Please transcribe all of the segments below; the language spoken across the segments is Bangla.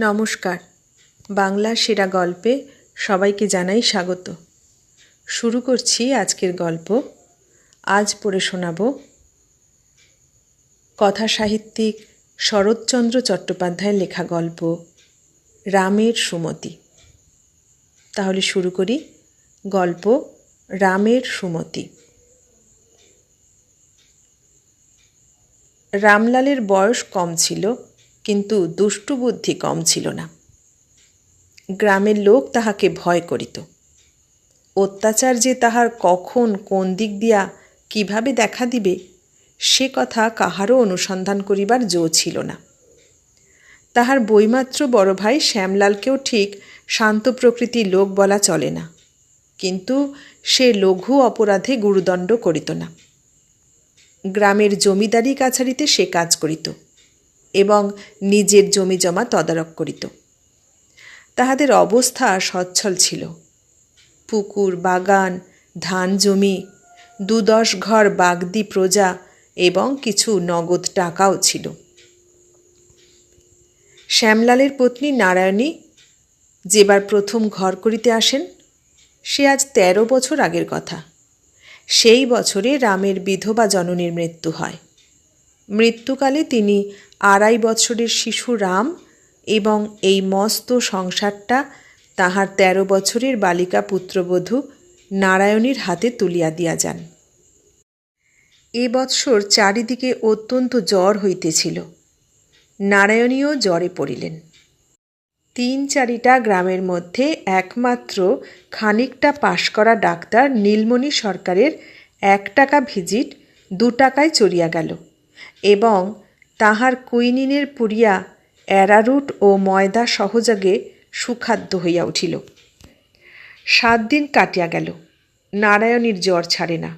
নমস্কার। বাংলা সেরা গল্পে সবাইকে জানাই স্বাগত। শুরু করছি আজকের গল্প। আজ পড়ে শোনাব কথা সাহিত্যিক শরৎচন্দ্র চট্টোপাধ্যায়ের লেখা গল্প রামের সুমতি। তাহলে শুরু করি গল্প রামের সুমতি। রামলালের বয়স কম ছিল, কিন্তু দুষ্টু বুদ্ধি কম ছিল না। গ্রামের লোক তাহাকে ভয় করিত। অত্যাচার যে তাহার কখন কোন দিক দিয়া কিভাবে দেখা দিবে, সে কথা কাহারও অনুসন্ধান করিবার জো ছিল না। তাহার বইমাত্র বড় ভাই শ্যামলালকেও ঠিক শান্ত প্রকৃতির লোক বলা চলে না, কিন্তু সে লঘু অপরাধে গুরুদণ্ড করিত না। গ্রামের জমিদারি কাছারিতে সে কাজ করিত এবং নিজের জমি জমা তদারক করিত। তাহাদের অবস্থা সচ্ছল ছিল। পুকুর, বাগান, ধান জমি, ২-১০ ঘর বাগদি প্রজা এবং কিছু নগদ টাকাও ছিল। শ্যামলালের পত্নী নারায়ণী যেবার প্রথম ঘর করিতে আসেন, সে আজ ১৩ বছর আগের কথা। সেই বছরে রামের বিধবা জননীর মৃত্যু হয়। মৃত্যুকালে তিনি ২.৫ বছরের শিশু রাম এবং এই মস্ত সংসারটা তাহার ১৩ বছরের বালিকা পুত্রবধূ নারায়ণীর হাতে তুলিয়া দিয়া যান। এ বৎসর চারিদিকে অত্যন্ত জ্বর হইতেছিল। নারায়ণীও জ্বরে পড়িলেন। ৩-৪টা গ্রামের মধ্যে একমাত্র খানিকটা পাশ করা ডাক্তার নীলমণি সরকারের ১ টাকা ভিজিট ২ টাকায় চড়িয়া গেল এবং তাহার কুইনিনের পুরিয়া অ্যারারুট ও ময়দা সহযোগে সুখাদ্য হইয়া উঠিল। ৭ দিন কাটিয়া গেল, নারায়ণীর জ্বর ছাড়ে না।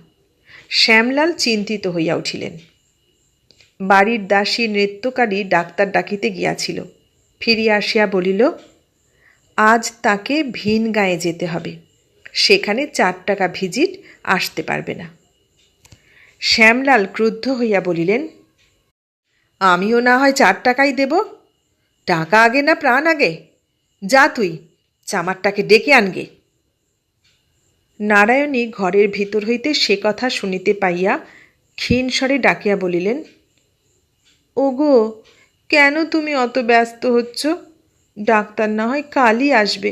শ্যামলাল চিন্তিত হইয়া উঠিলেন। বাড়ির দাসী নৃত্যকারী ডাক্তার ডাকিতে গিয়াছিল। ফিরিয়া আসিয়া বলিল, আজ তাকে ভিন গাঁয়ে যেতে হবে, সেখানে ৪ টাকা ভিজিট আসতে পারবে না। শ্যামলাল ক্রুদ্ধ হইয়া বলিলেন, আমিও না হয় ৪ টাকাই দেব। টাকা আগে না প্রাণ আগে? যা তুই চামারটাকে ডেকে আনগে। নারায়ণী ঘরের ভিতর হইতে সে কথা শুনিতে পাইয়া ক্ষীণ স্বরে ডাকিয়া বলিলেন, ওগো, কেন তুমি অত ব্যস্ত হচ্ছ? ডাক্তার না হয় কালই আসবে,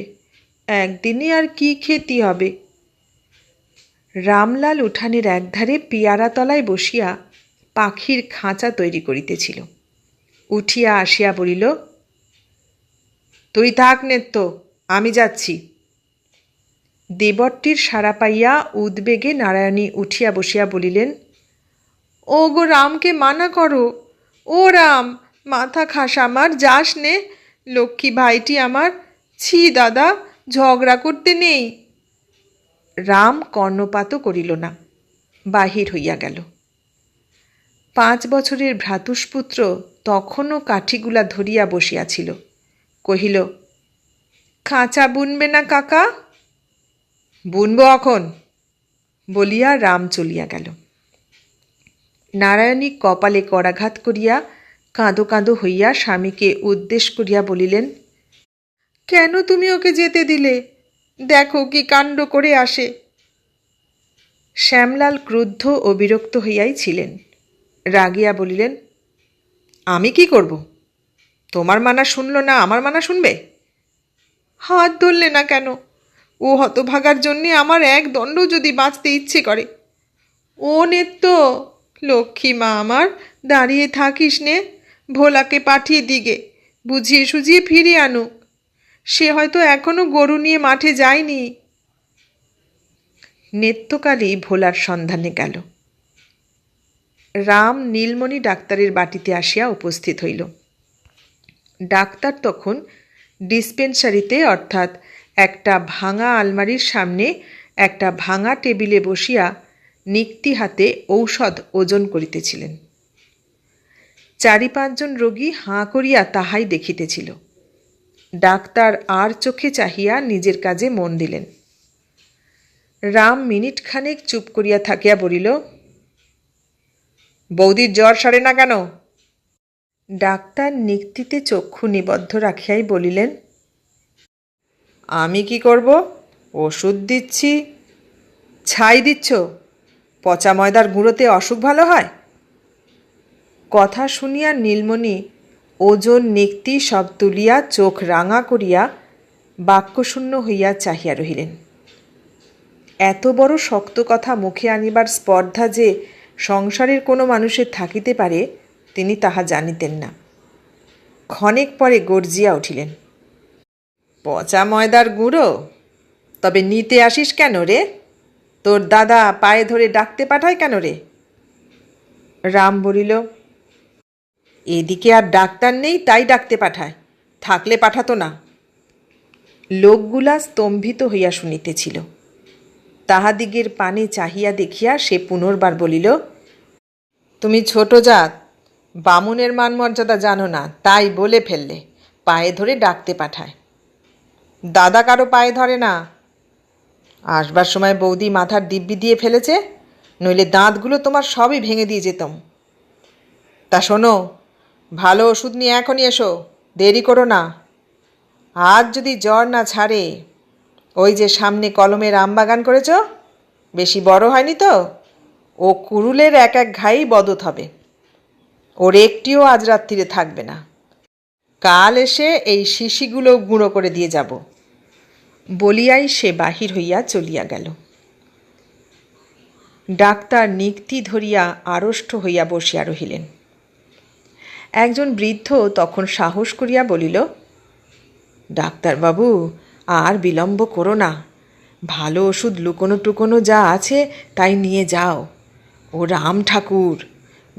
একদিনে আর কি ক্ষতি হবে? রামলাল উঠানের একধারে পিয়ারা তলায় বসিয়া পাখির খাঁচা তৈরি করিতেছিল। উঠিয়া আসিয়া বলিল, তুই থাক নেত্য, আমি যাচ্ছি। দেবরটির সাড়া পাইয়া উদ্বেগে নারায়ণী উঠিয়া বসিয়া বলিলেন, ও গো, রামকে মানা করো। ও রাম, মাথা খাস আমার, যাস নে। লক্ষ্মী ভাইটি আমার, ছি দাদা, ঝগড়া করতে নেই। রাম কর্ণপাতও করিল না, বাহির হইয়া গেল। ৫ বছরের ভ্রাতুষ্পুত্র তখনও কাঠিগুলা ধরিয়া বসিয়াছিল। কহিল, খাঁচা বুনবে না কাকা? বুনব এখন, বলিয়া রাম চলিয়া গেল। নারায়ণী কপালে করাঘাত করিয়া কাঁদো কাঁদো হইয়া স্বামীকে উদ্দেশ করিয়া বলিলেন, কেন তুমি ওকে যেতে দিলে? দেখো কি কাণ্ড করে আসে। শ্যামলাল ক্রুদ্ধ ও বিরক্ত হইয়াই ছিলেন। রাগিয়া বলিলেন, আমি কি করব? তোমার মানা শুনল না, আমার মানা শুনবে? হাত ধরলে না কেন? ও হতভাগার জন্যে আমার এক দণ্ড যদি বাঁচতে ইচ্ছে করে। ও নেত্য, লক্ষ্মী মা আমার, দাঁড়িয়ে থাকিস নে, ভোলাকে পাঠিয়ে দিগে, বুঝিয়ে সুঝিয়ে ফিরিয়ে আনুক। সে হয়তো এখনো গরু নিয়ে মাঠে যায়নি। নেত্যকালী ভোলার সন্ধানে গেল। রাম নীলমণি ডাক্তারের বাটিতে আসিয়া উপস্থিত হইল। ডাক্তার তখন ডিসপেন্সারিতে, অর্থাৎ একটা ভাঙা আলমারির সামনে একটা ভাঙা টেবিলে বসিয়া নিক্তি হাতে ঔষধ ওজন করিতেছিলেন। ৪-৫ জন রোগী হাঁ করিয়া তাহাই দেখিতেছিল। ডাক্তার আর চোখে চাহিয়া নিজের কাজে মন দিলেন। রাম মিনিটখানেক চুপ করিয়া থাকিয়া বলিল, বৌদির জ্বর সারে না কেন? ডাক্তার নিক্তিতে চক্ষু নিবদ্ধ রাখিয়াই বলিলেন, আমি কি করব? ওষুধ দিচ্ছি। ছাই দিচ্ছ? পচা ময়দার গুঁড়োতে অসুখ ভালো হয়? কথা শুনিয়া নীলমণি ওজন নিক্তি সব তুলিয়া চোখ রাঙা করিয়া বাক্যশূন্য হইয়া চাহিয়া রহিলেন। এত বড় শক্ত কথা মুখে আনিবার স্পর্ধা যে সংসারের কোনো মানুষের থাকিতে পারে তিনি তাহা জানিতেন না। ক্ষণেক পরে গর্জিয়া উঠিলেন, পচা ময়দার গুঁড়ো? তবে নিতে আসিস কেন রে? তোর দাদা পায়ে ধরে ডাকতে পাঠায় কেন রে? রাম বলিল, এদিকে আর ডাক্তার নেই তাই ডাকতে পাঠায়, থাকলে পাঠাতো না। লোকগুলা স্তম্ভিত হইয়া শুনিতেছিল। তাহাদিগের পানে চাহিয়া দেখিয়া সে পুনর্বার বলিল, তুমি ছোট জাত, বামুনের মান মর্যাদা জানো না, তাই বলে ফেললে পায়ে ধরে ডাকতে পাঠায়। দাদা কারো পায়ে ধরে না। আসবার সময় বৌদি মাথার দিব্যি দিয়ে ফেলেছে, নইলে দাঁতগুলো তোমার সবই ভেঙে দিয়ে যেতাম। তা শোনো, ভালো ওষুধ নিয়ে এখনই এসো, দেরি করো না। আজ যদি জ্বর না ছাড়ে, ওই যে সামনে কলমের আম বাগান করেছ, বেশি বড় হয়নি তো, ও কুরুলের এক এক ঘাই বদত হবে। ওর একটিও আজ রাত্রিরে থাকবে না। কাল এসে এই শিশিগুলো গুঁড়ো করে দিয়ে যাব। বলিয়াই সে বাহির হইয়া চলিয়া গেল। ডাক্তার নিক্তি ধরিয়া আড়ষ্ট হইয়া বসিয়া রহিলেন। একজন বৃদ্ধ তখন সাহস করিয়া বলিল, ডাক্তারবাবু, আর বিলম্ব করো না। ভালো ওষুধ লুকোনো টুকোনো যা আছে তাই নিয়ে যাও। ও রাম ঠাকুর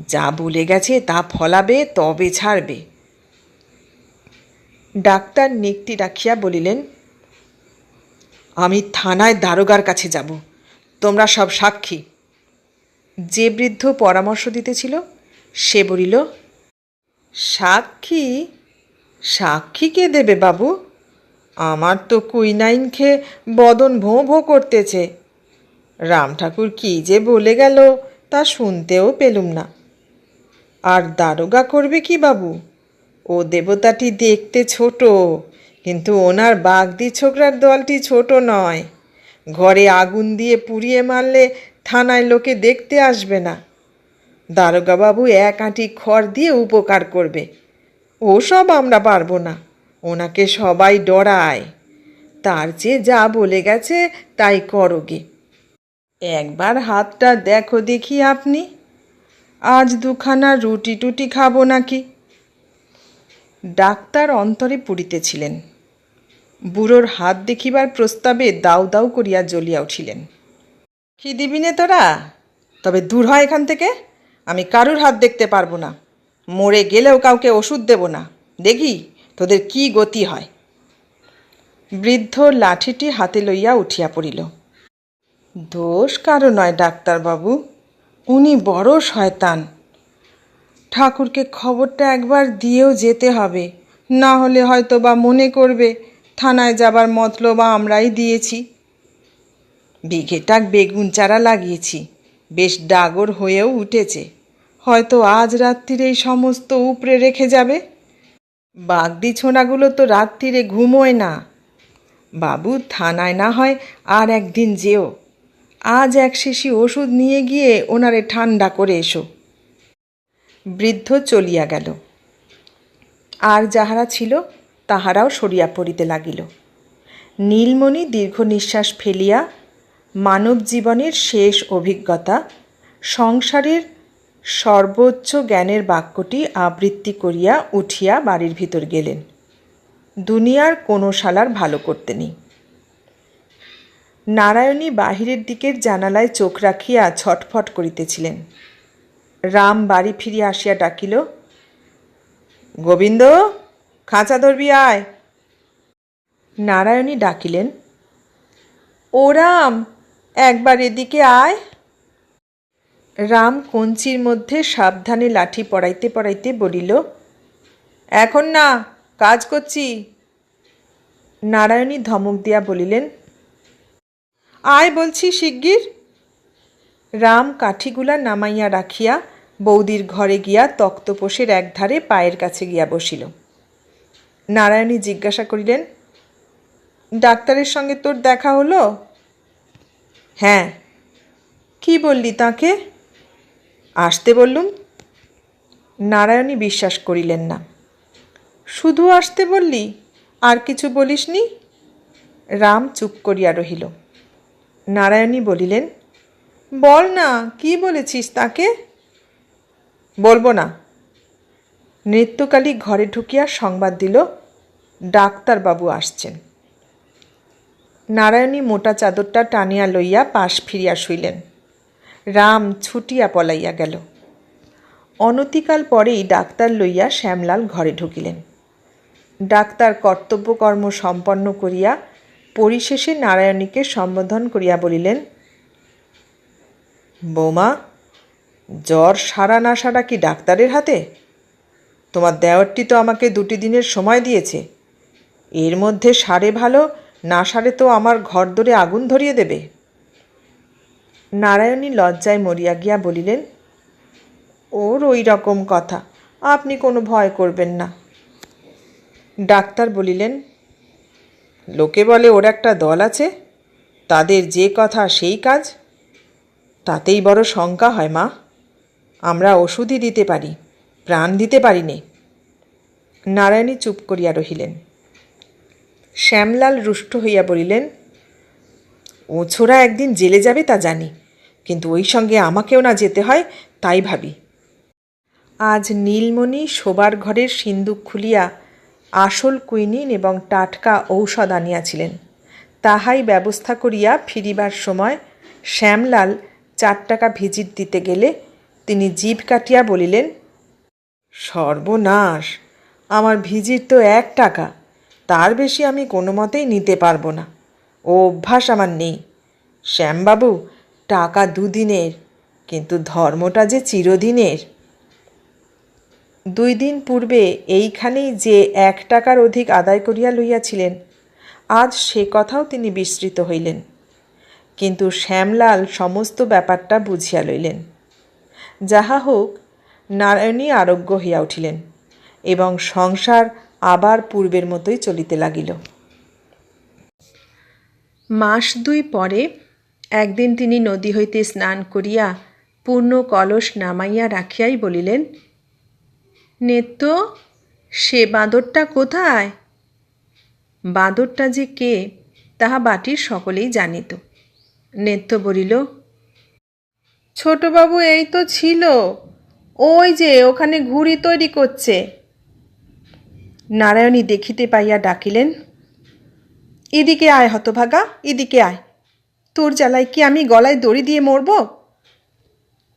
যা বলে গেছে তা ফলাবে, তবে ছাড়বে। ডাক্তার নিক্তি রাখিয়া বলিলেন, আমি থানায় দারোগার কাছে যাব, তোমরা সব সাক্ষী। যে বৃদ্ধ পরামর্শ দিতেছিল সে বলিল, সাক্ষী? সাক্ষী কে দেবে বাবু? আমার তো কুইনাইন খেয়ে বদন ভোঁ ভোঁ করতেছে। রাম ঠাকুর কী যে বলে গেল তা শুনতেও পেলুম না। আর দারোগা করবে কি বাবু? ও দেবতাটি দেখতে ছোট, কিন্তু ওনার বাগদি ছোকরার দলটি ছোট নয়। ঘরে আগুন দিয়ে পুড়িয়ে মারলে থানায় লোকে দেখতে আসবে না। দারোগাবাবু এক আঁটি খড় দিয়ে উপকার করবে। ও সব আমরা পারবো না, ওনাকে সবাই ডরায়। তার চেয়ে যা বলে গেছে তাই করোগে। একবার হাতটা দেখো দেখি আপনি, আজ দুখানা রুটি টুটি খাবো নাকি। ডাক্তার অন্তরে পুড়িতেছিলেন। বুড়োর হাত দেখিবার প্রস্তাবে দাউ দাউ করিয়া জ্বলিয়া উঠিলেন। কি দিবি নে তোরা? তবে দূর হয় এখান থেকে, আমি কারুর হাত দেখতে পারবো না। মরে গেলেও কাউকে ওষুধ দেব না, দেখি তোদের কি গতি হয়। বৃদ্ধ লাঠিটি হাতে লইয়া উঠিয়া পড়িল। দোষ কারো নয় ডাক্তারবাবু, উনি বড় শয়তান। ঠাকুরকে খবরটা একবার দিয়েও যেতে হবে, না হলে হয়তো বা মনে করবে থানায় যাবার মতলব আমরাই দিয়েছি। বিঘেটাক বেগুন চারা লাগিয়েছি, বেশ ডাগর হয়েও উঠেছে। হয়তো আজ রাত্রিরে এই সমস্ত উপড়ে রেখে যাবে। বাগদি ছোনাগুলো তো রাত্রিরে ঘুমোয় না। বাবু, থানায় না হয় আর একদিন যেও, আজ এক শিশি ওষুধ নিয়ে গিয়ে ওনারে ঠান্ডা করে এসো। বৃদ্ধ চলিয়া গেল। আর যাহারা ছিল তাহারাও সরিয়া পড়িতে লাগিল। নীলমণি দীর্ঘ নিঃশ্বাস ফেলিয়া মানব জীবনের শেষ অভিজ্ঞতা, সংসারের সর্বোচ্চ জ্ঞানের বাক্যটি আবৃত্তি করিয়া উঠিয়া বাড়ির ভিতর গেলেন। দুনিয়ার কোনো শালার ভালো করতে নেই। নারায়ণী বাহিরের দিকের জানালায় চোখ রাখিয়া ছটফট করিতেছিলেন। রাম বাড়ি ফিরিয়া আসিয়া ডাকিল, গোবিন্দ, খাঁচা ধরবি আয়। নারায়ণী ডাকিলেন, ও রাম, একবার এদিকে আয়। রাম কঞ্চির মধ্যে সাবধানে লাঠি পড়াইতে পড়াইতে বলিল, এখন না, কাজ করছি। নারায়ণী ধমক দিয়া বলিলেন, আয় বলছি শিগগির। রাম কাঠিগুলা নামাইয়া রাখিয়া বৌদির ঘরে গিয়া তক্তপোষের একধারে পায়ের কাছে গিয়া বসিল। নারায়ণী জিজ্ঞাসা করিলেন, ডাক্তারের সঙ্গে তোর দেখা হলো? হ্যাঁ। কি বললি তাকে? আসতে বললুম। নারায়ণী বিশ্বাস করিলেন না। শুধু আসতে বললি, আর কিছু বলিসনি? রাম চুপ করিয়া রহিল। নারায়ণী বলিলেন, বল না, কি বলেছিস তাকে? বলবো না। নৃত্যকালী ঘরে ঢুকিয়া সংবাদ দিল, ডাক্তারবাবু আসছেন। নারায়ণী মোটা চাদরটা টানিয়া লইয়া পাশ ফিরিয়া শুইলেন। রাম ছুটিয়া পলাইয়া গেল। অনতিকাল পরেই ডাক্তার লইয়া শ্যামলাল ঘরে ঢুকিলেন। ডাক্তার কর্তব্যকর্ম সম্পন্ন করিয়া পরিশেষে নারায়ণীকে সম্বোধন করিয়া বলিলেন, বৌমা, জ্বর সারা না সারা কি ডাক্তারের হাতে? তোমার দেওরটি তো আমাকে 2 দিনের সময় দিয়েছে। এর মধ্যে সারে ভালো, না সারে তো আমার ঘর দরে আগুন ধরিয়ে দেবে। নারায়ণী লজ্জায় মরিয়া গিয়া বলিলেন, ওর ওই রকম কথা, আপনি কোনো ভয় করবেন না। ডাক্তার বলিলেন, লোকে বলে ওর একটা দল আছে, তাদের যে কথা সেই কাজ। তাতেই বড় শঙ্কা হয় মা। আমরা ওষুধই দিতে পারি, প্রাণ দিতে পারি নে। নারায়ণী চুপ করিয়া রহিলেন। শ্যামলাল রুষ্ট হইয়া বলিলেন, ও ছোড়া একদিন জেলে যাবে তা জানি, কিন্তু ওই সঙ্গে আমাকেও না যেতে হয় তাই ভাবি। আজ নীলমণি শোবার ঘরের সিন্দুক খুলিয়া আসল কুইনিন এবং টাটকা ঔষধ আনিয়াছিলেন। তাহাই ব্যবস্থা করিয়া ফিরিবার সময় শ্যামলাল 4 টাকা ভিজিট দিতে গেলে তিনি জিভ কাটিয়া বলিলেন, সর্বনাশ, আমার ভিজিট তো 1 টাকা, তার বেশি আমি কোনো মতেই নিতে পারবো না। ও অভ্যাস আমার নেই। শ্যামবাবু, টাকা 2 দিনের, কিন্তু ধর্মটা যে চিরদিনের। 2 দিন পূর্বে এইখানেই যে 1 টাকার অধিক আদায় করিয়া লইয়াছিলেন, আজ সে কথাও তিনি বিস্মৃত হইলেন। কিন্তু শ্যামলাল সমস্ত ব্যাপারটা বুঝিয়া লইলেন। যাহা হোক, নারায়ণী আরোগ্য হইয়া উঠিলেন এবং সংসার আবার পূর্বের মতোই চলিতে লাগিল। মাস 2 পরে একদিন তিনি নদী হইতে স্নান করিয়া পূর্ণ কলস নামাইয়া রাখিয়াই বলিলেন, নেত্য, সে বাঁদরটা কোথায়? বাঁদরটা যে কে তাহা বাটির সকলেই জানিত। নেত্য বলিল, ছোটবাবু এই তো ছিল, ওই যে ওখানে ঘুড়ি তৈরি করছে। নারায়ণী দেখিতে পাইয়া ডাকিলেন, এদিকে আয় হতভাগা, এদিকে আয়। তোর জ্বালায় কি আমি গলায় দড়ি দিয়ে মরব?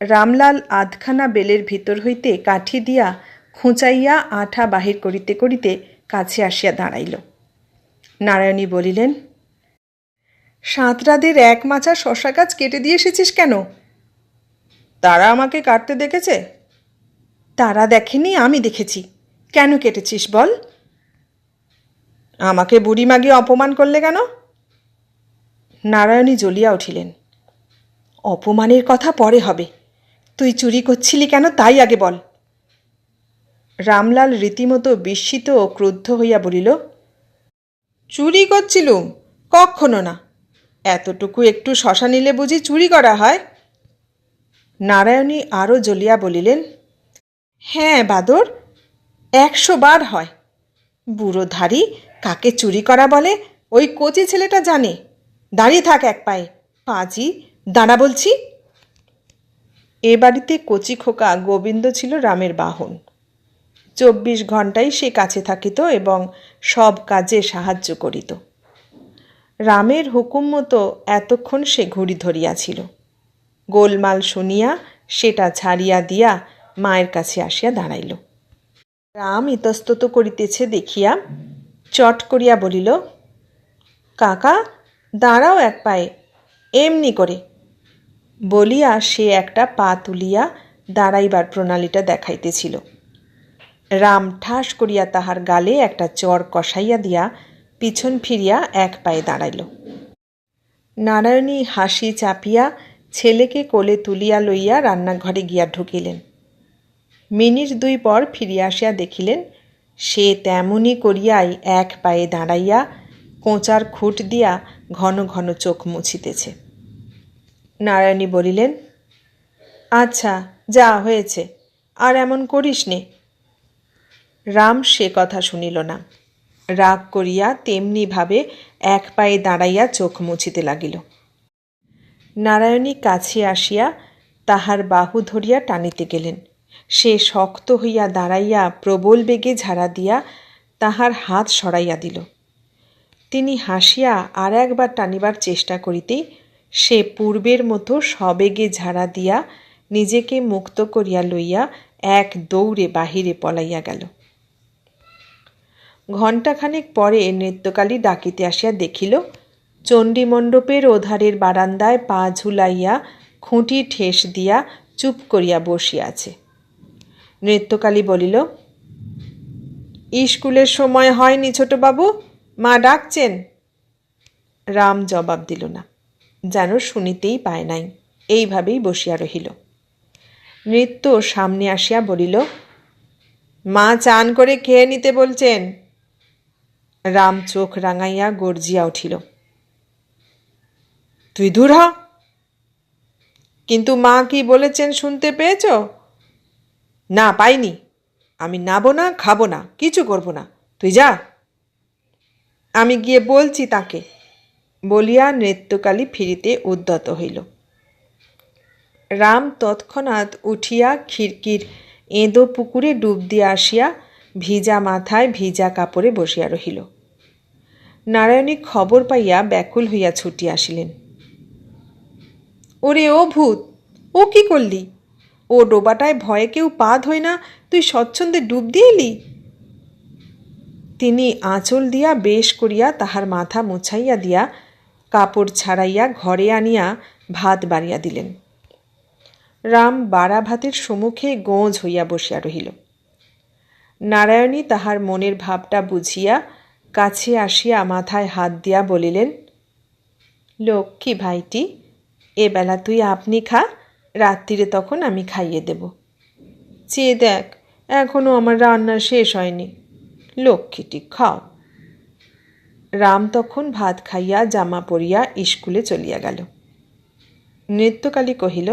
রামলাল আধখানা বেলের ভিতর হইতে কাঠি দিয়া খুঁচাইয়া আঠা বাহির করিতে করিতে কাছে আসিয়া দাঁড়াইল। নারায়ণী বলিলেন, সাঁতরাদের 1 মাচা শশা গাছ কেটে দিয়ে এসেছিস কেন? তারা আমাকে কাটতে দেখেছে? তারা দেখেনি, আমি দেখেছি। কেন কেটেছিস বল? আমাকে বুড়ি মাগিয়ে অপমান করলে কেন? নারায়ণী জ্বলিয়া উঠিলেন। অপমানের কথা পরে হবে, তুই চুরি করছিলি কেন তাই আগে বল। রামলাল রীতিমতো বিস্মিত ও ক্রুদ্ধ হইয়া বলিল, চুরি করছিলুম? কখনো না। এতটুকু একটু শশা নিলে বুঝি চুরি করা হয়? নারায়ণী আরও জ্বলিয়া বলিলেন, হ্যাঁ বাদর, 100 বার হয়। বুড়ো ধারি কাকে চুরি করা বলে ওই কচি ছেলেটা জানে। দাঁড়িয়ে থাক এক পায়ে, পাজি, দাঁড়া বলছি। এ বাড়িতে কচি খোকা গোবিন্দ ছিল রামের বাহন। 24 ঘণ্টাই সে কাছে থাকিত এবং সব কাজে সাহায্য করিত। রামের হুকুম মতো এতক্ষণ সে ঘুড়ি ধরিয়াছিল। গোলমাল শুনিয়া সেটা ছাড়িয়া দিয়া মায়ের কাছে আসিয়া দাঁড়াইল। রাম ইতস্তত করিতেছে দেখিয়া চট করিয়া বলিল, কাকা দাঁড়াও এক পায়ে, এমনি করে। বলিয়া সে একটা পা তুলিয়া দাঁড়াইবার প্রণালীটা দেখাইতেছিল। রাম ঠাস করিয়া তাহার গালে একটা চর কষাইয়া দিয়া পিছন ফিরিয়া 1 পায়ে দাঁড়াইল। নারায়ণী হাসি চাপিয়া ছেলেকে কোলে তুলিয়া লইয়া রান্নাঘরে গিয়া ঢুকিলেন। মিনিট দুই পর ফিরিয়া আসিয়া দেখিলেন সে তেমনি করিয়াই এক পায়ে দাঁড়াইয়া কোঁচার খুঁট দিয়া ঘন ঘন চোখ মুছিতেছে। নারায়ণী বলিলেন, আচ্ছা যা হয়েছে, আর এমন করিস নে। রাম সে কথা শুনিল না, রাগ করিয়া তেমনিভাবে এক পায়ে দাঁড়াইয়া চোখ মুছিতে লাগিল। নারায়ণী কাছে আসিয়া তাহার বাহু ধরিয়া টানিতে গেলেন। সে শক্ত হইয়া দাঁড়াইয়া প্রবল বেগে ঝাড়া দিয়া তাহার হাত সরাইয়া দিল। তিনি হাসিয়া আর একবার টানিবার চেষ্টা করিতেই সে পূর্বের মতো সবেগে ঝাড়া দিয়া নিজেকে মুক্ত করিয়া লইয়া এক দৌড়ে বাহিরে পলাইয়া গেল। ঘণ্টাখানেক পরে নৃত্যকালী ডাকিতে আসিয়া দেখিল চণ্ডীমণ্ডপের ওধারের বারান্দায় পা ঝুলাইয়া খুঁটি ঠেস দিয়া চুপ করিয়া বসিয়া আছে। নৃত্যকালী বলিল, স্কুলের সময় হয়নি ছোটবাবু, মা ডাকছেন। রাম জবাব দিল না, যেন শুনিতেই পায় নাই, এইভাবেই বসিয়া রহিল। নৃত্য সামনে আসিয়া বলিল, মা চান করে খেয়ে নিতে বলছেন। রাম চোখ রাঙাইয়া গর্জিয়া উঠিল, তুই দূর হ। কিন্তু মা কি বলেছেন শুনতে পেয়েছ? না, পাইনি। আমি নাবো না, খাবো না, কিছু করব না, তুই যা। আমি গিয়ে বলছি তাকে, বলিয়া নৃত্যকালী ফিরিতে উদ্যত হইল। রাম তৎক্ষণাৎ উঠিয়া খিড়কির এঁদো পুকুরে ডুব দিয়া আসিয়া ভিজা মাথায় ভিজা কাপড়ে বসিয়া রহিল। নারায়ণী খবর পাইয়া ব্যাকুল হইয়া ছুটিয়া আসিলেন। ওরে ও ভূত, ও কি করলি? ও ডোবাটায় ভয়ে কেউ পা ধোয় না, তুই স্বচ্ছন্দে ডুব দিয়ে এলি। তিনি আঁচল দিয়া বেশ করিয়া তাহার মাথা মুছাইয়া দিয়া কাপড় ছাড়াইয়া ঘরে আনিয়া ভাত বাড়িয়া দিলেন। রাম বাড়া ভাতের সম্মুখে গোঁজ হইয়া বসিয়া রহিল। নারায়ণী তাহার মনের ভাবটা বুঝিয়া কাছে আসিয়া মাথায় হাত দিয়া বলিলেন, লক্ষ্মী ভাইটি, এবেলা তুই আপনি খা, রাত্রিরে তখন আমি খাইয়ে দেব। চেয়ে দেখ, এখনো আমার রান্না শেষ হয়নি, লক্ষ্মীটি খাও। রাম তখন ভাত খাইয়া জামা পরিয়া স্কুলে চলিয়া গেল। নৃত্যকালী কহিল,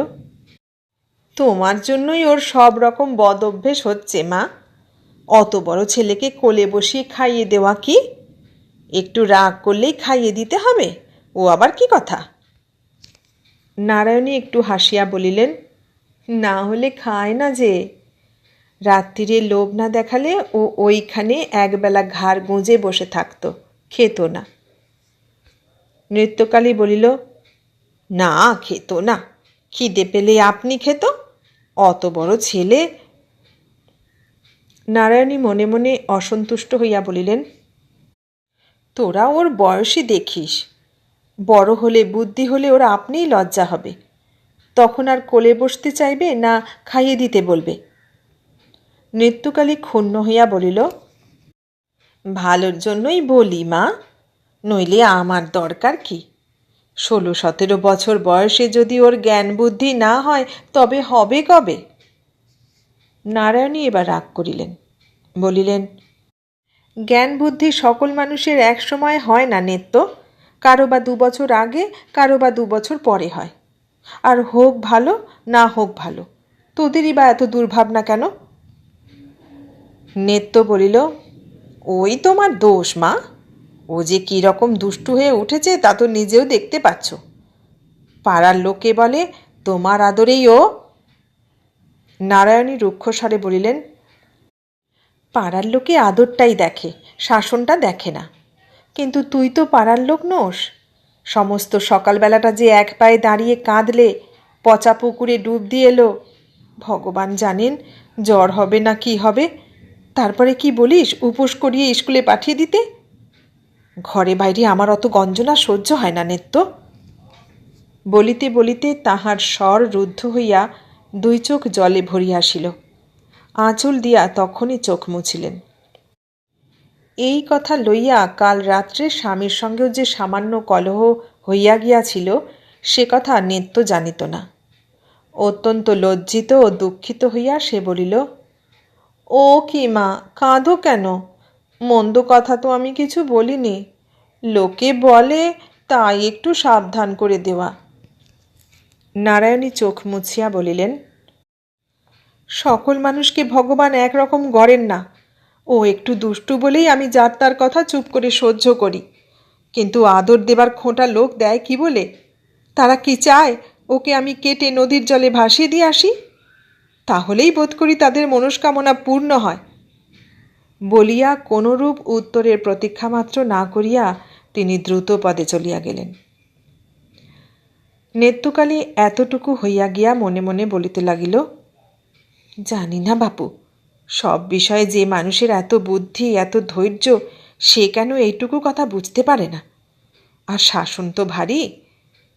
তোমার জন্যই ওর সব রকম বদ অভ্যেস হচ্ছে মা। অত বড় ছেলেকে কোলে বসিয়ে খাইয়ে দেওয়া কি? একটু রাগ করলেই খাইয়ে দিতে হবে, ও আবার কি কথা? নারায়ণী একটু হাসিয়া বলিলেন, না হলে খায় না যে। রাত্রিরে লোভ না দেখালে ও ওইখানে একবেলা ঘাড় গুঁজে বসে থাকত, খেত না। নৃত্যকালী বলিল, না খেত না, খিদে পেলে আপনি খেত, অত বড় ছেলে। নারায়ণী মনে মনে অসন্তুষ্ট হইয়া বলিলেন, তোরা ওর বয়সী দেখিস, বড় হলে বুদ্ধি হলে ওরা আপনিই লজ্জা হবে, তখন আর কোলে বসতে চাইবে না খাইয়ে দিতে বলবে। নৃত্যকালী ক্ষুণ্ণ হইয়া বলিল, ভালোর জন্যই বলি মা, নইলে আমার দরকার কি? 16-17 বছর বয়সে যদি ওর জ্ঞান বুদ্ধি না হয় তবে হবে কবে? নারায়ণী এবার রাগ করিলেন, বলিলেন, জ্ঞান বুদ্ধি সকল মানুষের এক সময় হয় না নেত্য, কারো বা 2 বছর আগে, কারো বা 2 বছর পরে হয়। আর হোক ভালো না হোক ভালো, তোদেরই বা এত দুর্ভাবনা কেন? নেত্য বলিল, ওই তোমার দোষ মা, ও যে কী রকম দুষ্টু হয়ে উঠেছে তা তো নিজেও দেখতে পাচ্ছ। পাড়ার লোকে বলে তোমার আদরেই ও। নারায়ণী রুক্ষস্বরে বলিলেন, পাড়ার লোকে আদরটাই দেখে, শাসনটা দেখে না। কিন্তু তুই তো পাড়ার লোক নোস। সমস্ত সকালবেলাটা যে এক পায়ে দাঁড়িয়ে কাঁদলে, পচা পুকুরে ডুব দিয়ে এলো, ভগবান জানেন জ্বর হবে না কি হবে, তারপরে কি বলিস উপোস করিয়ে স্কুলে পাঠিয়ে দিতে? ঘরে বাইরে আমার অত গঞ্জনা সহ্য হয় না নেত্য। বলিতে বলিতে তাহার স্বর রুদ্ধ হইয়া 2 চোখ জলে ভরিয়া আসিল। আঁচল দিয়া তখনই চোখ মুছিলেন। এই কথা লইয়া কাল রাত্রে স্বামীর সঙ্গেও যে সামান্য কলহ হইয়া গিয়াছিল সে কথা নেত্য জানিত না। অত্যন্ত লজ্জিত ও দুঃখিত হইয়া সে বলিল, ও কি মা, কাঁদো কেন? মন্দ কথা তো আমি কিছু বলিনি। লোকে বলে তাই একটু সাবধান করে দেওয়া। নারায়ণী চোখ মুছিয়া বলিলেন, সকল মানুষকে ভগবান একরকম গড়েন না। ও একটু দুষ্টু বলেই আমি যার তার কথা চুপ করে সহ্য করি, কিন্তু আদর দেবার খোঁটা লোক দেয় কি বলে? তারা কি চায় ওকে আমি কেটে নদীর জলে ভাসিয়ে দিয়ে আসি? তাহলেই বোধ করি তাদের মনস্কামনা পূর্ণ হয়। বলিয়া কোনরূপ উত্তরের প্রতীক্ষা মাত্র না করিয়া তিনি দ্রুত পদে চলিয়া গেলেন। নেত্রকালী এতটুকু হইয়া গিয়া মনে মনে বলিতে লাগিল, জানি না বাপু, সব বিষয়ে যে মানুষের এত বুদ্ধি, এত ধৈর্য, সে কেন এইটুকু কথা বুঝতে পারে না? আর শাসন তো ভারী।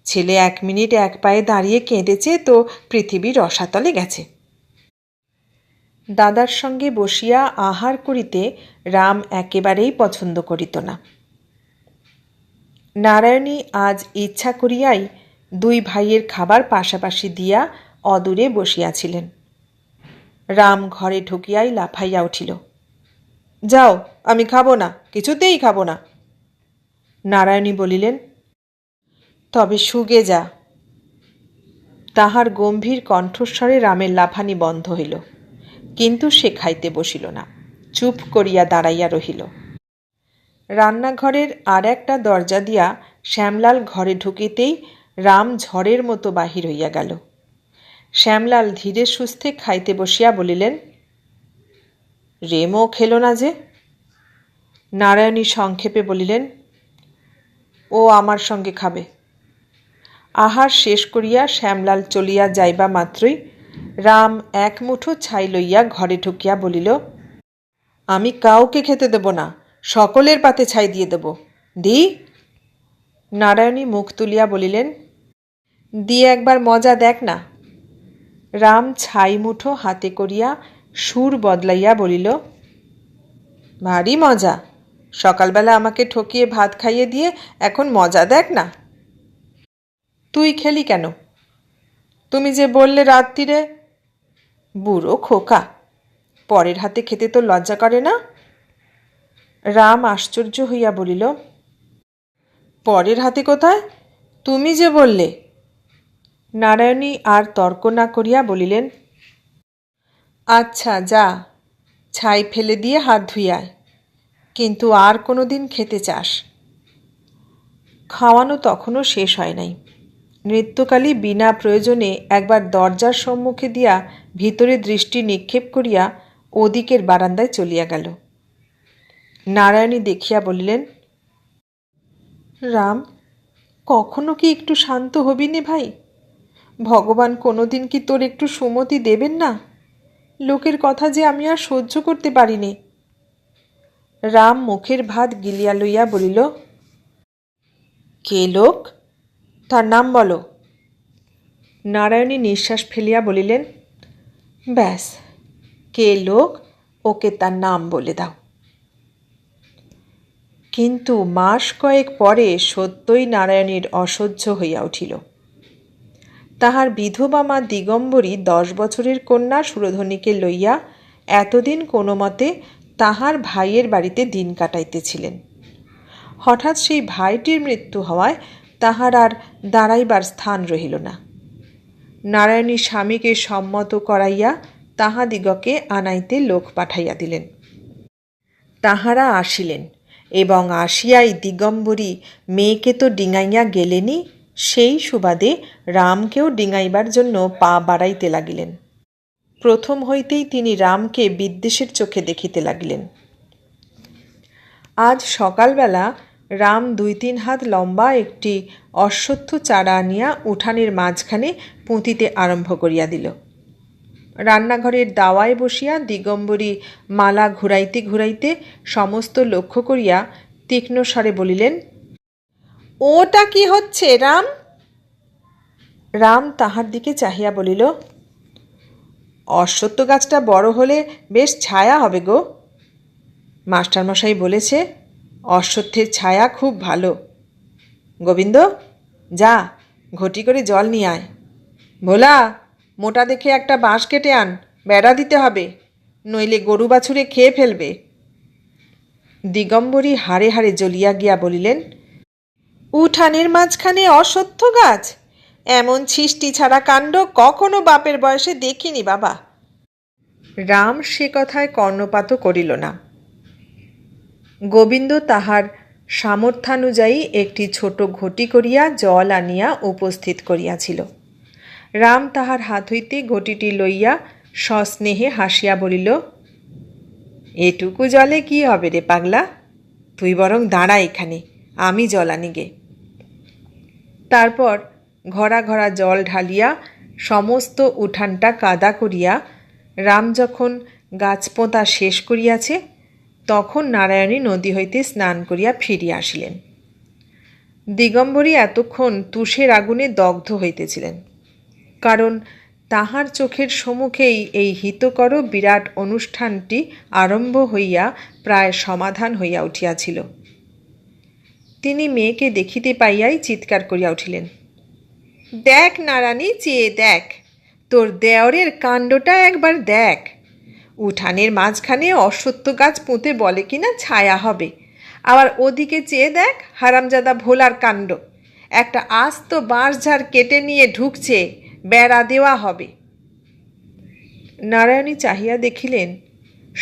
ছেলে 1 মিনিট 1 পায়ে দাঁড়িয়ে কেঁদেছে তো পৃথিবীর রসাতলে গেছে। দাদার সঙ্গে বসিয়া আহার করিতে রাম একেবারেই পছন্দ করিত না। নারায়ণী আজ ইচ্ছা করিয়াই 2 ভাইয়ের খাবার পাশাপাশি দিয়া অদূরে বসিয়াছিলেন। রাম ঘরে ঢুকিয়াই লাফাইয়া উঠিল, যাও, আমি খাবো না, কিছুতেই খাবো না। নারায়ণী বলিলেন, তবে শুগে যা। তাহার গম্ভীর কণ্ঠস্বরে রামের লাফানি বন্ধ হইল, কিন্তু সে খাইতে বসিল না, চুপ করিয়া দাঁড়াইয়া রহিল। রান্নাঘরের আর একটা দরজা দিয়া শ্যামলাল ঘরে ঢুকিতেই রাম ঝড়ের মতো বাহির হইয়া গেল। শ্যামলাল ধীরে সুস্থে খাইতে বসিয়া বলিলেন, রেমও খেল না যে? নারায়ণী সংক্ষেপে বলিলেন, ও আমার সঙ্গে খাবে। আহার শেষ করিয়া শ্যামলাল চলিয়া যাইবা মাত্রই রাম 1 মুঠো ছাই লইয়া ঘরে ঢুকিয়া বলিল, আমি কাউকে খেতে দেব না, সকলের পাতে ছাই দিয়ে দেব। দি? নারায়ণী মুখ তুলিয়া বলিলেন, দিয়ে একবার মজা দেখ না। রাম ছাই মুঠো হাতে করিয়া সুর বদলাইয়া বলিল, ভারী মজা। সকালবেলা আমাকে ঠকিয়ে ভাত খাইয়ে দিয়ে এখন মজা দেখ না। তুই খেলি কেন? তুমি যে বললে রাত্রিরে। বুড়ো খোকা, পরের হাতে খেতে তো লজ্জা করে না? রাম আশ্চর্য হইয়া বলিল, পরের হাতে কোথায়? তুমি যে বললে। নারায়ণী আর তর্ক না করিয়া বলিলেন, আচ্ছা যা, ছাই ফেলে দিয়ে হাত ধুইয়ায়, কিন্তু আর কোনো দিন খেতে চাস। খাওয়ানো তখনও শেষ হয় নাই। নৃত্যকালী বিনা প্রয়োজনে একবার দরজার সম্মুখে দিয়া ভিতরে দৃষ্টি নিক্ষেপ করিয়া ওদিকের বারান্দায় চলিয়া গেল। নারায়ণী দেখিয়া বলিলেন, রাম, কখনো কি একটু শান্ত হবি নে ভাই? ভগবান কোনোদিন কি তোর একটু সুমতি দেবেন না? লোকের কথা যে আমি আর সহ্য করতে পারিনি। রাম মুখের ভাত গিলিয়া লইয়া বলিল, কে লোক? তার নাম বলো। নারায়ণী নিঃশ্বাস ফেলিয়া বলিলেন, ব্যাস, কে লোক, ওকে তার নাম বলে দাও। কিন্তু মাস কয়েক পরে সত্যই নারায়ণীর অসহ্য হইয়া উঠিল। তাহার বিধবা মা দিগম্বরী 10 বছরের কন্যা সুরধনীকে লইয়া এতদিন কোনো মতে তাহার ভাইয়ের বাড়িতে দিন কাটাইতেছিলেন। হঠাৎ সেই ভাইটির মৃত্যু হওয়ায় তাহার আর দাঁড়াইবার স্থান রহিল না। নারায়ণী স্বামীকে সম্মত করাইয়া তাহাদিগকে আনাইতে লোক পাঠাইয়া দিলেন। তাহারা আসিলেন এবং আসিয়াই দিগম্বরী মেয়েকে তো ডিঙাইয়া গেলেনই, সেই সুবাদে রামকেও ডিঙাইবার জন্য পা বাড়াইতে লাগিলেন। প্রথম হইতেই তিনি রামকে বিদ্বেষের চোখে দেখিতে লাগিলেন। আজ সকালবেলা রাম 2-3 হাত লম্বা একটি অশ্বত্থ চারা আনিয়া উঠানের মাঝখানে পুঁতিতে আরম্ভ করিয়া দিল। রান্নাঘরের দাওয়ায় বসিয়া দিগম্বরী মালা ঘুরাইতে ঘুরাইতে সমস্ত লক্ষ্য করিয়া তীক্ষ্ণ স্বরে বলিলেন, ওটা কি হচ্ছে রাম? রাম তাহার দিকে চাহিয়া বলিল, অশ্বত্থ গাছটা বড় হলে বেশ ছায়া হবে গো। মাস্টারমশাই বলেছে অশ্বত্থের ছায়া খুব ভালো। গোবিন্দ, যা ঘটি করে জল নিয়ে আয়। ভোলা, মোটা দেখে একটা বাঁশ কেটে আন, বেড়া দিতে হবে। নইলে গরু বাছুরে খেয়ে ফেলবে। দিগম্বরী হাড়ে হাড়ে জ্বলিয়া গিয়া বলিলেন, উঠানের মাঝখানে অশ্বত্থ গাছ? এমন ছিষ্টি ছাড়া কাণ্ড কখনো বাপের বয়সে দেখিনি বাবা। রাম সে কথায় কর্ণপাত করিল না। গোবিন্দ তাহার সামর্থ্যানুযায়ী একটি ছোট ঘটি করিয়া জল আনিয়া উপস্থিত করিয়াছিল। রাম তাহার হাত হইতে ঘটিটি লইয়া সস্নেহে হাসিয়া বলিল, এটুকু জলে কি হবে রে পাগলা, তুই বরং দাঁড়া এখানে, আমি জল আনি গে। তারপর ঘরা ঘরা জল ঢালিয়া সমস্ত উঠানটা কাদা করিয়া রাম যখন গাছপোঁতা শেষ করিয়াছে, তখন নারায়ণী নদী হইতে স্নান করিয়া ফিরিয়া আসিলেন। দিগম্বরী এতক্ষণ তুষের আগুনে দগ্ধ হইতেছিলেন, কারণ তাহার চোখের সম্মুখেই এই হিতকর বিরাট অনুষ্ঠানটি আরম্ভ হইয়া প্রায় সমাধান হইয়া উঠিয়াছিল। তিনি মেয়েকে দেখিতে পাইয়াই চিৎকার করিয়া উঠিলেন, দেখ নারানী, চেয়ে দেখ, তোর দেওরের কাণ্ডটা একবার দেখ। উঠানের মাঝখানে অশ্বত্থ গাছ পুঁতে বলে কিনা ছায়া হবে, আবার ওদিকে চেয়ে দেখ হারামজাদা ভোলার কাণ্ড, একটা আস্ত বাঁশঝাড় কেটে নিয়ে ঢুকছে, বেড়া দেওয়া হবে। নারায়ণী চাহিয়া দেখিলেন,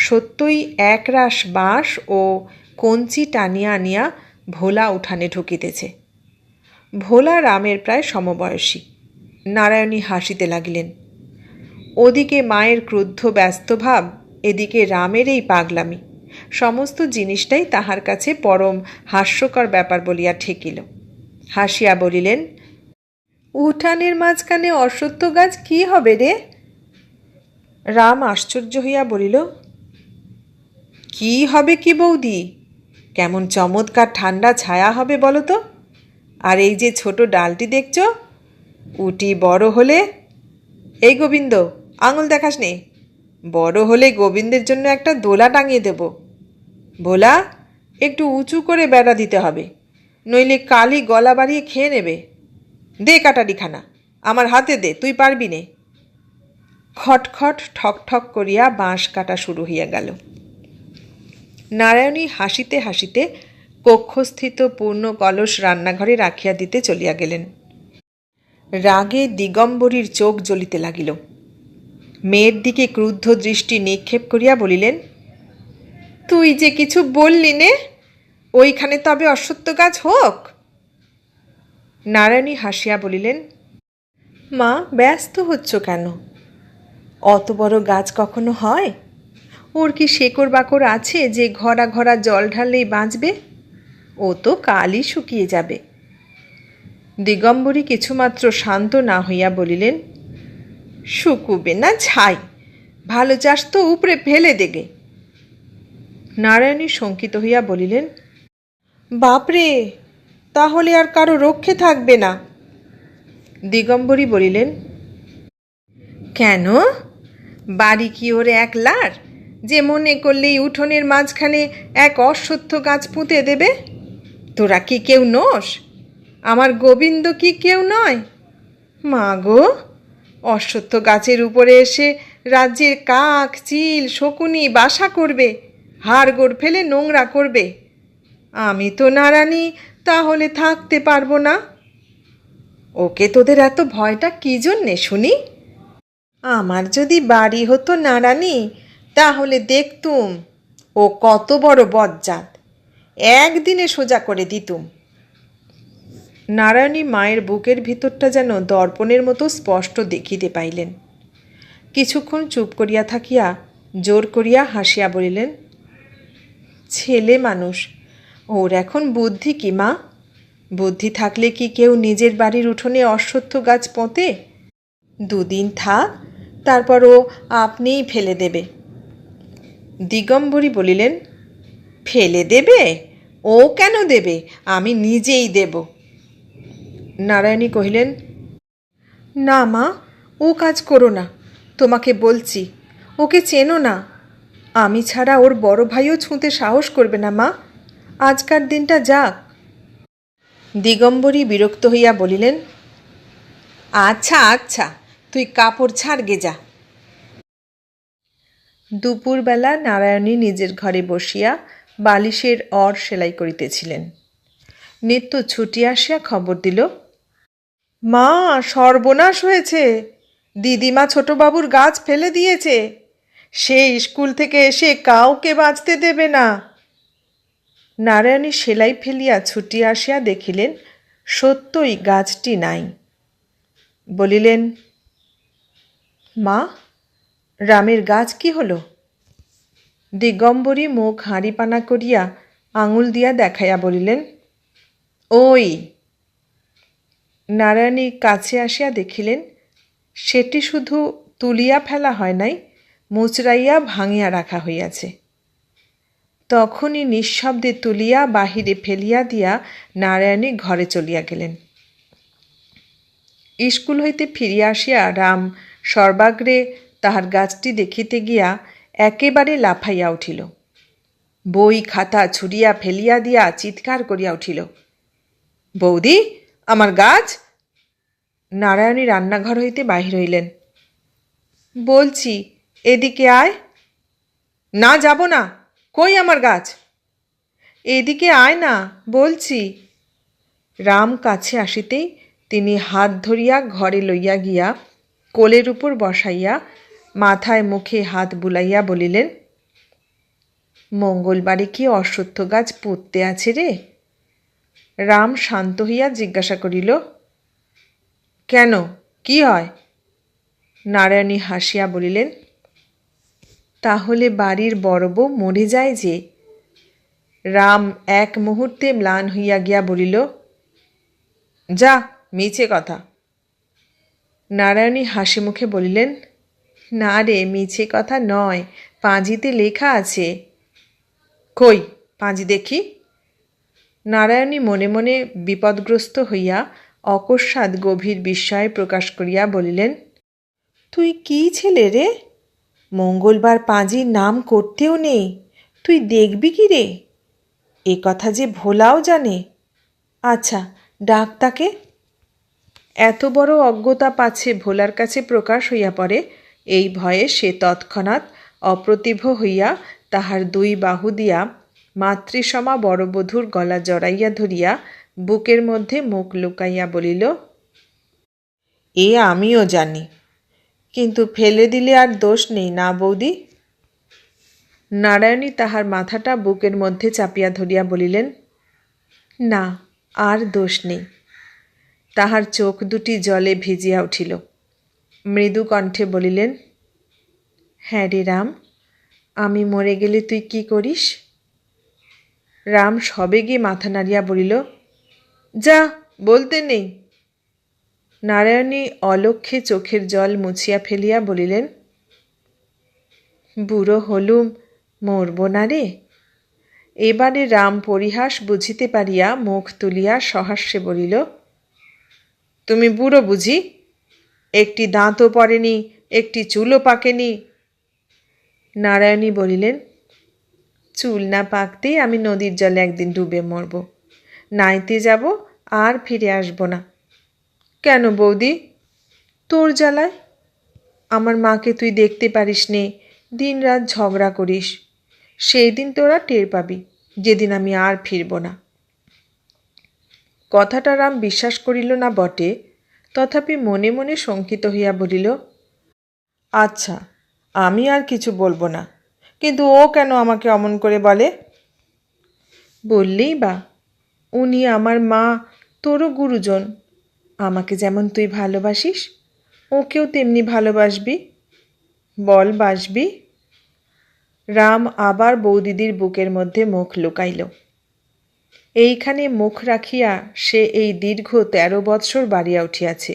সত্যই একরাশ বাঁশ ও কঞ্চি টানিয়া আনিয়া ভোলা উঠানে ঢুকিতেছে। ভোলা রামের প্রায় সমবয়সী। নারায়ণী হাসিতে লাগিলেন। ওদিকে মায়ের ক্রুদ্ধ ব্যস্তভাব, এদিকে রামের এই পাগলামি, সমস্ত জিনিসটাই তাহার কাছে পরম হাস্যকর ব্যাপার বলিয়া ঠেকিল। হাসিয়া বলিলেন, উঠানের মাঝখানে অশ্বত্থ গাছ কি হবে রে? রাম আশ্চর্য হইয়া বলিল, কি হবে কি বৌদি, কেমন চমৎকার ঠান্ডা ছায়া হবে বলো তো। আর এই যে ছোট ডালটি দেখছ, উটি বড় হলে, এই গোবিন্দ আঙুল দেখাস নে, বড় হলে গোবিন্দের জন্য একটা দোলা টাঙিয়ে দেব। ভোলা, একটু উঁচু করে বেড়া দিতে হবে, নইলে কালি গলা বাড়িয়ে খেয়ে নেবে। দে কাটারিখানা, আমার হাতে দে, তুই পারবি নে। খটখট ঠক ঠক করিয়া বাঁশ কাটা শুরু হইয়া গেল। নারায়ণী হাসিতে হাসিতে কক্ষস্থিত পূর্ণ কলস রান্নাঘরে রাখিয়া দিতে চলিয়া গেলেন। রাগে দিগম্বরীর চোখ জ্বলিতে লাগিল। মেয়ের দিকে ক্রুদ্ধ দৃষ্টি নিক্ষেপ করিয়া বলিলেন, তুই যে কিছু বললি নে, ওইখানে তবে অশ্বত্থ গাছ হোক। নারায়ণী হাসিয়া বলিলেন, মা ব্যস্ত হচ্ছ কেন? অত বড় গাছ কখনো হয়? ওর কি শেকড় বাকড় আছে যে ঘরা ঘরা জল ঢাললেই বাঁচবে? ও তো কালই শুকিয়ে যাবে। দিগম্বরী কিছুমাত্র শান্ত না হইয়া বলিলেন, শুকুবে না ছাই, ভালো চাষ তো উপরে ফেলে দেগে। নারায়ণী শঙ্কিত হইয়া বলিলেন, বাপরে, তাহলে আর কারো রক্ষে থাকবে না। দিগম্বরী বলিলেন, কেন, বাড়ি কি ওর একলার যে মনে করলেই উঠোনের মাঝখানে এক অশ্বত্থ গাছ পুঁতে দেবে? তোরা কি কেউ নোস? আমার গোবিন্দ কি কেউ নয়? মা গো, অশ্বত্থ গাছের উপরে এসে রাজ্যের কাক, চিল, শকুনি বাসা করবে, হাড়গোড় ফেলে নোংরা করবে। আমি তো নারানী তাহলে থাকতে পারবো না। ওকে তোদের এত ভয়টা কী জন্যে শুনি? আমার যদি বাড়ি হতো নারানী, তাহলে দেখতুম ও কত বড় বজ্জাত, একদিনে সোজা করে দিতুম। নারায়ণী মায়ের বুকের ভিতরটা যেন দর্পণের মতো স্পষ্ট দেখিতে পাইলেন। কিছুক্ষণ চুপ করিয়া থাকিয়া জোর করিয়া হাসিয়া বলিলেন, ছেলে মানুষ, ওর এখন বুদ্ধি কি মা? বুদ্ধি থাকলে কি কেউ নিজের বাড়ির উঠোনে অশ্বত্থ গাছ পোঁতে? দুদিন থাক, তারপর ও আপনিই ফেলে দেবে। দিগম্বরী বলিলেন, ফেলে দেবে? ও কেন দেবে, আমি নিজেই দেব। নারায়ণী কহিলেন, না মা, ও কাজ করো না, তোমাকে বলছি, ওকে চেনো না। আমি ছাড়া ওর বড় ভাইও ছুঁতে সাহস করবে না মা, আজকার দিনটা যাক। দিগম্বরী বিরক্ত হইয়া বলিলেন, আচ্ছা আচ্ছা, তুই কাপড় ছাড় গে যা। দুপুরবেলা নারায়ণী নিজের ঘরে বসিয়া বালিশের অর সেলাই করিতেছিলেন। নিত্য ছুটি আসিয়া খবর দিল, মা, সর্বনাশ হয়েছে, দিদিমা ছোটবাবুর গাছ ফেলে দিয়েছে, সে স্কুল থেকে এসে কাউকে বাঁচতে দেবে না। নারায়ণী সেলাই ফেলিয়া ছুটি আসিয়া দেখিলেন সত্যই গাছটি নাই। বলিলেন, মা, রামের গাছ কি হলো? দিগম্বরী মুখ হাঁড়িপানা করিয়া আঙুল দিয়া দেখাইয়া বলিলেন, ওই। নারায়ণী কাছে আসিয়া দেখিলেন সেটি শুধু তুলিয়া ফেলা হয় নাই, মুচড়াইয়া ভাঙিয়া রাখা হইয়াছে। তখনই নিঃশব্দে তুলিয়া বাহিরে ফেলিয়া দিয়া নারায়ণী ঘরে চলিয়া গেলেন। স্কুল হইতে ফিরিয়া আসিয়া রাম সর্বাগ্রে তাহার গাছটি দেখিতে গিয়া একেবারে লাফাইয়া উঠিল। বই খাতা ছুড়িয়া ফেলিয়া দিয়া চিৎকার করিয়া উঠিল, বৌদি, আমার গাছ! নারায়ণী রান্নাঘর হইতে বাহির হইলেন। বলছি, এদিকে আয়। না, যাব না। কই আমার গাছ? এদিকে আয় না বলছি। রাম কাছে আসিতেই তিনি হাত ধরিয়া ঘরে লইয়া গিয়া কোলের উপর বসাইয়া মাথায় মুখে হাত বুলাইয়া বলিলেন, মঙ্গলবারে কি অশ্বত্থ গাছ পুঁততে আছে রে? রাম শান্ত হইয়া জিজ্ঞাসা করিল, কেন, কি হয়? নারায়ণী হাসিয়া বলিলেন, তাহলে বাড়ির বড় বউ মরে যায় যে। রাম এক মুহূর্তে ম্লান হইয়া গিয়া বলিল, যা, মিছে কথা। নারায়ণী হাসি মুখে বলিলেন, না রে, মিছে কথা নয়, পাঁজিতে লেখা আছে। কই, পাঁজি দেখি। নারায়ণী মনে মনে বিপদগ্রস্ত হইয়া অকস্মাৎ গভীর বিস্ময় প্রকাশ করিয়া বলিলেন, তুই কি ছেলে রে? মঙ্গলবার পাঁজির নাম করতেও নেই, তুই দেখবি কি রে? এ কথা যে ভোলাও জানে। আচ্ছা, ডাক তাকে। এত বড় অজ্ঞতা পাছে ভোলার কাছে প্রকাশ হইয়া পড়ে, এই ভয়ে সে তৎক্ষণাৎ অপ্রতিভ হইয়া তাহার দুই বাহু দিয়া মাতৃসমা বড়বধূর গলা জড়াইয়া ধরিয়া বুকের মধ্যে মুখ লুকাইয়া বলিল, এ আমিও জানি, কিন্তু ফেলে দিলে আর দোষ নেই না বৌদি? নারায়ণী তাহার মাথাটা বুকের মধ্যে চাপিয়া ধরিয়া বলিলেন, না, আর দোষ নেই। তাহার চোখ দুটি জলে ভিজিয়া উঠিল। মৃদু কণ্ঠে বলিলেন, হ্যাঁ রে রাম, আমি মরে গেলে তুই কি করিস? রাম সবেগে মাথা নাড়িয়া বলিল, যা, বলতে নেই। নারায়ণী অলক্ষ্যে চোখের জল মুছিয়া ফেলিয়া বলিলেন, বুড়ো হলুম, মরব না রে। এবারে রাম পরিহাস বুঝিতে পারিয়া মুখ তুলিয়া সহাস্যে বলিল, তুমি বুড়ো বুঝি? একটি দাঁতও পড়েনি, একটি চুলও পাকেনি। নারায়ণী বলিলেন, চুল না পাকতেই আমি নদীর জলে একদিন ডুবে মরব, নাইতে যাব, আর ফিরে আসব না। কেন বৌদি? তোর জ্বালায়। আমার মাকে তুই দেখতে পারিস নে, দিন রাত ঝগড়া করিস। সেই দিন তোরা টের পাবি, যেদিন আমি আর ফিরব না। কথাটা রাম বিশ্বাস করিল না বটে, তথাপি মনে মনে শঙ্কিত হইয়া বলিল, আচ্ছা, আমি আর কিছু বলবো না, কিন্তু ও কেন আমাকে অমন করে বলে? বললেই বা, উনি আমার মা, তোরও গুরুজন। আমাকে যেমন তুই ভালোবাসিস, ওকেও তেমনি ভালোবাসবি। বল, বাসবি? রাম আবার বৌদিদির বুকের মধ্যে মুখ লুকাইল। এইখানে মুখ রাখিয়া সে এই দীর্ঘ 13 বৎসর বাড়িয়া উঠিয়াছে।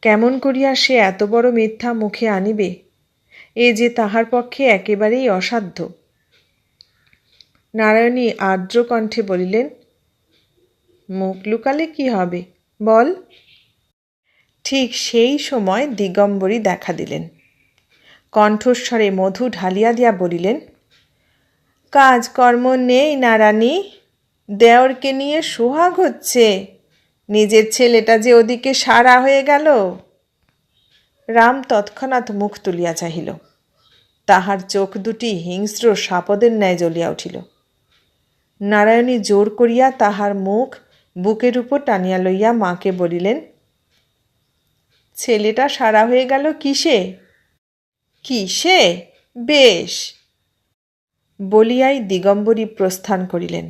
কেমন করিয়া সে এত বড় মিথ্যা মুখে আনিবে, এ যে তাহার পক্ষে একেবারেই অসাধ্য। নারায়ণী আর্দ্র কণ্ঠে বলিলেন, মুখ লুকালে কি হবে, বল। ঠিক সেই সময় দিগম্বরী দেখা দিলেন। কণ্ঠস্বরে মধু ঢালিয়া দিয়া বলিলেন, কাজকর্ম নেই নারানী, দেওরকে নিয়ে সোহাগ হচ্ছে, নিজের ছেলেটা যে ওদিকে সারা হয়ে গেল। রাম তৎক্ষণাৎ মুখ তুলিয়া চাহিল। তাহার চোখ দুটি হিংস্র সাপদের ন্যায় জ্বলিয়া উঠিল। নারায়ণী জোর করিয়া তাহার মুখ বুকের উপর টানিয়া লইয়া মাকে বলিলেন, ছেলেটা সারা হয়ে গেল কিসে? কিসে? বেশ বলিয়াই দিগম্বরী প্রস্থান করিলেন।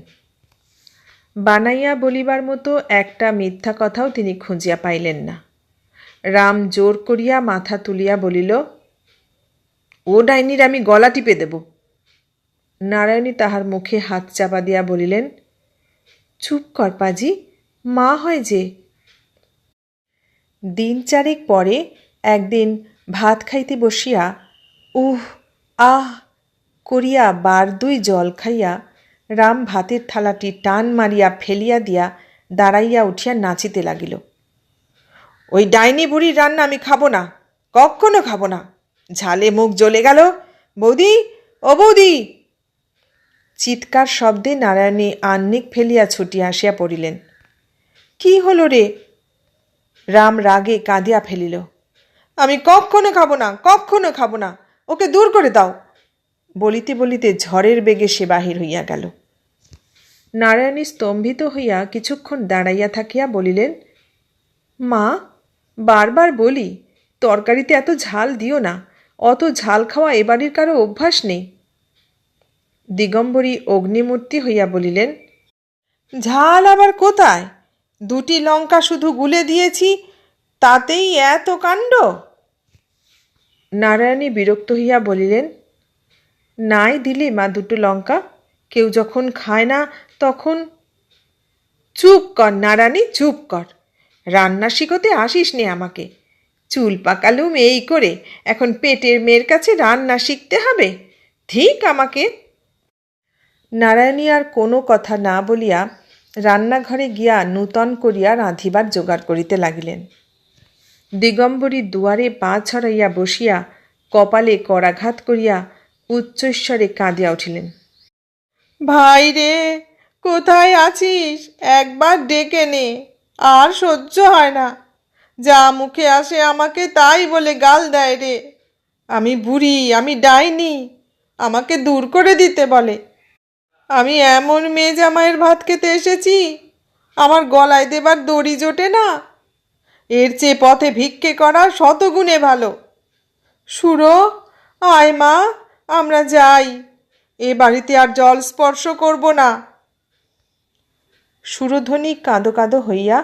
বানাইয়া বলিবার মতো একটা মিথ্যা কথাও তিনি খুঁজিয়া পাইলেন না। রাম জোর করিয়া মাথা তুলিয়া বলিল, ও ডাইনির আমি গলা টিপে দেব। নারায়ণী তাহার মুখে হাত চাপা দিয়া বলিলেন, চুপ কর পাজি, মা হয় যে। দিন চারেক পরে একদিন ভাত খাইতে বসিয়া উহ আহ করিয়া বার দুই জল খাইয়া রাম ভাতের থালাটি টান মারিয়া ফেলিয়া দিয়া দাঁড়াইয়া উঠিয়া নাচিতে লাগিল। ওই ডাইনি বুড়ির রান্না আমি খাবো না, কখনো খাবো না। ঝালে মুখ জ্বলে গেল। বৌদি, ও বৌদি! চিৎকার শব্দে নারায়ণী আহ্নিক ফেলিয়া ছুটিয়া আসিয়া পড়িলেন। কি হলো রে? রাম রাগে কাঁদিয়া ফেলিল। আমি কখনো খাবো না, কখনো খাবো না, ওকে দূর করে দাও। বলিতে বলিতে ঝড়ের বেগে সে বাহির হইয়া গেল। নারায়ণী স্তম্ভিত হইয়া কিছুক্ষণ দাঁড়াইয়া থাকিয়া বলিলেন, মা, বারবার বলি তরকারিতে এত ঝাল দিও না, অত ঝাল খাওয়া এ বাড়ির কারো অভ্যাস নেই। দিগম্বরী অগ্নিমূর্তি হইয়া বলিলেন, ঝাল আবার কোথায়? দুটি লঙ্কা শুধু গুলে দিয়েছি, তাতেই এত কাণ্ড? নারায়ণী বিরক্ত হইয়া বলিলেন, নাই দিলে মা দুটো লঙ্কা, কেউ যখন খায় না তখন। চুপ কর নারায়ণী, চুপ কর। রান্না শিখতে আসিস নে আমাকে। চুল পাকালুম এই করে এখন পেটের মেয়ের কাছে রান্না শিখতে হবে? ঠিক আমাকে। নারায়ণী আর কোনো কথা না বলিয়া রান্নাঘরে গিয়া নূতন করিয়া রাঁধিবার জোগাড় করিতে লাগিলেন। দিগম্বরী দুয়ারে পা ছড়াইয়া বসিয়া কপালে করাঘাত করিয়া উচ্চস্বরে কাঁদিয়া উঠিলেন। ভাই রে, কোথায় আছিস? একবার ডেকে নে, আর সহ্য হয় না। যা মুখে আসে আমাকে তাই বলে গাল দেয় রে। আমি বুড়ি, আমি ডাইনি, আমাকে দূর করে দিতে বলে। আমি এমন মেয়ে জামাইয়ের ভাত খেতে এসেছি, আমার গলায় দেবার দড়ি জোটে না। এর চেয়ে পথে ভিক্ষে করা শতগুণে ভালো। সুরো, আয় মা, আমরা যাই। এ বাড়িতে আর জল স্পর্শ করব না। সুরধ্বনি কাঁদো কাঁদো হইয়া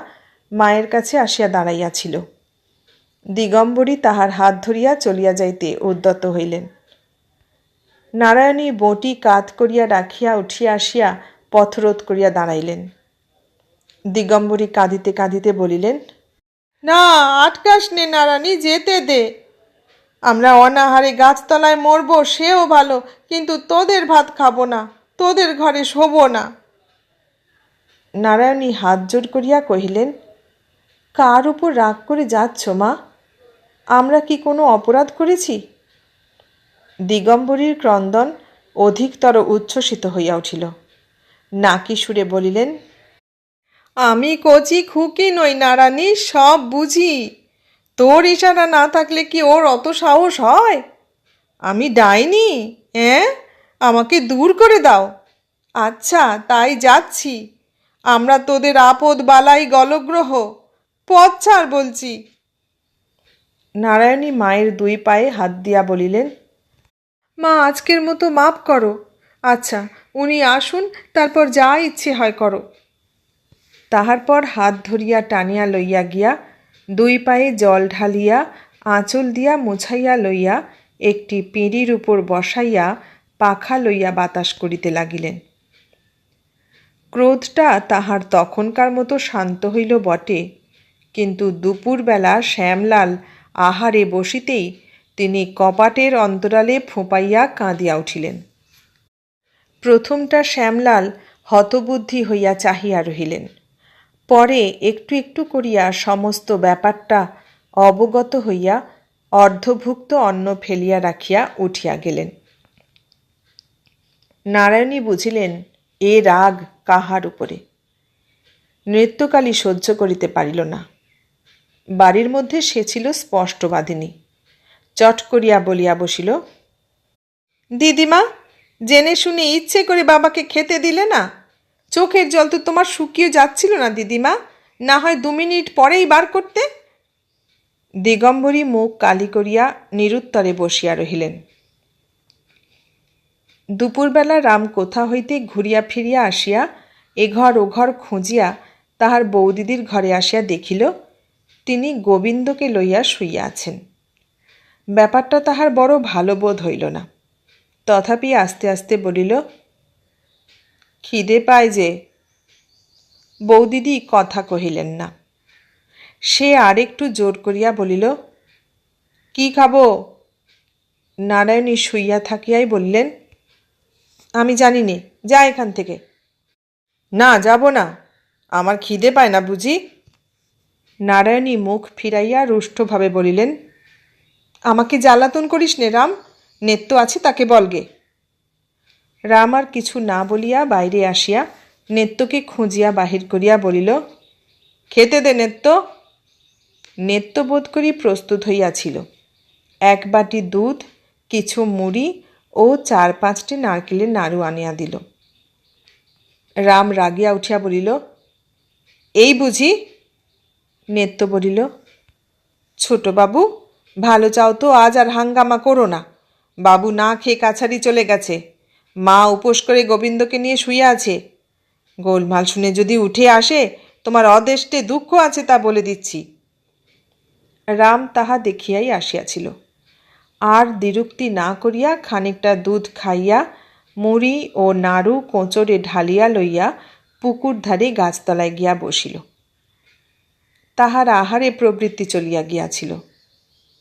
মায়ের কাছে আসিয়া দাঁড়াইয়াছিল। দিগম্বরী তাহার হাত ধরিয়া চলিয়া যাইতে উদ্যত হইলেন। নারায়ণী বঁটি কাত করিয়া রাখিয়া উঠিয়া আসিয়া পথরোধ করিয়া দাঁড়াইলেন। দিগম্বরী কাঁদিতে কাঁদিতে বলিলেন, না, আটকাস নে নারায়ণী, যেতে দে। আমরা অনাহারে গাছতলায় মরবো সেও ভালো, কিন্তু তোদের ভাত খাবো না, তোদের ঘরে শোবো না। নারায়ণী হাত জোড় করিয়া কহিলেন, কার উপর রাগ করে যাচ্ছ মা? আমরা কি কোনো অপরাধ করেছি? দিগম্বরীর ক্রন্দন অধিকতর উচ্ছ্বসিত হইয়া উঠিল। নাকি সুরে বলিলেন, আমি কচি খুকি নই নারায়ণী, সব বুঝি। তোর ইশারা না থাকলে কি ওর অত সাহস হয়? আমি ডাইনি, আমাকে দূর করে দাও। আচ্ছা, তাই যাচ্ছি। আমরা তোদের আপদ বালাই গলগ্রহ, পথ ছাড় বলছি। নারায়ণী মায়ের দুই পায়ে হাত দিয়া বলিলেন, মা, আজকের মতো মাপ করো। আচ্ছা, উনি আসুন, তারপর যা ইচ্ছে হয় করো। তাহার পর হাত ধরিয়া টানিয়া লইয়া গিয়া দুই পায়ে জল ঢালিয়া আঁচল দিয়া মুছাইয়া লইয়া একটি পিঁড়ির উপর বসাইয়া পাখা লইয়া বাতাস করিতে লাগিলেন। ক্রোধটা তাহার তখনকার মতো শান্ত হইল বটে, কিন্তু দুপুরবেলা শ্যামলাল আহারে বসিতেই তিনি কপাটের অন্তরালে ফোঁপাইয়া কাঁদিয়া উঠিলেন। প্রথমটা শ্যামলাল হতবুদ্ধি হইয়া চাহিয়া রহিলেন। পরে একটু একটু করিয়া সমস্ত ব্যাপারটা অবগত হইয়া অর্ধভুক্ত অন্ন ফেলিয়া রাখিয়া উঠিয়া গেলেন। নারায়ণী বুঝিলেন এ রাগ কাহার উপরে। নৃত্যকালী সহ্য করিতে পারিল না। বাড়ির মধ্যে সে ছিল স্পষ্টবাদিনী। চট করিয়া বলিয়া বসিল, দিদিমা, জেনে শুনে ইচ্ছে করে বাবাকে খেতে দিলে না? চোখের জল তো তোমার শুকিয়ে যাচ্ছিল না দিদিমা? না হয় 2 মিনিট পরেই বার করতে। দিগম্বরী মুখ কালি করিয়া নিরুত্তরে বসিয়া রহিলেন। দুপুরবেলা রাম কোথা হইতে ঘুরিয়া ফিরিয়া আসিয়া এঘর ওঘর খুঁজিয়া তাহার বৌদিদির ঘরে আসিয়া দেখিল তিনি গোবিন্দকে লইয়া শুইয়া আছেন। ব্যাপারটা তাহার বড় ভালো বোধ হইল না। তথাপি আস্তে আস্তে বলিল, খিদে পায় যে। বৌদিদি কথা কহিলেন না। সে আরেকটু জোর করিয়া বলিল, কি খাবো? নারায়ণী শুইয়া থাকিয়াই বললেন, আমি জানি নে, যা এখান থেকে। না, যাব না, আমার খিদে পায় না বুঝি? নারায়ণী মুখ ফিরাইয়া রুষ্টভাবে বলিলেন, আমাকে জ্বালাতন করিস নে রাম, নেত্য আছে তাকে বলগে। রাম আর কিছু না বলিয়া বাইরে আসিয়া নেত্যকে খুঁজিয়া বাহির করিয়া বলিল, খেতে দে নেত্য। নেত্য বোধ করি প্রস্তুত হইয়াছিল। 1 বাটি দুধ, কিছু মুড়ি ও 4-5টি নারকেলের নাড়ু আনিয়া দিল। রাম রাগিয়া উঠিয়া বলিল, এই বুঝি? নেত্য বলিল, ছোটবাবু, ভালো চাও তো আজ আর হাঙ্গামা করো না। বাবু না খেয়ে কাছারি চলে গেছে। মা উপোস করে গোবিন্দকে নিয়ে শুয়ে আছে। গোলমাল শুনে যদি উঠে আসে, তোমার অদেষ্টে দুঃখ আছে তা বলে দিচ্ছি। রাম তাহা দেখিয়াই আসিয়াছিল। আর দ্বিরুক্তি না করিয়া খানিকটা দুধ খাইয়া মুড়ি ও নাড়ু কোঁচড়ে ঢালিয়া লইয়া পুকুর ধারে গাছতলায় গিয়া বসিল। তাহার আহারে প্রবৃত্তি চলিয়া গিয়াছিল।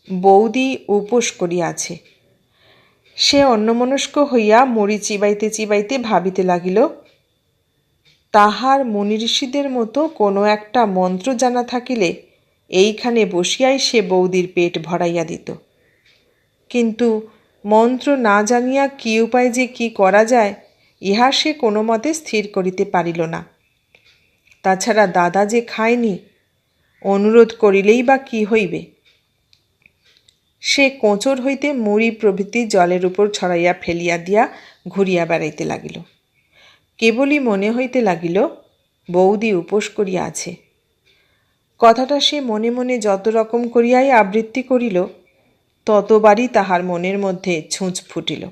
বৌদি উপোস করিয়াছে। সে অন্যমনস্ক হইয়া মুড়ি চিবাইতে চিবাইতে ভাবিতে লাগিল, তাহার মুনি ঋষিদের মতো কোনো একটা মন্ত্র জানা থাকিলে এইখানে বসিয়াই সে বৌদির পেট ভরাইয়া দিত। কিন্তু মন্ত্র না জানিয়া কি উপায় যে কি করা যায়, ইহা সে কোনো মতে স্থির করিতে পারিল না। তাছাড়া দাদা যে খায়নি, অনুরোধ করিলেই বা কি হইবে? সে কোঁচড় হইতে মুড়ি প্রভৃতি জলের উপর ছড়াইয়া ফেলিয়া দিয়া ঘুরিয়া বেড়াইতে লাগিল। কেবলই মনে হইতে লাগিল বৌদি উপোস করিয়া আছে। কথাটা সে মনে মনে যত রকম করিয়াই আবৃত্তি করিল, ততবারই তাহার মনের মধ্যে ছুঁচ ফুটিল।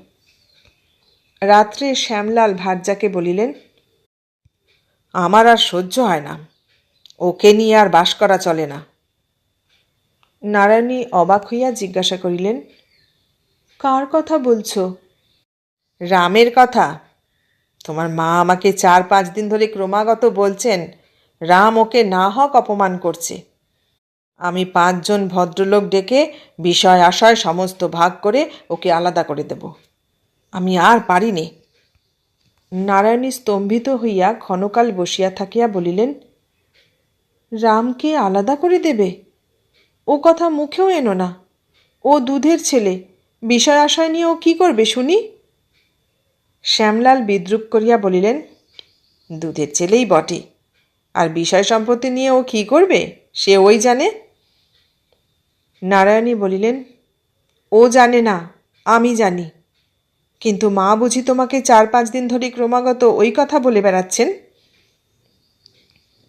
রাত্রে শ্যামলাল ভার্যাকে বলিলেন, আমার আর সহ্য হয় না, ওকে নিয়ে আর বাস করা চলে না। নারায়ণী অবাক হইয়া জিজ্ঞাসা করিলেন, কার কথা বলছ? রামের কথা। তোমার মা আমাকে 4-5 দিন ধরে ক্রমাগত বলছেন রাম ওকে না হক অপমান করছে। আমি 5 জন ভদ্রলোক ডেকে বিষয় আশয় সমস্ত ভাগ করে ওকে আলাদা করে দেব। আমি আর পারিনি। নারায়ণী স্তম্ভিত হইয়া ক্ষণকাল বসিয়া থাকিয়া বলিলেন, রামকে আলাদা করে দেবে? ও কথা মুখেও এনো না। ও দুধের ছেলে, বিষয় আশয় নিয়ে ও কী করবে শুনি? শ্যামলাল বিদ্রূপ করিয়া বলিলেন, দুধের ছেলেই বটে, আর বিষয় সম্পত্তি নিয়ে ও কী করবে সে ওই জানে। নারায়ণী বলিলেন, ও জানে না, আমি জানি। কিন্তু মা বুঝি তোমাকে 4-5 দিন ধরে ক্রমাগত ওই কথা বলে বেড়াচ্ছেন?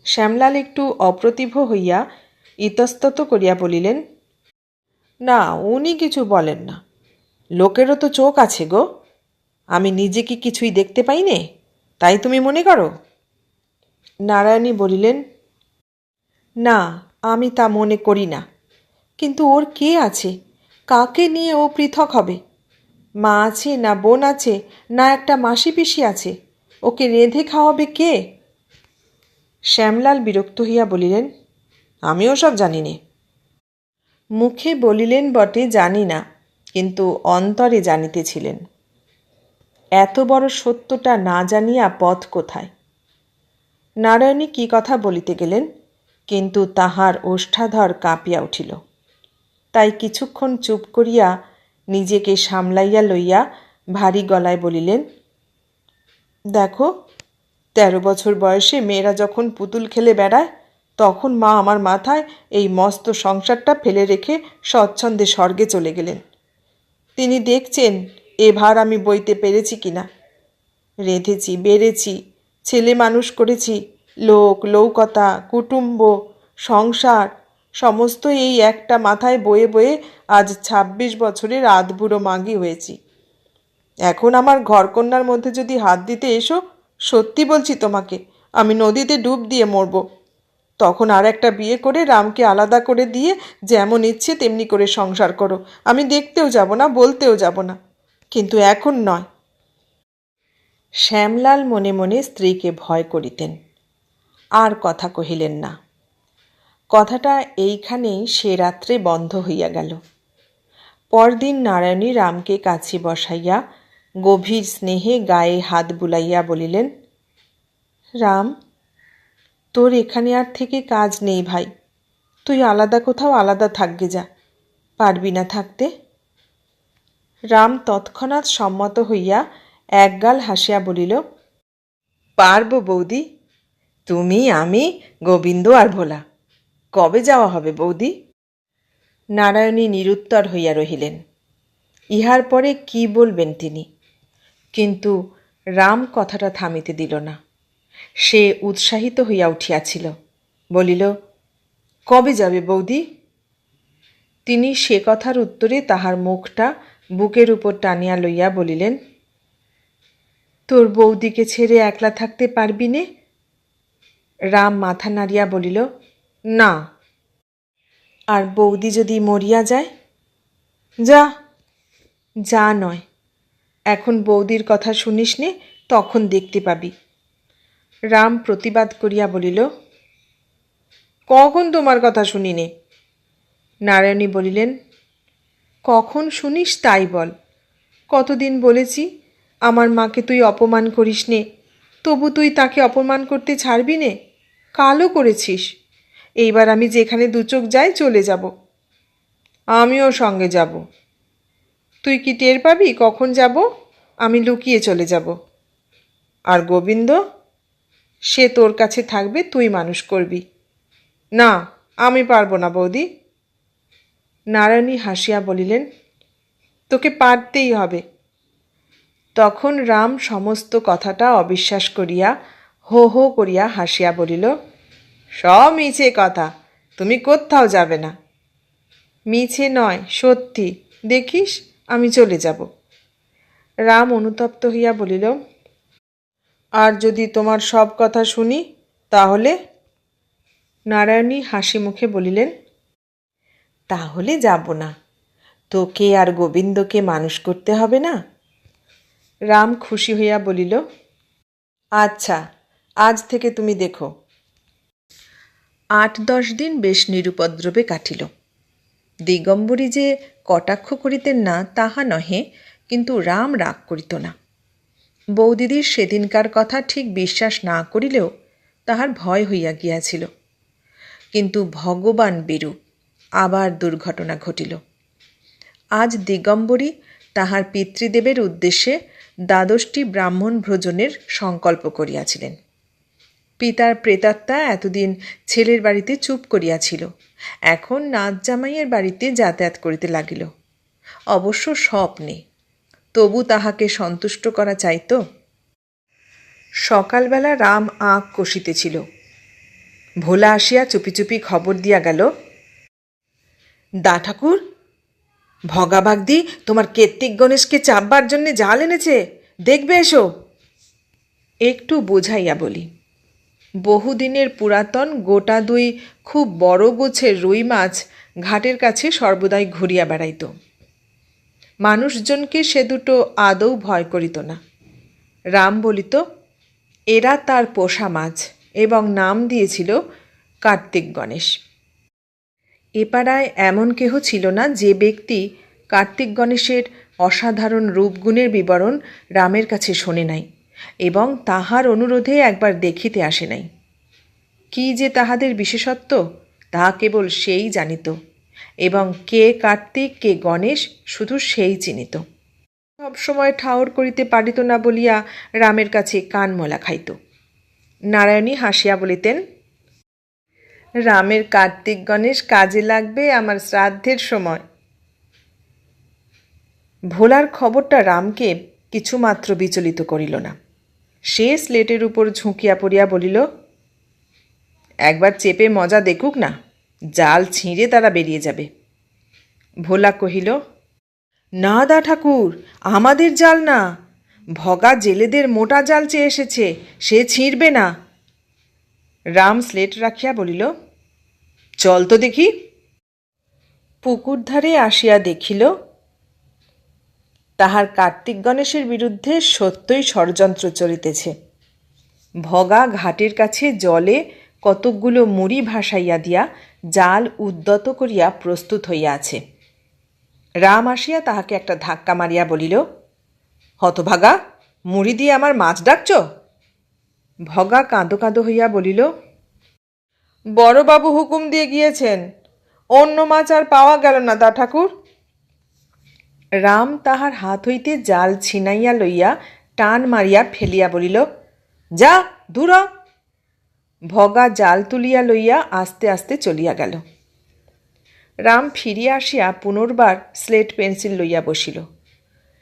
শ্যামলাল একটু অপ্রতিভ হইয়া ইতস্তত করিয়া বলিলেন, না, উনি কিছু বলেন না। লোকেরও তো চোখ আছে গো। আমি নিজে কি কিছুই দেখতে পাই নে, তাই তুমি মনে করো? নারায়ণী বলিলেন, না, আমি তা মনে করি না। কিন্তু ওর কে আছে? কাকে নিয়ে ও পৃথক হবে? মা আছে না বোন আছে, না একটা মাসি পিসি আছে? ওকে রেঁধে খাওয়াবে কে? শ্যামলাল বিরক্ত হইয়া বলিলেন, আমিও সব জানি নে। মুখে বলিলেন বটে জানি না, কিন্তু অন্তরে জানিতেছিলেন। এত বড় সত্যটা না জানিয়া পথ কোথায়? নারায়ণী কি কথা বলিতে গেলেন, কিন্তু তাহার ওষ্ঠাধর কাঁপিয়া উঠিল। তাই কিছুক্ষণ চুপ করিয়া নিজেকে সামলাইয়া লইয়া ভারী গলায় বলিলেন, দেখো, 13 বছর বয়সে মেয়েরা যখন পুতুল খেলে বেড়ায়, তখন মা আমার মাথায় এই মস্ত সংসারটা ফেলে রেখে স্বচ্ছন্দে স্বর্গে চলে গেলেন। তিনি দেখছেন এ ভার আমি বইতে পেরেছি কিনা। রেঁধেছি, বেড়েছি, ছেলে মানুষ করেছি, লোক লৌকতা, কুটুম্ব, সংসার সমস্ত এই একটা মাথায় বয়ে বয়ে আজ ২৬ বছরের আধবুড়ো মাগি হয়েছি। এখন আমার ঘরকন্যার মধ্যে যদি হাত দিতে এসো, সত্যি বলছি তোমাকে, আমি নদীতে ডুব দিয়ে মরব। তখন আর একটা বিয়ে করে রামকে আলাদা করে দিয়ে যেমন ইচ্ছে তেমনি করে সংসার করো, আমি দেখতেও যাব না, বলতেও যাব না, কিন্তু এখন নয়। শ্যামলাল মনে মনে স্ত্রীকে ভয় করিতেন, আর কথা কহিলেন না। কথাটা এইখানেই সে রাত্রে বন্ধ হইয়া গেল। পরদিন নারায়ণী রামকে কাছে বসাইয়া গভীর স্নেহে গায়ে হাত বুলাইয়া বলিলেন, রাম, তোর এখানে আর থেকে কাজ নেই ভাই, তুই আলাদা কোথাও আলাদা থাকবে যা, পারবি না থাকতে? রাম তৎক্ষণাৎ সম্মত হইয়া একগাল হাসিয়া বলিল, পারব বৌদি, তুমি, আমি, গোবিন্দ আর ভোলা। কবে যাওয়া হবে বৌদি? নারায়ণী নিরুত্তর হইয়া রহিলেন। ইহার পরে কি বলবেন তিনি? কিন্তু রাম কথাটা থামিতে দিল না। সে উৎসাহিত হইয়া উঠিয়াছিল, বলিল, কবে যাবে বৌদি? তিনি সে কথার উত্তরে তাহার মুখটা বুকের উপর টানিয়া লইয়া বলিলেন, তোর বৌদিকে ছেড়ে একলা থাকতে পারবি নে? রাম মাথা নাড়িয়া বলিল, না। আর বৌদি যদি মরিয়া যায়? যা। যা নয়, এখন বৌদির কথা শুনিস নে, তখন দেখতে পাবি। রাম প্রতিবাদ করিয়া বলিল, কখন তোমার কথা শুনি নে? নারায়ণী বলিলেন, কখন শুনিস তাই বল। কতদিন বলেছি আমার মাকে তুই অপমান করিস নে, তবু তুই তাকে অপমান করতে ছাড়বি নে? কালও করেছিস। এইবার আমি যেখানে দুচোখ যাই চলে যাব। আমিও সঙ্গে যাব। তুই কি টের পাবি কখন যাব? আমি লুকিয়ে চলে যাব। আর গোবিন্দ, সে তোর কাছে থাকবে, তুই মানুষ করবি। না, আমি পারবো না বৌদি। নারায়ণী হাসিয়া বলিলেন, তোকে পারতেই হবে। তখন রাম সমস্ত কথাটা অবিশ্বাস করিয়া হো হো করিয়া হাসিয়া বলিল, সব মিছে কথা, তুমি কোত্থাও যাবে না। মিছে নয়, সত্যি, দেখিস আমি চলে যাব। রাম অনুতপ্ত হইয়া বলিল, আর যদি তোমার সব কথা শুনি তাহলে? নারায়ণী হাসি মুখে বলিলেন, তাহলে যাব না। তোকে আর গোবিন্দকে মানুষ করতে হবে না? রাম খুশি হইয়া বলিল, আচ্ছা, আজ থেকে তুমি দেখো। ৮-১০ দিন বেশ নিরুপদ্রবে কাটিল। দিগম্বরী যে কটাক্ষ করিতেন না তাহা নহে, কিন্তু রাম রাগ করিত না। বৌদিদির সেদিনকার কথা ঠিক বিশ্বাস না করিলেও তাহার ভয় হইয়া গিয়াছিল। কিন্তু ভগবান বিরূপ, আবার দুর্ঘটনা ঘটিল। আজ দিগম্বরী তাহার পিতৃদেবের উদ্দেশ্যে ১২টি ব্রাহ্মণ ভোজনের সংকল্প করিয়াছিলেন। পিতার প্রেতাত্মা এতদিন ছেলের বাড়িতে চুপ করিয়াছিল, এখন নাচ জামাইয়ের বাড়িতে যাতায়াত করিতে লাগিল। অবশ্য স্বপ্নে, তবু তাহাকে সন্তুষ্ট করা চাইত। সকালবেলা রাম আঁক কষিতেছিল। ভোলা আসিয়া চুপি চুপি খবর দিয়া গেল, দা ঠাকুর, ভগাবাগদি তোমার কার্তিক গণেশকে চাপবার জন্যে জাল এনেছে, দেখবে এসো। একটু বোঝাইয়া বলি, বহুদিনের পুরাতন গোটা ২ খুব বড় গোছের রুই মাছ ঘাটের কাছে সর্বদাই ঘুরিয়া বেড়াইত। মানুষজনকে সে দুটো আদৌ ভয় করিত না। রাম বলিত, এরা তার পোষা মাছ, এবং নাম দিয়েছিল কার্তিক গণেশ। এ পাড়ায় এমন কেহ ছিল না যে ব্যক্তি কার্তিক গণেশের অসাধারণ রূপগুণের বিবরণ রামের কাছে শোনে নাই এবং তাহার অনুরোধে একবার দেখিতে আসে নাই। কি যে তাহাদের বিশেষত্ব, তাহা কেবল সেই জানিত, এবং কে কার্তিক কে গণেশ শুধু সেই চিনিত। সবসময় ঠাউর করিতে পারিত না বলিয়া রামের কাছে কানমলা খাইত। নারায়ণী হাসিয়া বলিতেন, রামের কার্তিক গণেশ কাজে লাগবে আমার শ্রাদ্ধের সময়। ভোলার খবরটা রামকে কিছুমাত্র বিচলিত করিল না। সে স্লেটের উপর ঝুঁকিয়া পড়িয়া বলিল, একবার চেপে মজা দেখুক না, জাল ছিঁড়ে তারা বেরিয়ে যাবে। ভোলা কহিল, না দা ঠাকুর, আমাদের জাল না, ভগা জেলেদের মোটা জাল চেয়ে এসেছে, সে ছিঁড়বে না। রাম স্লেট রাখিয়া বলিল, চল তো দেখি। পুকুর ধারে আসিয়া দেখিল তাহার কার্তিক গণেশের বিরুদ্ধে সত্যই ষড়যন্ত্র চলিতেছে। ভগা ঘাটের কাছে জলে কতকগুলো মুড়ি ভাসাইয়া দিয়া জাল উদ্যত করিয়া প্রস্তুত হইয়া আছে। রাম আসিয়া তাহাকে একটা ধাক্কা মারিয়া বলিল, হতভাগা, মুড়ি দিয়ে আমার মাছ ডাকছ? ভগা কাঁদো কাঁদো হইয়া বলিল, বড়বাবু হুকুম দিয়ে গিয়েছেন, অন্য মাছ আর পাওয়া গেল না দা ঠাকুর। রাম তাহার হাত হইতে জাল ছিনাইয়া লইয়া টান মারিয়া ফেলিয়া বলিল, যা দূর হ। ভগা জাল তুলিয়া লইয়া আস্তে আস্তে চলিয়া গেল। রাম ফিরিয়া আসিয়া পুনর্বার স্লেট পেন্সিল লইয়া বসিল।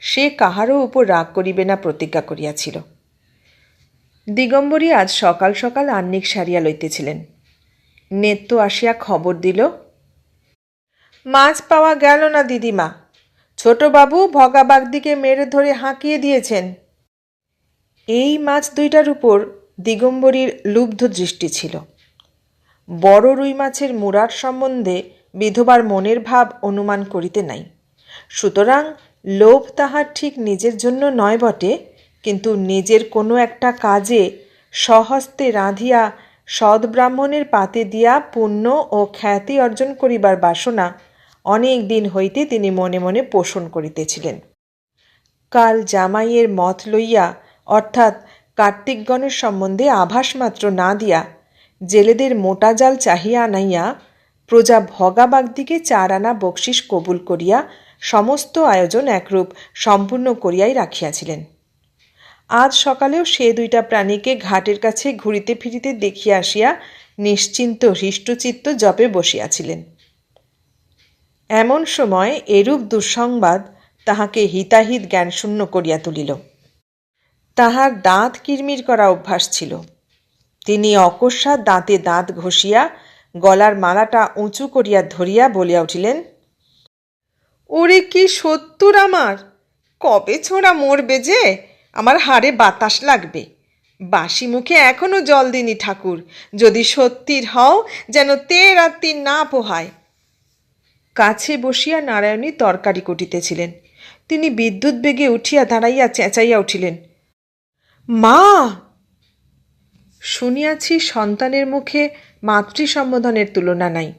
সে কাহারও উপর রাগ করিবে না প্রতিজ্ঞা করিয়াছিল। দিগম্বরী আজ সকাল সকাল আহ্নিক সারিয়া লইতেছিলেন। নেত্য আসিয়া খবর দিল, মাছ পাওয়া গেল না দিদিমা, ছোটবাবু ভগা বাগদিকে মেরে ধরে হাঁকিয়ে দিয়েছেন। এই মাছ দুইটার উপর দিগম্বরীর লুব্ধ দৃষ্টি ছিল। বড় রুই মাছের মুড়ার সম্বন্ধে বিধবার মনের ভাব অনুমান করিতে নাই। সুতরাং লোভ তাহার ঠিক নিজের জন্য নয় বটে, কিন্তু নিজের কোনো একটা কাজে স্বহস্তে রাঁধিয়া সদ্ব্রাহ্মণের পাতে দিয়া পুণ্য ও খ্যাতি অর্জন করিবার বাসনা অনেক দিন হইতে তিনি মনে মনে পোষণ করিতেছিলেন। কাল জামাইয়ের মত লইয়া, অর্থাৎ কার্তিকগণের সম্বন্ধে আভাস মাত্র না দিয়া জেলেদের মোটা জাল চাহিয়া আনাইয়া প্রজা ভগা বাগদিকে 4 আনা বকশিস কবুল করিয়া সমস্ত আয়োজন একরূপ সম্পূর্ণ করিয়াই রাখিয়াছিলেন। আজ সকালেও সে দুইটা প্রাণীকে ঘাটের কাছে ঘুরিতে ফিরিতে দেখিয়া আসিয়া নিশ্চিন্ত হৃষ্টচিত্ত জপে বসিয়াছিলেন। এমন সময় এরূপ দুঃসংবাদ তাহাকে হিতাহিত জ্ঞানশূন্য করিয়া তুলিল। তাহার দাঁত কিরমির করা অভ্যাস ছিল। তিনি অকস্মাৎ দাঁতে দাঁত ঘষিয়া গলার মালাটা উঁচু করিয়া ধরিয়া বলিয়া উঠিলেন, ওরে কি সত্তর আমার, কবে ছোঁড়া মরবে যে, আমার হাড়ে বাতাস লাগবে। বাসি মুখে এখনো জল দিনি ঠাকুর, যদি সত্যির হও যেন 13 রাত্রি না পোহায়। কাছে বসিয়া নারায়ণী তরকারি কুটিতেছিলেন। তিনি বিদ্যুৎ বেগে উঠিয়া দাঁড়াইয়া চেঁচাইয়া উঠিলেন, মা! শুনিয়াছি সন্তানের মুখে মাতৃ সম্বোধনের তুলনা নাই।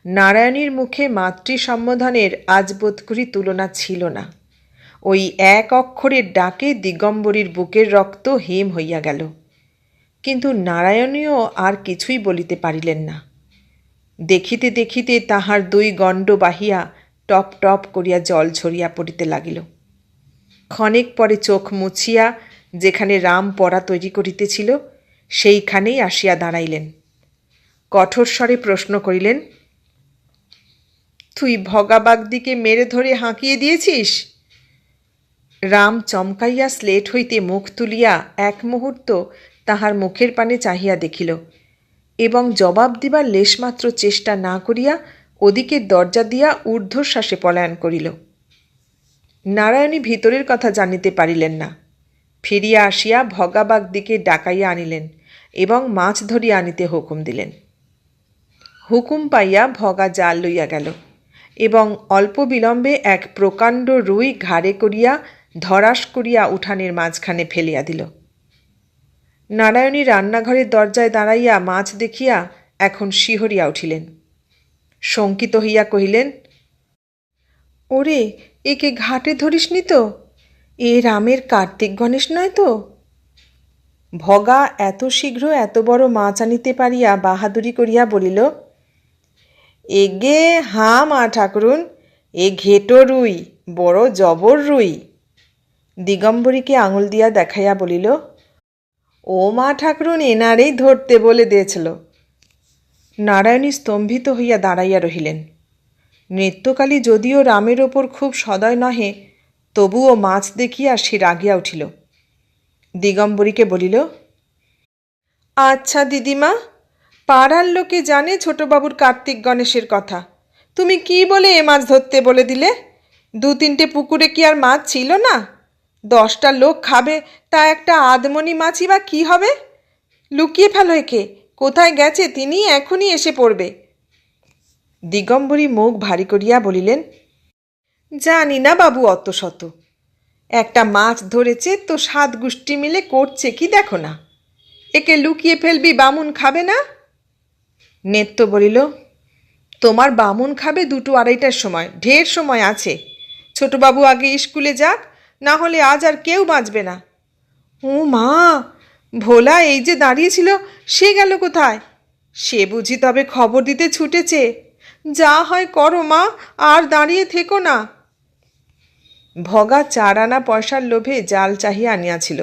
নারায়ণীর মুখে মাতৃ সম্বোধনের আজ বোধ করি তুলনা ছিল না। ওই এক অক্ষরের ডাকে দিগম্বরীর বুকের রক্ত হিম হইয়া গেল। কিন্তু নারায়ণীও আর কিছুই বলিতে পারিলেন না। দেখিতে দেখিতে তাহার 2 গণ্ড বাহিয়া টপ টপ করিয়া জল ঝরিয়া পড়িতে লাগিল। ক্ষণেক পরে চোখ মুছিয়া যেখানে রাম পড়া তৈরি করিতেছিল সেইখানেই আসিয়া দাঁড়াইলেন। কঠোর স্বরে প্রশ্ন করিলেন, তুই ভগা বাগদিকে মেরে ধরে হাঁকিয়ে দিয়েছিস? রাম চমকাইয়া স্লেট হইতে মুখ তুলিয়া এক মুহূর্ত তাহার মুখের পানে চাহিয়া দেখিল এবং জবাব দিবার লেশমাত্র চেষ্টা না করিয়া ওদিকের দরজা দিয়া ঊর্ধ্বশ্বাসে পলায়ন করিল। নারায়ণী ভিতরের কথা জানিতে পারিলেন না। ফিরিয়া আসিয়া ভগা বাগদিকে ডাকাইয়া আনিলেন এবং মাছ ধরিয়া আনিতে হুকুম দিলেন। হুকুম পাইয়া ভগা জাল লইয়া গেল এবং অল্প বিলম্বে এক প্রকাণ্ড রুই ঘাড়ে করিয়া ধরাস করিয়া উঠানের মাঝখানে ফেলিয়া দিল। নারায়ণী রান্নাঘরের দরজায় দাঁড়াইয়া মাছ দেখিয়া এখন শিহরিয়া উঠিলেন। শঙ্কিত হইয়া কহিলেন, ওরে, একে ঘাটে ধরিসনি তো? এ রামের কার্তিক গণেশ নয় তো? ভগা এত শীঘ্র এত বড় মাছ আনিতে পারিয়া বাহাদুরি করিয়া বলিল, এগে হাঁ মা ঠাকুরুন, এ ঘেটো রুই, বড় জবর রুই। দিগম্বরীকে আঙুল দিয়া দেখাইয়া বলিল, ও মা ঠাকুরুন এনারেই ধরতে বলে দিয়েছিল। নারায়ণী স্তম্ভিত হইয়া দাঁড়াইয়া রহিলেন। নৃত্যকালী যদিও রামের ওপর খুব সদয় নহে, তবুও মাছ দেখিয়া সে রাগিয়া উঠিল। দিগম্বরীকে বলিল, আচ্ছা দিদিমা, পাড়ার লোকে জানে ছোটবাবুর কার্তিক গণেশের কথা, তুমি কি বলে এ মাছ ধরতে বলে দিলে? 2-3টে পুকুরে কি আর মাছ ছিল না? 10টা লোক খাবে, তা একটা আধমনি মাছই বা কী হবে? লুকিয়ে ফেলো একে, কোথায় গেছে তিনি এখনই এসে পড়বে। দিগম্বরী মুখ ভারী করিয়া বলিলেন, জানি না বাবু অত শত, একটা মাছ ধরেছে তো 7 গোষ্ঠী মিলে করছে কি দেখো না, একে লুকিয়ে ফেলবি, বামুন খাবে না? নেত্য বলিল, তোমার বামুন খাবে 2-2-2:30টার সময়, ঢের সময় আছে। ছোটবাবু আগে স্কুলে যাক, না হলে আজ আর কেউ বাঁচবে না। ও মা, ভোলা এই যে দাঁড়িয়েছিল সে গেল কোথায়? সে বুঝি তবে খবর দিতে ছুটেছে। যা হয় করো মা, আর দাঁড়িয়ে থেকো না। ভগা 4 আনা পয়সার লোভে জাল চাহিয়া আনিয়াছিল।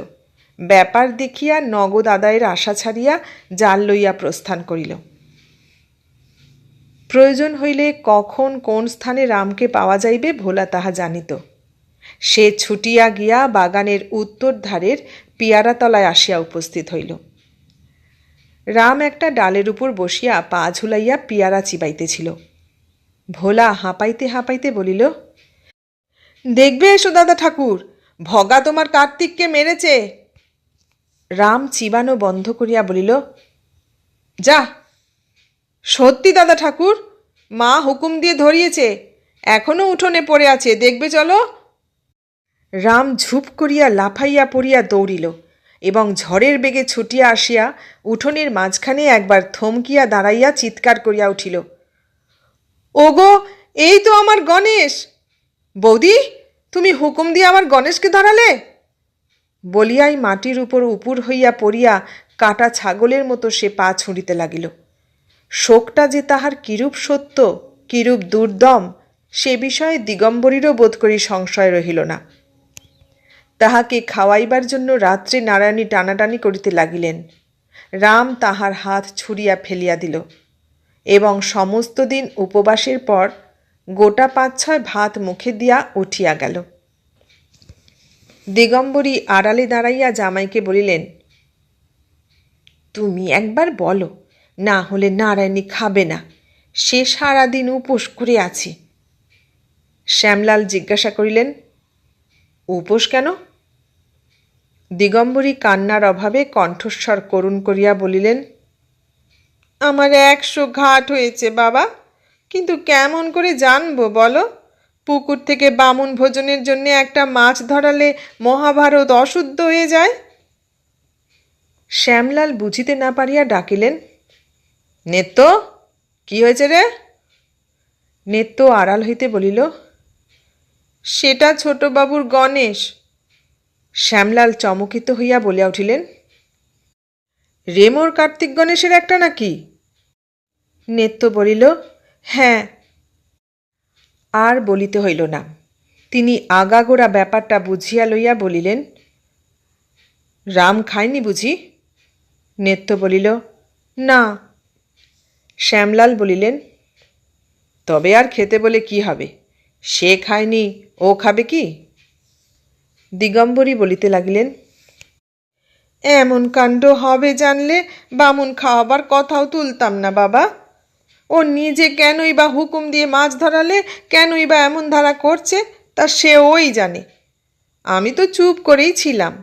ব্যাপার দেখিয়া নগদ আদায়ের আশা ছাড়িয়া জাল লইয়া প্রস্থান করিল। প্রয়োজন হইলে কখন কোন স্থানে রামকে পাওয়া যাইবে ভোলা তাহা জানিত। সে ছুটিয়া গিয়া বাগানের উত্তর ধারের পিয়ারাতলায় আসিয়া উপস্থিত হইল। রাম একটা ডালের উপর বসিয়া পা ঝুলাইয়া পিয়ারা চিবাইতেছিল। ভোলা হাঁপাইতে হাঁপাইতে বলিল, দেখবে এসো দাদা ঠাকুর, ভগা তোমার কার্তিককে মেরেছে। রাম চিবানো বন্ধ করিয়া বলিল, যা। সত্যি দাদা ঠাকুর, মা হুকুম দিয়ে ধরিয়েছে, এখনো উঠোনে পড়ে আছে, দেখবে চলো। রাম ঝুপ করিয়া লাফাইয়া পড়িয়া দৌড়িল এবং ঝড়ের বেগে ছুটিয়া আসিয়া উঠোনের মাঝখানে একবার থমকিয়া দাঁড়াইয়া চিৎকার করিয়া উঠিল, ওগো, এই তো আমার গণেশ। বৌদি, তুমি হুকুম দিয়ে আমার গণেশকে ধরালে? বলিয়াই মাটির উপর উপুর হইয়া পড়িয়া কাটা ছাগলের মতো সে পা ছুঁড়িতে লাগিল। শোকটা যে তাহার কিরূপ সত্য, কিরূপ দুর্দম, সে বিষয়ে দিগম্বরীরও বোধ করি সংশয় রহিল না। তাহাকে খাওয়াইবার জন্য রাত্রে নারায়ণী টানাটানি করিতে লাগিলেন। রাম তাহার হাত ছুঁড়িয়া ফেলিয়া দিল এবং সমস্ত দিন উপবাসের পর গোটা 5-6 ভাত মুখে দিয়া উঠিয়া গেল। দিগম্বরী আড়ালে দাঁড়াইয়া জামাইকে বলিলেন, তুমি একবার বলো, না হলে নারায়ণী খাবে না, সে সারাদিন উপোস করে আছে। শ্যামলাল জিজ্ঞাসা করিলেন, উপোস কেন? দিগম্বরী কান্নার অভাবে কণ্ঠস্বর করুণ করিয়া বলিলেন, আমার 100 ঘাট হয়েছে বাবা, কিন্তু কেমন করে জানবো বলো? পুকুর থেকে বামুন ভোজনের জন্য একটা মাছ ধরালে মহাভারত অশুদ্ধ হয়ে যায়। শ্যামলাল বুঝিতে না পারিয়া ডাকিলেন, নেত্য, কি হয়েছে রে? নেত্য আড়াল হইতে বলিল, সেটা ছোটবাবুর গণেশ। শ্যামলাল চমকিত হইয়া বলিয়া উঠিলেন, রেমোর কার্তিক গণেশের একটা নাকি? নেত্য বলিল, হ্যাঁ। আর বলিতে হইল না। তিনি আগাগোড়া ব্যাপারটা বুঝিয়া লইয়া বলিলেন, রাম খায়নি বুঝি? নেত্য বলিল, না। শ্যামলাল বলিলেন, তবে আর খেতে বলে কি হবে, সে খায়নি ও খাবে কি? দিগম্বরী বলিতে লাগিলেন, এমন কাণ্ড হবে জানলে বামুন খাওয়াবার কথাও তুলতাম না বাবা। ও নিজে কেনই বা হুকুম দিয়ে মাছ ধরালে, কেনই বা এমন ধারা করছে, তা সে ওই জানে। আমি তো চুপ করেই ছিলাম,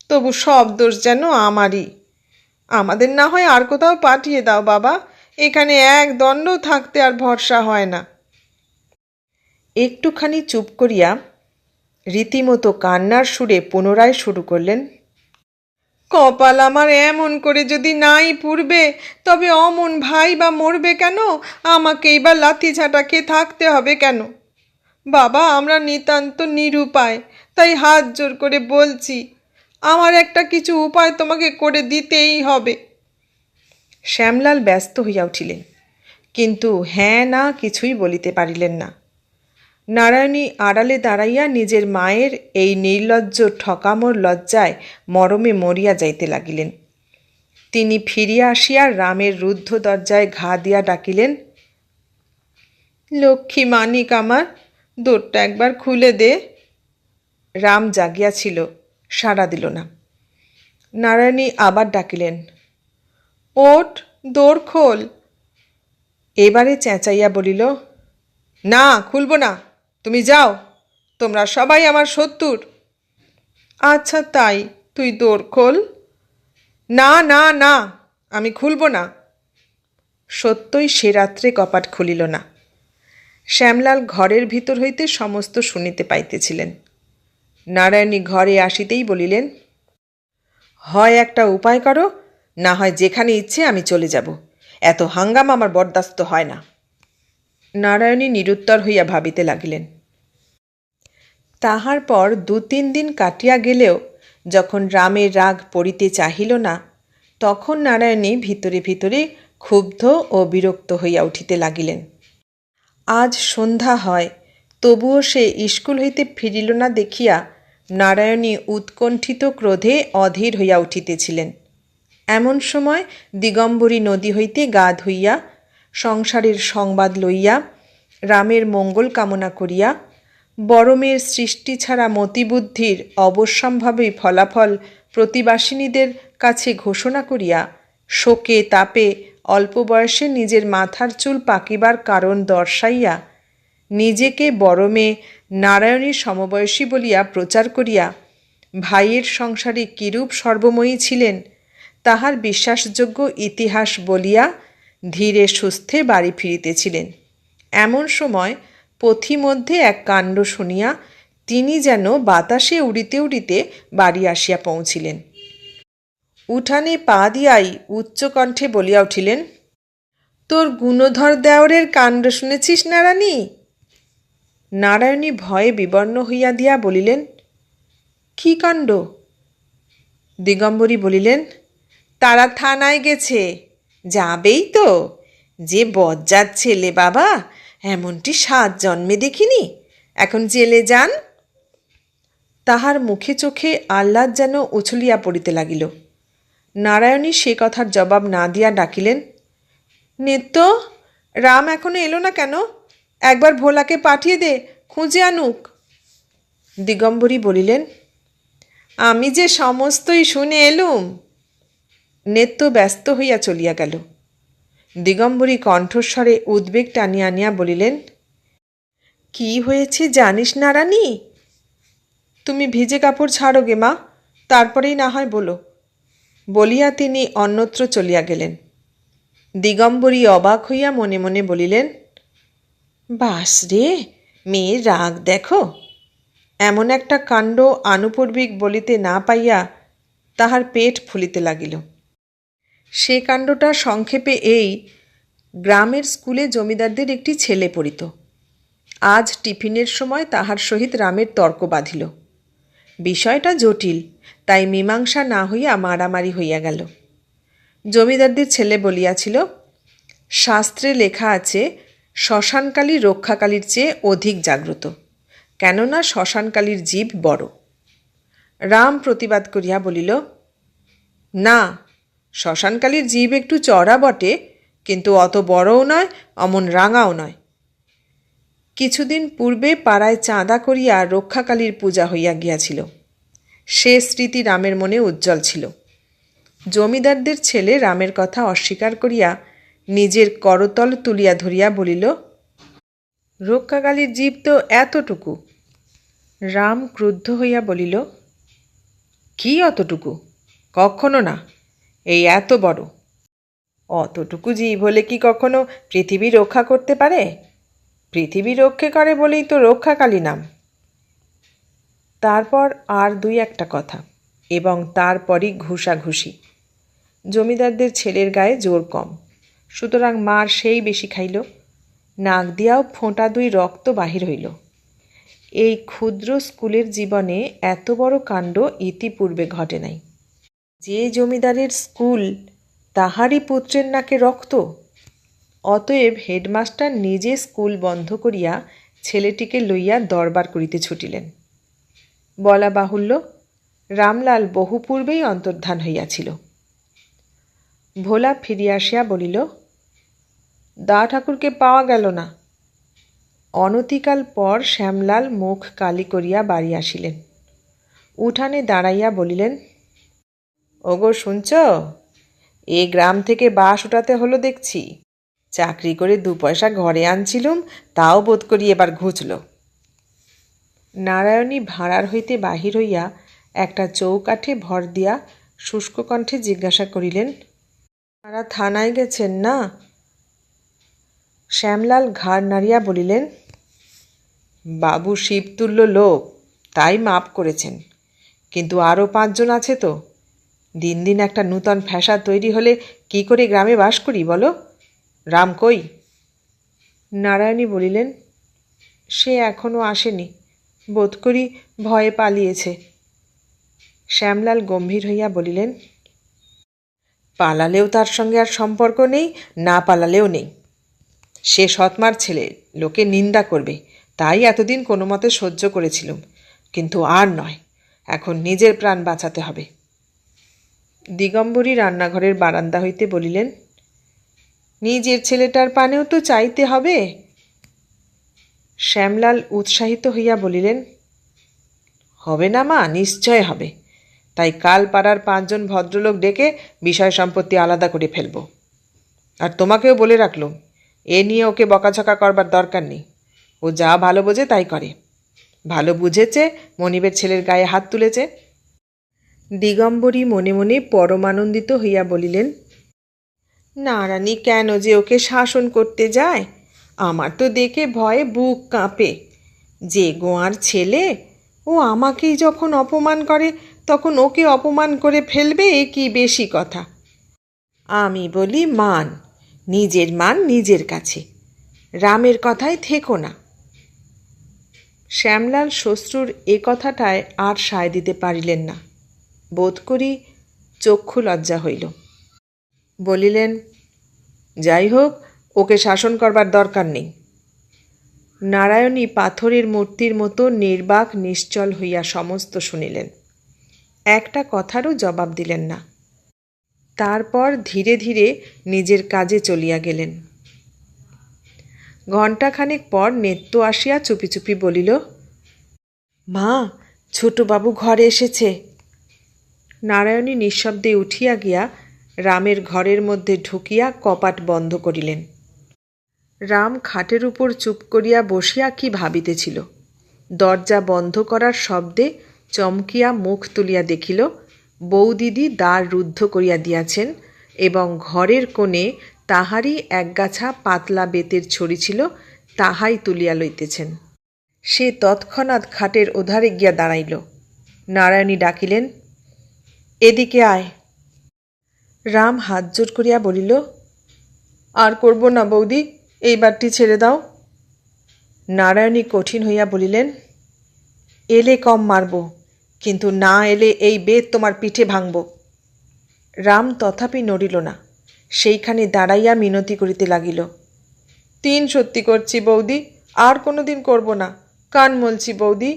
তবু সব দোষ যেন আমারই। আমাদের না হয় আর কোথাও পাঠিয়ে দাও বাবা, এখানে এক দণ্ড থাকতে আর ভরসা হয় না। একটুখানি চুপ করিয়া রীতিমতো কান্নার সুরে পুনরায় শুরু করলেন, কপাল আমার এমন করে যদি নাই পুড়বে, তবে অমন ভাই বা মরবে কেন? আমাকেই বা লাথি ঝাঁটা খেয়ে থাকতে হবে কেন? বাবা, আমরা নিতান্ত নিরুপায়, তাই হাত জোর করে বলছি, আমার একটা কিছু উপায় তোমাকে করে দিতেই হবে। শ্যামলাল ব্যস্ত হইয়া উঠিলেন, কিন্তু হ্যাঁ না কিছুই বলিতে পারিলেন না। নারায়ণী আড়ালে দাঁড়াইয়া নিজের মায়ের এই নির্লজ্জ ঠকামোর লজ্জায় মরমে মরিয়া যাইতে লাগিলেন। তিনি ফিরিয়া আসিয়া রামের রুদ্ধ দরজায় ঘা দিয়া ডাকিলেন, লক্ষ্মী মানিক আমার, দোরটা একবার খুলে দে। রাম জাগিয়াছিল, সাড়া দিল না। নারায়ণী আবার ডাকিলেন, ওঠ, দোর খোল। এবারে চেঁচাইয়া বলিল, না, খুলব না, তুমি যাও, তোমরা সবাই আমার শত্রুর। আচ্ছা তাই, তুই দোর খোল। না না না, আমি খুলব না। সত্যই সে রাত্রে কপাট খুলিল না। শ্যামলাল ঘরের ভিতর হইতে সমস্ত শুনিতে পাইতেছিলেন। নারায়ণী ঘরে আসিতেই বলিলেন, হয় একটা উপায় করো, না হয় যেখানে ইচ্ছে আমি চলে যাব। এত হাঙ্গাম আমার বরদাস্ত হয় না। নারায়ণী নিরুত্তর হইয়া ভাবিতে লাগিলেন। তাহার পর 2-3 দিন কাটিয়া গেলেও যখন রামের রাগ পড়িতে চাহিল না, তখন নারায়ণী ভিতরে ভিতরে ক্ষুব্ধ ও বিরক্ত হইয়া উঠিতে লাগিলেন। আজ সন্ধ্যা হয়, তবুও সে স্কুল হইতে ফিরিল না দেখিয়া নারায়ণী উৎকণ্ঠিত ক্রোধে অধীর হইয়া উঠিতেছিলেন। এমন সময় দিগম্বরী নদী হইতে গা ধুইয়া সংসারের সংবাদ লইয়া রামের মঙ্গল কামনা করিয়া বড় মেয়ের সৃষ্টি ছাড়া মতিবুদ্ধির অবশ্যম্ভাবী ফলাফল প্রতিবাসিনীদের কাছে ঘোষণা করিয়া শোকে তাপে অল্প বয়সে নিজের মাথার চুল পাকিবার কারণ দর্শাইয়া নিজেকে বড় মেয়ে নারায়ণীর সমবয়সী বলিয়া প্রচার করিয়া ভাইয়ের সংসারে কিরূপ সর্বময়ী ছিলেন তাহার বিশ্বাসযোগ্য ইতিহাস বলিয়া ধীরে সুস্থে বাড়ি ফিরিতেছিলেন। এমন সময় পথিমধ্যে এক কাণ্ড শুনিয়া তিনি যেন বাতাসে উড়িতে উড়িতে বাড়ি আসিয়া পৌঁছিলেন। উঠানে পা দিয়াই উচ্চকণ্ঠে বলিয়া উঠিলেন, তোর গুণধর দেওরের কাণ্ড শুনেছিস নারায়ণী? নারায়ণী ভয়ে বিবর্ণ হইয়া দিয়া বলিলেন, কি কাণ্ড? দিগম্বরী বলিলেন, তারা থানায় গেছে। যাবেই তো, যে বজ্জাত ছেলে বাবা, এমনটি 7 জন্মে দেখিনি, এখন জেলে যান। তাহার মুখে চোখে আহ্লাদ যেন উছলিয়া পড়িতে লাগিল। নারায়ণী সে কথার জবাব না দিয়া ডাকিলেন, নেত্য, রাম এখনো এলো না কেন? একবার ভোলাকে পাঠিয়ে দে, খুঁজে আনুক। দিগম্বরী বলিলেন, আমি যে সমস্তই শুনে এলুম। নেত্য ব্যস্ত হইয়া চলিয়া গেল। দিগম্বরী কণ্ঠস্বরে উদ্বেগ টানিয়া আনিয়া বলিলেন, কি হয়েছে জানিস নারানী? তুমি ভিজে কাপড় ছাড়ো গে মা, তারপরেই না হয় বলো। বলিয়া তিনি অন্যত্র চলিয়া গেলেন। দিগম্বরী অবাক হইয়া মনে মনে বলিলেন, বাস রে, মেয়ের রাগ দেখো। এমন একটা কাণ্ড আনুপূর্বিক বলিতে না পাইয়া তাহার পেট ফুলিতে লাগিল। সে কাণ্ডটা সংক্ষেপে এই, গ্রামের স্কুলে জমিদারদের একটি ছেলে পড়িত। আজ টিফিনের সময় তাহার সহিত রামের তর্ক বাঁধিল। বিষয়টা জটিল, তাই মীমাংসা না হইয়া মারামারি হইয়া গেল। জমিদারদের ছেলে বলিয়াছিল, শাস্ত্রে লেখা আছে শ্মশানকালী রক্ষাকালীর চেয়ে অধিক জাগ্রত, কেননা শ্মশানকালীর জীব বড়। রাম প্রতিবাদ করিয়া বলিল, না, শ্মশানকালীর জীব একটু চড়া বটে, কিন্তু অত বড়ও নয়, অমন রাঙাও নয়। কিছুদিন পূর্বে পাড়ায় চাঁদা করিয়া রক্ষাকালীর পূজা হইয়া গিয়াছিল। সে স্মৃতি রামের মনে উজ্জ্বল ছিল। জমিদারদের ছেলে রামের কথা অস্বীকার করিয়া নিজের করতল তুলিয়া ধরিয়া বলিল, রক্ষাকালীর জীব তো এতটুকু। রাম ক্রুদ্ধ হইয়া বলিল, কি অতটুকু? কখনো না, এই এত বড়। অতটুকু জীব হলে কি কখনো পৃথিবী রক্ষা করতে পারে? পৃথিবী রক্ষে করে বলেই তো রক্ষাকালী নাম। তারপর আর 2-1টা কথা, এবং তারপরই ঘুষাঘুষি। জমিদারদের ছেলের গায়ে জোর কম, সুতরাং মার সেই বেশি খাইল। নাক দিয়াও ফোঁটা 2 রক্ত বাহির হইল। এই ক্ষুদ্র স্কুলের জীবনে এত বড় কাণ্ড ইতিপূর্বে ঘটে নাই। যে জমিদারের স্কুল, তাহারই পুত্রের নাকে রক্ত। অতএব হেডমাস্টার নিজে স্কুল বন্ধ করিয়া ছেলেটিকে লইয়া দরবার করিতে ছুটিলেন। বলা বাহুল্য, রামলাল বহু পূর্বেই অন্তর্ধান হইয়াছিল। ভোলা ফিরিয়া আসিয়া বলিল, দা ঠাকুরকে পাওয়া গেল না। অনতিকাল পর শ্যামলাল মুখ কালি করিয়া বাড়ি আসিলেন। উঠানে দাঁড়াইয়া বলিলেন, ওগো শুনছ, এ গ্রাম থেকে বাঁশ উঠাতে হলো দেখছি। চাকরি করে 2 পয়সা ঘরে আনছিলুম, তাও বোধ করি এবার ঘুচল। নারায়ণী ভাঁড়ার হইতে বাহির হইয়া একটা চৌকাঠে ভর দিয়া শুষ্ক কণ্ঠে জিজ্ঞাসা করিলেন, তারা থানায় গেছেন না? শ্যামলাল ঘাড় নাড়িয়া বলিলেন, বাবু শিবতুল্য লোক, তাই মাপ করেছেন, কিন্তু আরও 5 জন আছে তো। দিন দিন একটা নূতন ফ্যাসাদ তৈরি হলে কি করে গ্রামে বাস করি বলো? রাম কই? নারায়ণী বলিলেন, সে এখনও আসেনি, বোধ করি ভয়ে পালিয়েছে। শ্যামলাল গম্ভীর হইয়া বলিলেন, পালালেও তার সঙ্গে আর সম্পর্ক নেই, না পালালেও নেই। সে সৎমার ছেলে, লোকে নিন্দা করবে, তাই এতদিন কোনো মতে সহ্য করেছিলুম, কিন্তু আর নয়, এখন নিজের প্রাণ বাঁচাতে হবে। দিগম্বরী রান্নাঘরের বারান্দা হইতে বলিলেন, নিজের ছেলেটার পানেও তো চাইতে হবে। শ্যামলাল উৎসাহিত হইয়া বলিলেন, হবে না মা, নিশ্চয় হবে। তাই কাল পাড়ার 5 জন ভদ্রলোক ডেকে বিষয় সম্পত্তি আলাদা করে ফেলব। আর তোমাকেও বলে রাখলুম, এ নিয়ে ওকে বকাঝকা করবার দরকার নেই। ও যা ভালো বোঝে তাই করে। ভালো বুঝেছে, মনিবের ছেলের গায়ে হাত তুলেছে। দিগম্বরী মনে মনে পরমানন্দিত হইয়া বলিলেন, নারানী কেন যে ওকে শাসন করতে যায়, আমার তো দেখে ভয়ে বুক কাঁপে। যে গোয়ার ছেলে, ও আমাকেই যখন অপমান করে তখন ওকে অপমান করে ফেলবে, এ কি বেশি কথা? আমি বলি, মান, নিজের মান নিজের কাছে, রামের কথায় থেকো না। শ্যামলাল শ্বশ্রুর এ কথাটায় আর সায় দিতে পারিলেন না, বোধ করি চক্ষু লজ্জা হইল। বলিলেন, যাই হোক, ওকে শাসন করবার দরকার নেই। নারায়ণী পাথরের মূর্তির মতো নির্বাক নিশ্চল হইয়া সমস্ত শুনিলেন, একটা কথারও জবাব দিলেন না। তারপর ধীরে ধীরে নিজের কাজে চলিয়া গেলেন। ঘণ্টাখানেক পর নেত্য আসিয়া চুপি চুপি বলিল, মা, ছোটবাবু ঘরে এসেছে। নারায়ণী নিঃশব্দে উঠিয়া গিয়া রামের ঘরের মধ্যে ঢুকিয়া কপাট বন্ধ করিলেন। রাম খাটের উপর চুপ করিয়া বসিয়া কি ভাবিতেছিল। দরজা বন্ধ করার শব্দে চমকিয়া মুখ তুলিয়া দেখিল, বৌদিদি দ্বার রুদ্ধ করিয়া দিয়াছেন এবং ঘরের কোণে তাহারই একগাছা পাতলা বেতের ছড়ি ছিল, তাহাই তুলিয়া লইতেছেন। সে তৎক্ষণাৎ খাটের ওধারে গিয়া দাঁড়াইল। নারায়ণী ডাকিলেন, এদিকে আয়। রাম হাত জোড় করিয়া বলিল, আর করব না বৌদি, এইবারটি ছেড়ে দাও। নারায়ণী কঠিন হইয়া বলিলেন, এলে কম মারব, কিন্তু না এলে এই বেত তোমার পিঠে ভাঙব। রাম তথাপি নড়িল না, সেইখানে দাঁড়াইয়া মিনতি করিতে লাগিল, 3 সত্যি করছি বৌদি, আর কোনো দিন করব না, কান মলছি বৌদি।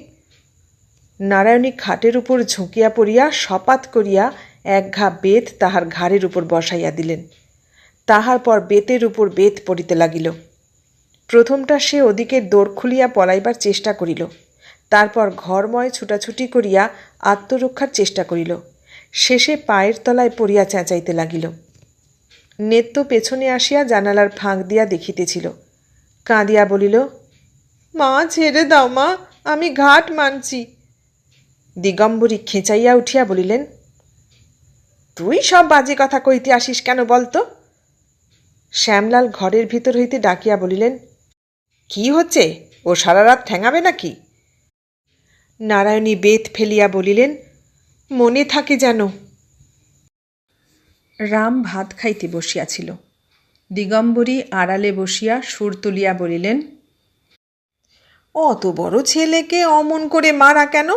নারায়ণী খাটের উপর ঝুঁকিয়া পড়িয়া সপাত করিয়া 1 ঘা বেত তাহার ঘাড়ের উপর বসাইয়া দিলেন। তাহার পর বেতের উপর বেত পড়িতে লাগিল। প্রথমটা সে ওদিকে দৌড় খুলিয়া পলাইবার চেষ্টা করিল, তারপর ঘরময় ছুটাছুটি করিয়া আত্মরক্ষার চেষ্টা করিল, শেষে পায়ের তলায় পড়িয়া চেঁচাইতে লাগিল। নেত্য পেছনে আসিয়া জানালার ফাঁক দিয়া দেখিতেছিল, কাঁদিয়া বলিল, মা ছেড়ে দাও মা, আমি ঘাট মানছি। দিগম্বরী খেঁচাইয়া উঠিয়া বলিলেন, তুই সব বাজে কথা কইতে আসিস কেন বলতো? শ্যামলাল ঘরের ভিতর হইতে ডাকিয়া বলিলেন, কি হচ্ছে, ও সারা রাত ঠ্যাঙাবে নাকি? নারায়ণী বেত ফেলিয়া বলিলেন, মনে থাকে যেন। রাম ভাত খাইতে বসিয়াছিল। দিগম্বরী আড়ালে বসিয়া সুর তুলিয়া বলিলেন, অত বড় ছেলেকে অমন করে মারা কেন?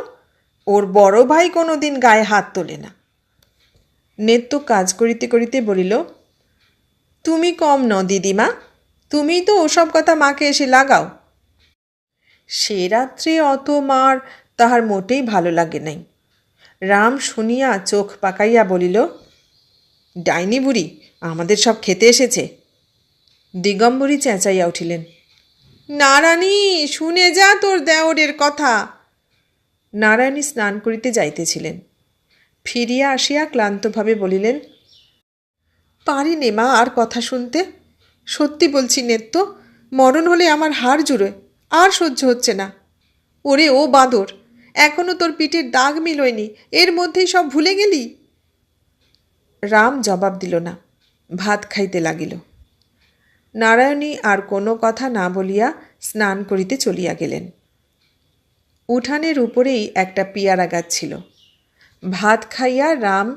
ওর বড় ভাই কোনো দিন গায়ে হাত তোলে না। নেত্য কাজ করিতে করিতে বলিল, তুমি কম ন দিদিমা, তুমিই তো ওসব কথা মাকে এসে লাগাও। সে রাত্রে অত মার তাহার মোটেই ভালো লাগে নাই। রাম শুনিয়া চোখ পাকাইয়া বলিল, ডাইনি বুড়ি আমাদের সব খেতে এসেছে। দিগম্বরী চেঁচাইয়া উঠিলেন, না রানী, শুনে যা তোর দেওরের কথা। নারায়ণী স্নান করিতে যাইতেছিলেন। ফিরিয়া আসিয়া ক্লান্তভাবে বলিলেন, পারি নে মা আর কথা শুনতে। সত্যি বলছি নেত্য, মরণ হলে আমার হাড় জুড়ে, আর সহ্য হচ্ছে না। ওরে ও বাঁদর, এখনো তোর পিঠের দাগ মিলয়নি, এর মধ্যেই সব ভুলে গেলি? রাম জবাব দিল না, ভাত খাইতে লাগিল। নারায়ণী আর কোনো কথা না বলিয়া স্নান করিতে চলিয়া গেলেন। উঠানের উপরেই একটা পিয়ারা গাছ ছিল। ভাত খাইয়া রাম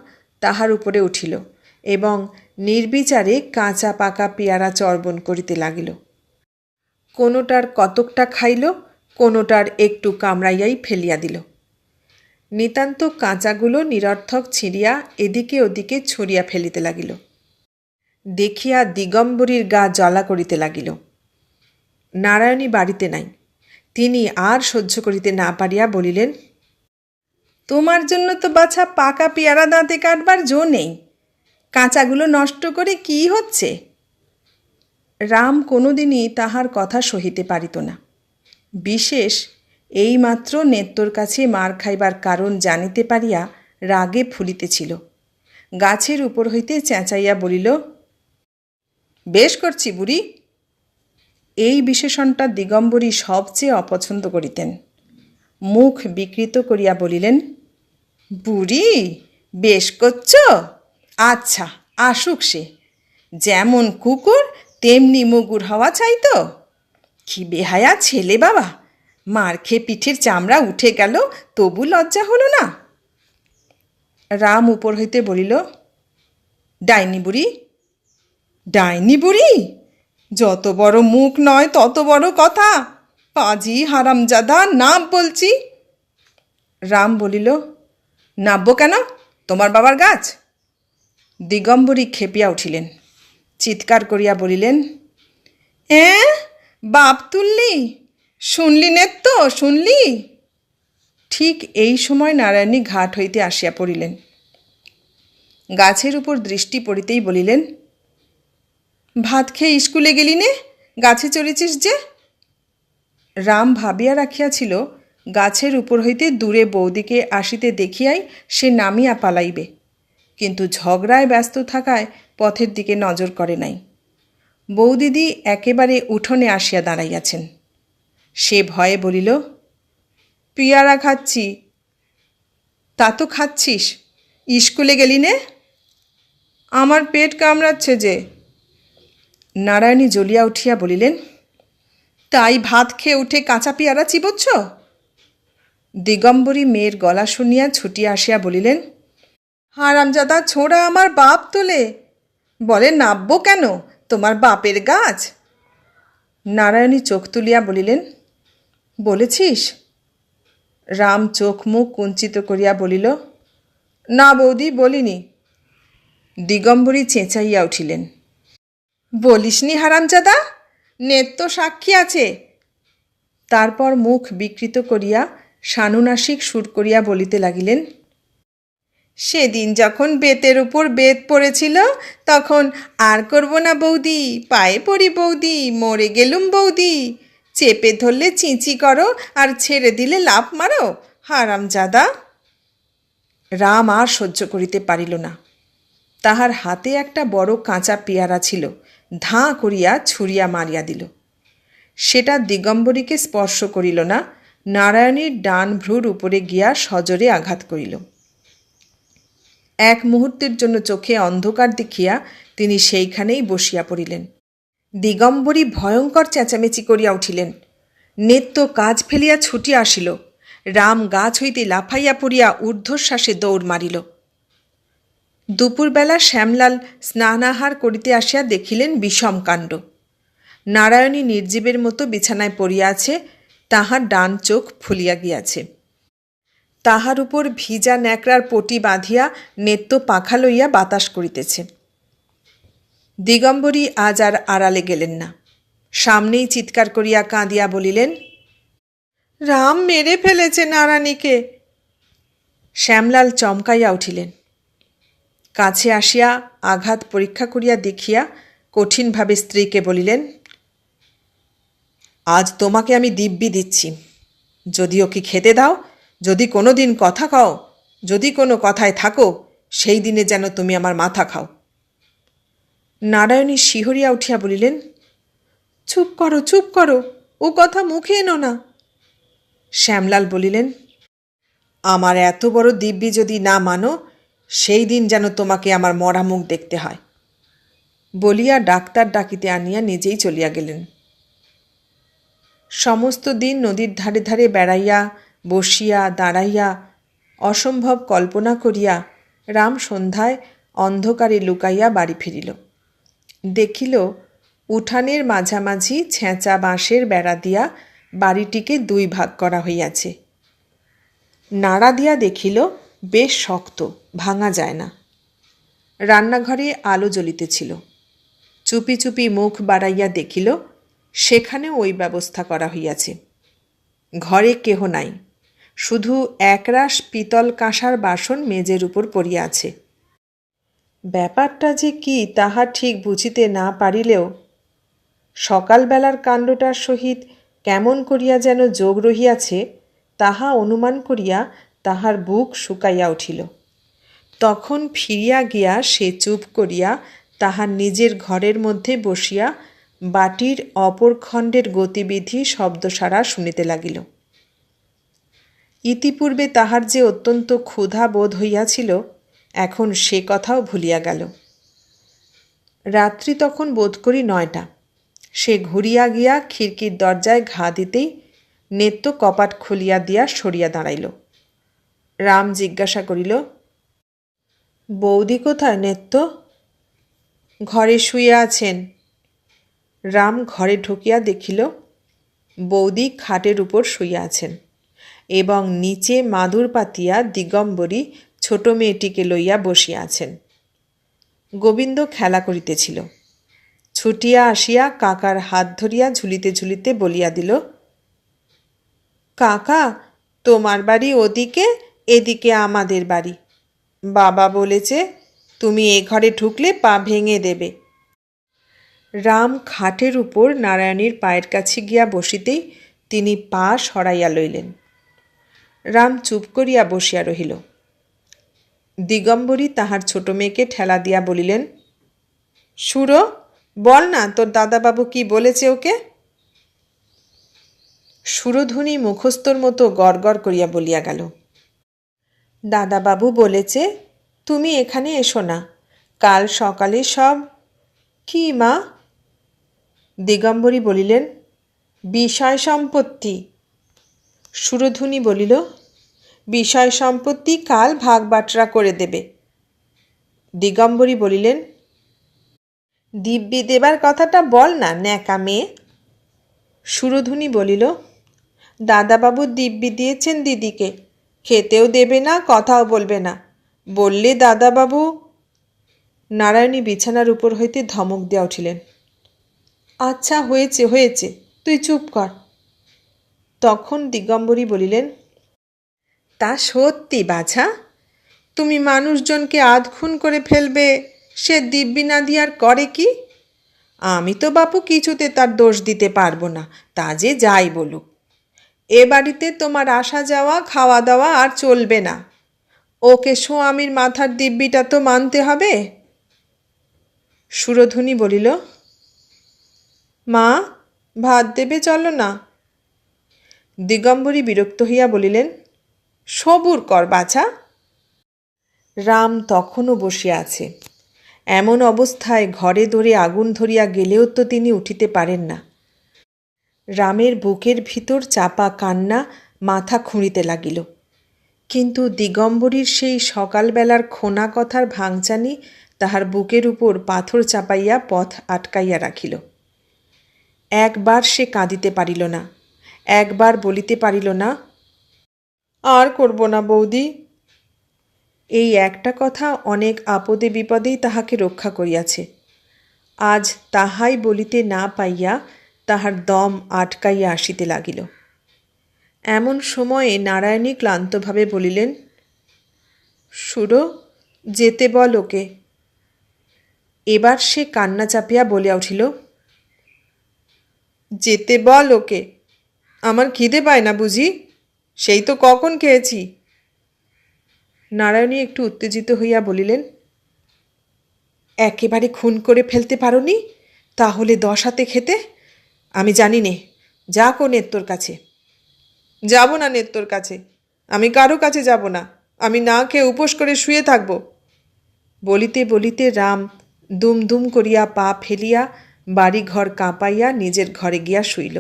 তাহার উপরে উঠিল এবং নির্বিচারে কাঁচা পাকা পেয়ারা চর্বণ করিতে লাগিল। কোনোটার কতকটা খাইল, কোনোটার একটু কামড়াইয়াই ফেলিয়া দিল। নিতান্ত কাঁচাগুলো নিরর্থক ছিঁড়িয়া এদিকে ওদিকে ছড়িয়া ফেলিতে লাগিল। দেখিয়া দিগম্বরীর গা জ্বালা করিতে লাগিল। নারায়ণী বাড়িতে নাই। তিনি আর সহ্য করিতে না পারিয়া বলিলেন, তোমার জন্য তো বাছা পাকা পেয়ারা দাঁতে কাটবার জো নেই, কাঁচাগুলো নষ্ট করে কি হচ্ছে? রাম কোনোদিনই তাহার কথা সহিতে পারিত না। বিশেষ এইমাত্র নেত্তর কাছে মার খাইবার কারণ জানিতে পারিয়া রাগে ফুলিতেছিল। গাছের উপর হইতে চেঁচাইয়া বলিল, বেশ করছি বুড়ি। এই বিশেষণটা দিগম্বরী সবচেয়ে অপছন্দ করিতেন। মুখ বিকৃত করিয়া বলিলেন, বুড়ি বেশ করছ? আচ্ছা, আসুক সে। যেমন কুকুর তেমনি মুগুর হওয়া চাই তো। কি বেহায়া ছেলে বাবা, মার খেয়ে পিঠের চামড়া উঠে গেল, তবু লজ্জা হলো না। রাম উপর হইতে বলিল, ডাইনি বুড়ি। ডাইনি বুড়ি? যত বড় মুখ নয় তত বড় কথা। পাজি হারামজাদা, নাম বলছি। রাম বলিল, নাববো কেন? তোমার বাবার গাছ? দিগম্বরী খেপিয়া উঠিলেন। চিৎকার করিয়া বলিলেন, বাপ তুললি? শুনলি নেত্য, শুনলি? ঠিক এই সময় নারায়ণী ঘাট হইতে আসিয়া পড়িলেন। গাছের উপর দৃষ্টি পড়িতেই বলিলেন, ভাত খেয়ে স্কুলে গেলি নে, গাছে চড়েছিস যে? রাম ভাবিয়া রাখিয়াছিল গাছের উপর হইতে দূরে বৌদিকে আসিতে দেখিয়াই সে নামিয়া পালাইবে, কিন্তু ঝগড়ায় ব্যস্ত থাকায় পথের দিকে নজর করে নাই। বৌদিদি একেবারে উঠোনে আসিয়া দাঁড়াইয়াছেন। সে ভয়ে বলিল, পিয়ারা খাচ্ছি। তা তো খাচ্ছিস, স্কুলে গেলি নে? আমার পেট কামড়াচ্ছে যে। নারায়ণী জ্বলিয়া উঠিয়া বলিলেন, তাই ভাত খেয়ে উঠে কাঁচা পেয়ারা চিবোচ্ছ? দিগম্বরী মেয়ের গলা শুনিয়া ছুটিয়া আসিয়া বলিলেন, হারামজাদা ছোঁড়া আমার বাপ তোলে, বলে নাববো কেন? তোমার বাপের গাছ। নারায়ণী চোখ তুলিয়া বলিলেন, বলেছিস? রাম চোখ মুখ কুঞ্চিত করিয়া বলিল, না বৌদি, বলিনি। দিগম্বরী চেঁচাইয়া উঠিলেন, বলিসনি হারামজাদা? নেত্য সাক্ষী আছে। তারপর মুখ বিকৃত করিয়া সানুনাসিক সুর করিয়া বলিতে লাগিলেন, সেদিন যখন বেতের উপর বেত পড়েছিল তখন আর করব না বৌদি, পায়ে পড়ি বৌদি, মরে গেলুম বৌদি, চেপে ধরলে চিঁচি করো আর ছেড়ে দিলে লাফ মারো, হারামজাদা। রাম আর সহ্য করিতে পারিল না। তাহার হাতে একটা বড় কাঁচা পেয়ারা ছিল, ধাঁ করিয়া ছুঁড়িয়া মারিয়া দিল। সেটা দিগম্বরীকে স্পর্শ করিল না, নারায়ণীর ডান ভ্রুর উপরে গিয়া সজোরে আঘাত করিল। এক মুহূর্তের জন্য চোখে অন্ধকার দেখিয়া তিনি সেইখানেই বসিয়া পড়িলেন। দিগম্বরী ভয়ঙ্কর চেঁচামেচি করিয়া উঠিলেন। নেত্য কাজ ফেলিয়া ছুটিয়া আসিল। রাম গাছ হইতে লাফাইয়া পড়িয়া ঊর্ধ্বশ্বাসে দৌড় মারিল। দুপুরবেলা শ্যামলাল স্নানাহার করিতে আসিয়া দেখিলেন বিষম কাণ্ড। নারায়ণী নির্জীবের মতো বিছানায় পড়িয়া আছে, তাহার ডান চোখ ফুলিয়া গিয়াছে। তাহার উপর ভিজা ন্যাকড়ার পটি বাঁধিয়া নেত্য পাখা লইয়া বাতাস করিতেছে। দিগম্বরী আজ আর আড়ালে গেলেন না। সামনেই চিৎকার করিয়া কাঁদিয়া বলিলেন, রাম মেরে ফেলেছে নারায়ণীকে। শ্যামলাল চমকাইয়া উঠিলেন। কাছে আসিয়া আঘাত পরীক্ষা করিয়া দেখিয়া কঠিনভাবে স্ত্রীকে বলিলেন, আজ তোমাকে আমি দিব্যি দিচ্ছি, যদি ওকে খেতে দাও যদি কোনো দিন কথা কও, যদি কোনো কথায় থাকো, সেই দিনে যেন তুমি আমার মাথা খাও। নারায়ণী শিহরিয়া উঠিয়া বলিলেন, চুপ করো, চুপ করো, ও কথা মুখে এনো না। শ্যামলাল বলিলেন, আমার এত বড় দিব্যি যদি না মানো, সেই দিন যেন তোমাকে আমার মরা মুখ দেখতে হয়। বলিয়া ডাক্তার ডাকিতে আনিয়া নিজেই চলিয়া গেলেন। সমস্ত দিন নদীর ধারে ধারে বেড়াইয়া, বসিয়া, দাঁড়াইয়া, অসম্ভব কল্পনা করিয়া রাম সন্ধ্যায় অন্ধকারে লুকাইয়া বাড়ি ফিরিল। দেখিল উঠানের মাঝামাঝি ছেঁচা বাঁশের বেড়া দিয়া বাড়িটিকে 2 ভাগ করা হইয়াছে। নাড়া দিয়া দেখিল বেশ শক্ত, ভাঙা যায় না। রান্নাঘরে আলো জ্বলিতেছিল। চুপি চুপি মুখ বাড়াইয়া দেখিল সেখানেও ওই ব্যবস্থা করা হইয়াছে। ঘরে কেহ নাই, শুধু একরাশ পিতল কাঁসার বাসন মেজের উপর পড়িয়া আছে। ব্যাপারটা যে কি তাহা ঠিক বুঝিতে না পারিলেও সকালবেলার কাণ্ডটার সহিত কেমন করিয়া যেন যোগ রহিয়াছে তাহা অনুমান করিয়া তাহার বুক শুকাইয়া উঠিল। তখন ফিরিয়া গিয়া সে চুপ করিয়া তাহার নিজের ঘরের মধ্যে বসিয়া বাটির অপর খণ্ডের গতিবিধি শব্দসারা শুনিতে লাগিল। ইতিপূর্বে তাহার যে অত্যন্ত ক্ষুধা বোধ হইয়াছিল, এখন সে কথাও ভুলিয়া গেল। রাত্রি তখন বোধ করি 9টা। সে ঘুরিয়া গিয়া খিড়কির দরজায় ঘা দিতেই নেত্য কপাট খুলিয়া দিয়া সরিয়া দাঁড়াইল। রাম জিজ্ঞাসা করিল, বৌদি কোথায় নেত্য? ঘরে শুইয়া আছেন। রাম ঘরে ঢুকিয়া দেখিল বৌদি খাটের উপর শুইয়া আছেন এবং নিচে মাদুর পাতিয়া দিগম্বরী ছোট মেয়েটিকে লইয়া বসিয়া আছেন। গোবিন্দ খেলা করিতেছিল। ছুটিয়া আসিয়া কাকার হাত ধরিয়া ঝুলিতে ঝুলিতে বলিয়া দিল, কাকা, তোমার বাড়ি ওদিকে, এদিকে আমাদের বাড়ি। বাবা বলেছে তুমি এ ঘরে ঢুকলে পা ভেঙে দেবে। রাম খাটের উপর নারায়ণীর পায়ের কাছে গিয়া বসিতেই তিনি পা সরাইয়া লইলেন। রাম চুপ করিয়া বসিয়া রহিল। দিগম্বরী তাহার ছোট মেয়েকে ঠেলা দিয়া বলিলেন, সুরো, বল না তোর দাদাবাবু কি বলেছে ওকে। সুরধ্বনি মুখস্থর মতো গড়গড় করিয়া বলিয়া গেল, দাদাবাবু বলেছে তুমি এখানে এসো না, কাল সকালে সব। কি মা? দিগম্বরী বলিলেন, বিষয় সম্পত্তি। সুরধ্বনি বলিল, বিষয় সম্পত্তি কাল ভাগ বাটরা করে দেবে। দিগম্বরী বলিলেন, দিব্যি দেবার কথাটা বল না ন্যাকা মেয়ে। সুরধ্বনি বলিল, দাদাবাবু দিব্যি দিয়েছেন দিদিকে, খেতেও দেবে না, কথাও বলবে না, বললে দাদাবাবু। নারায়ণী বিছানার উপর হইতে ধমক দিয়া উঠিলেন, আচ্ছা হয়েছে হয়েছে, তুই চুপ কর। তখন দিগম্বরী বলিলেন, তা সত্যি বাছা, তুমি মানুষজনকে আধখুন করে ফেলবে, সে দিব্যি না দিয়ার করে কি? আমি তো বাপু কিছুতে তার দোষ দিতে পারবো না, তা যে যাই বলুক। এ বাড়িতে তোমার আসা যাওয়া, খাওয়া দাওয়া আর চলবে না। ওকে স্বামীর মাথার দিব্যিটা তো মানতে হবে। সুরধ্বনি বলিল, মা, ভাত দেবে চলো না। দিগম্বরী বিরক্ত হইয়া বলিলেন, সবুর কর বাছা। রাম তখনও বসিয়া আছে। এমন অবস্থায় ঘরে দৌড়ে আগুন ধরিয়া গেলেও তো তিনি উঠিতে পারেন না। রামের বুকের ভিতর চাপা কান্না মাথা খুঁড়িতে লাগিল, কিন্তু দিগম্বরীর সেই সকালবেলার খোনা কথার ভাঙচানি তাহার বুকের উপর পাথর চাপাইয়া পথ আটকাইয়া রাখিল। একবার সে কাঁদিতে পারিল না, একবার বলিতে পারিল না, আর করব না বৌদি। এই একটা কথা অনেক আপদে বিপদেই তাহাকে রক্ষা করিয়াছে। আজ তাহাই বলিতে না পাইয়া তাহার দম আটকাইয়া আসিতে লাগিল। এমন সময়ে নারায়ণী ক্লান্তভাবে বলিলেন, সুরো, যেতে বল ওকে। এবার সে কান্না চাপিয়া বলিয়া উঠিল, যেতে বল ওকে, আমার খিদে পায় না বুঝি? সেই তো কখন খেয়েছি। নারায়ণী একটু উত্তেজিত হইয়া বলিলেন, একেবারে খুন করে ফেলতে পারোনি? তাহলে 10 হাতে খেতে। আমি জানি নে, যা কো নেত্তর কাছে। যাব না নেত্তর কাছে, আমি কারো কাছে যাব না, আমি না খেয়ে উপোস করে শুয়ে থাকব। বলিতে বলিতে রাম দুম দুম করিয়া পা ফেলিয়া বাড়ি ঘর কাঁপাইয়া নিজের ঘরে গিয়া শুইল।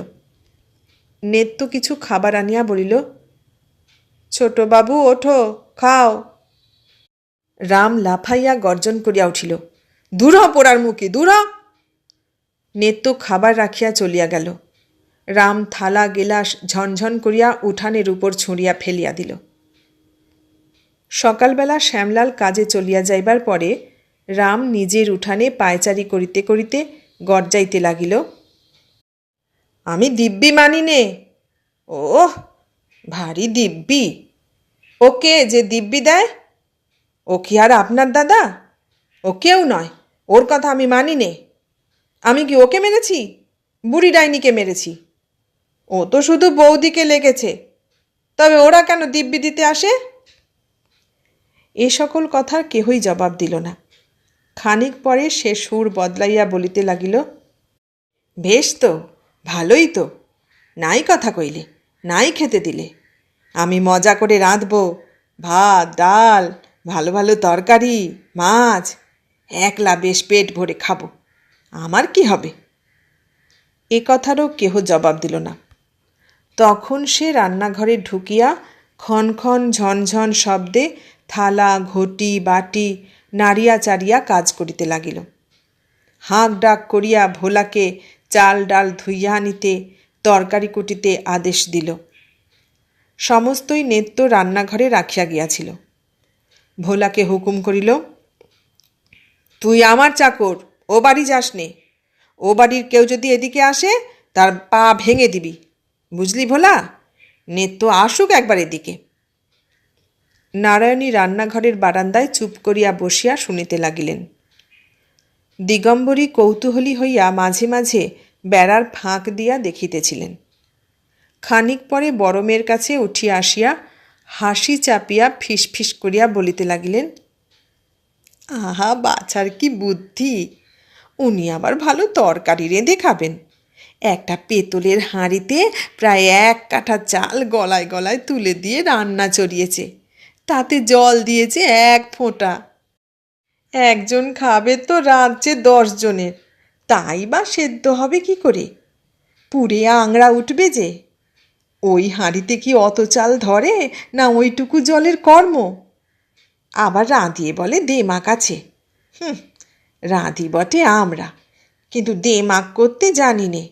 নেত্য কিছু খাবার আনিয়া বলিল, ছোটবাবু ওঠো, খাও। রাম লাফাইয়া গর্জন করিয়া উঠিল, দূর হ পোড়ার মুখে, দূর হ। নেত্য খাবার রাখিয়া চলিয়া গেল। রাম থালা গেলাস ঝনঝন করিয়া উঠানের উপর ছুঁড়িয়া ফেলিয়া দিল। সকালবেলা শ্যামলাল কাজে চলিয়া যাইবার পরে রাম নিজের উঠানে পায়চারি করিতে করিতে গর্জাইতে লাগিল, আমি দিব্যি মানি নে। ওহ, ভারী দিব্যি। ওকে যে দিব্যি দেয়, ও কি আর আপনার দাদা? ও কেউ নয়, ওর কথা আমি মানি নে। আমি কি ওকে মেরেছি? বুড়ি ডাইনিকে মেরেছি। ও তো শুধু বৌদিকে লেগেছে, তবে ওরা কেন দিব্যি দিতে আসে? এ সকল কথার কেহই জবাব দিল না। খানিক পরে সে সুর বদলাইয়া বলিতে লাগিল, বেশ তো, ভালোই তো, নাই কথা কইলে, নাই খেতে দিলে। আমি মজা করে রাঁধব, ভাত ডাল, ভালো ভালো তরকারি, মাছ, একলা বেশ পেট ভরে খাব, আমার কি হবে? এ কথারও কেহ জবাব দিল না। তখন সে রান্নাঘরে ঢুকিয়া ক্ষণ ক্ষণ ঝনঝন শব্দে থালা ঘটি বাটি নাড়িয়া চাড়িয়া কাজ করিতে লাগিল। হাঁক ডাক করিয়া ভোলাকে চাল ডাল ধুইয়া আনিতে, তরকারি কুটিতে আদেশ দিল। সমস্তই নেত্য রান্নাঘরে রাখিয়া গিয়াছিল। ভোলাকে হুকুম করিল, তুই আমার চাকর, ও বাড়ি যাস নে। ও বাড়ির কেউ যদি এদিকে আসে তার পা ভেঙে দিবি, বুঝলি ভোলা? নেত্য আসুক একবার এদিকে। নারায়ণী রান্নাঘরের বারান্দায় চুপ করিয়া বসিয়া শুনিতে লাগিলেন। দিগম্বরী কৌতূহলী হইয়া মাঝে মাঝে বেড়ার ফাঁক দিয়া দেখিতেছিলেন। খানিক পরে বড় মেয়ের কাছে উঠিয়া আসিয়া হাসি চাপিয়া ফিসফিস করিয়া বলিতে লাগিলেন, আহা, বাছার কি বুদ্ধি! উনি আবার ভালো তরকারি রেঁধে খাবেন। একটা পেতলের হাঁড়িতে প্রায় 1 কাঠা চাল গলায় গলায় তুলে দিয়ে রান্না চড়িয়েছে, তাতে জল দিয়েছে 1 ফোঁটা। একজন খাবে তো রাঁধছে 10 জনের, তাই বা সেদ্ধ হবে কি করে? পুড়ে আংড়া উঠবে যে। ওই হাঁড়িতে কি অত চাল ধরে, না ওইটুকু জলের কর্ম? আবার রাঁধিয়ে বলে দেমাক আছে। রাঁধি বটে আমরা, কিন্তু দেমাক করতে জানি নে।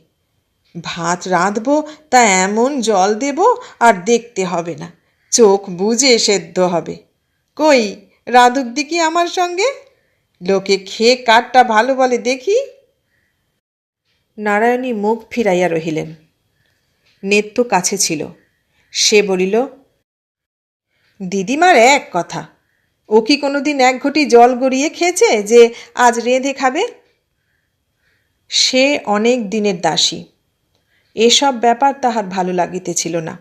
ভাত রাঁধবো তা এমন জল দেব আর দেখতে হবে না, চোখ বুজে সেদ্ধ হবে। কই, রাঁধুক দিকি আমার সঙ্গে, লোকে খেয়ে কাঠটা ভালো বলে দেখি। নারায়ণী মুখ ফিরাইয়া রহিলেন। নেত্য কাছে ছিল। সে বলিল, দিদিমার এক কথা, ও কি কোনোদিন 1 ঘটি জল গড়িয়ে খেয়েছে যে আজ রেঁধে খাবে? সে অনেক দিনের দাসী, এসব ব্যাপার তাহার ভালো লাগিতেছিল না।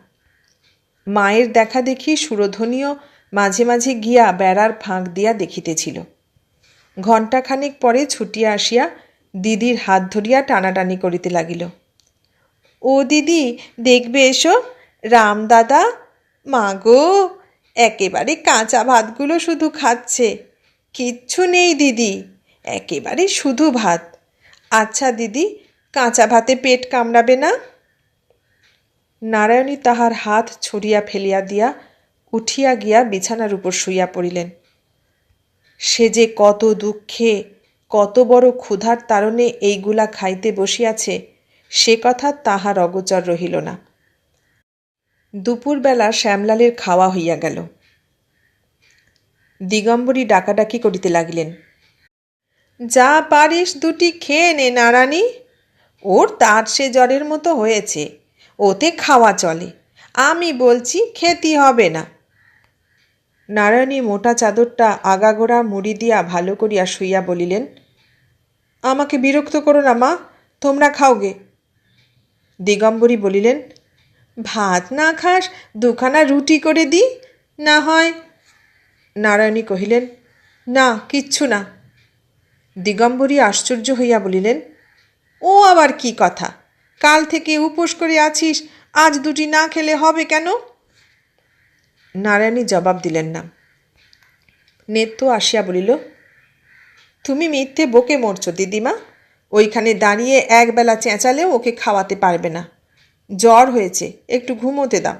মায়ের দেখা দেখি সুরধনীও মাঝে মাঝে গিয়া বেড়ার ফাঁক দিয়া দেখিতেছিল। ঘণ্টাখানিক পরে ছুটিয়া আসিয়া দিদির হাত ধরিয়া টানাটানি করিতে লাগিল। ও দিদি, দেখবে এসো, রামদাদা, মা গো, একেবারে কাঁচা ভাতগুলো শুধু খাচ্ছে, কিচ্ছু নেই দিদি, একেবারে শুধু ভাত। আচ্ছা দিদি, কাঁচা ভাতে পেট কামড়াবে না? নারায়ণী তাহার হাত ছড়িয়া ফেলিয়া দিয়া উঠিয়া গিয়া বিছানার উপর শুইয়া পড়িলেন। সে যে কত দুঃখে, কত বড় ক্ষুধার তাড়নে এইগুলা খাইতে বসিয়াছে, সে কথা তাহার অগোচর রহিল না। দুপুরবেলা শ্যামলালের খাওয়া হইয়া গেল। দিগম্বরী ডাকাডাকি করিতে লাগিলেন, যা পারিস 2টি খেয়ে নে নারানী, ওর তার সে জ্বরের মতো হয়েছে, ওতে খাওয়া চলে, আমি বলছি খেতে হবে না। নারায়ণী মোটা চাদরটা আগাগোড়া মুড়ি দিয়া ভালো করিয়া শুইয়া বলিলেন, আমাকে বিরক্ত করো না মা, তোমরা খাওগে। দিগম্বরী বলিলেন, ভাত না খাস, দুখানা রুটি করে দিই, না হয়। নারায়ণী কহিলেন, না, কিচ্ছু না। দিগম্বরী আশ্চর্য হইয়া বলিলেন, ও আবার কি কথা? কাল থেকে উপোস করে আছিস, আজ দুটি না খেলে হবে কেন? নারায়ণী জবাব দিলেন না। নেত্য আসিয়া বলিল, তুমি মিথ্যে বকে মরছ দিদিমা। ওইখানে দাঁড়িয়ে একবেলা চেঁচালেও ওকে খাওয়াতে পারবে না। জ্বর হয়েছে, একটু ঘুমোতে দাও।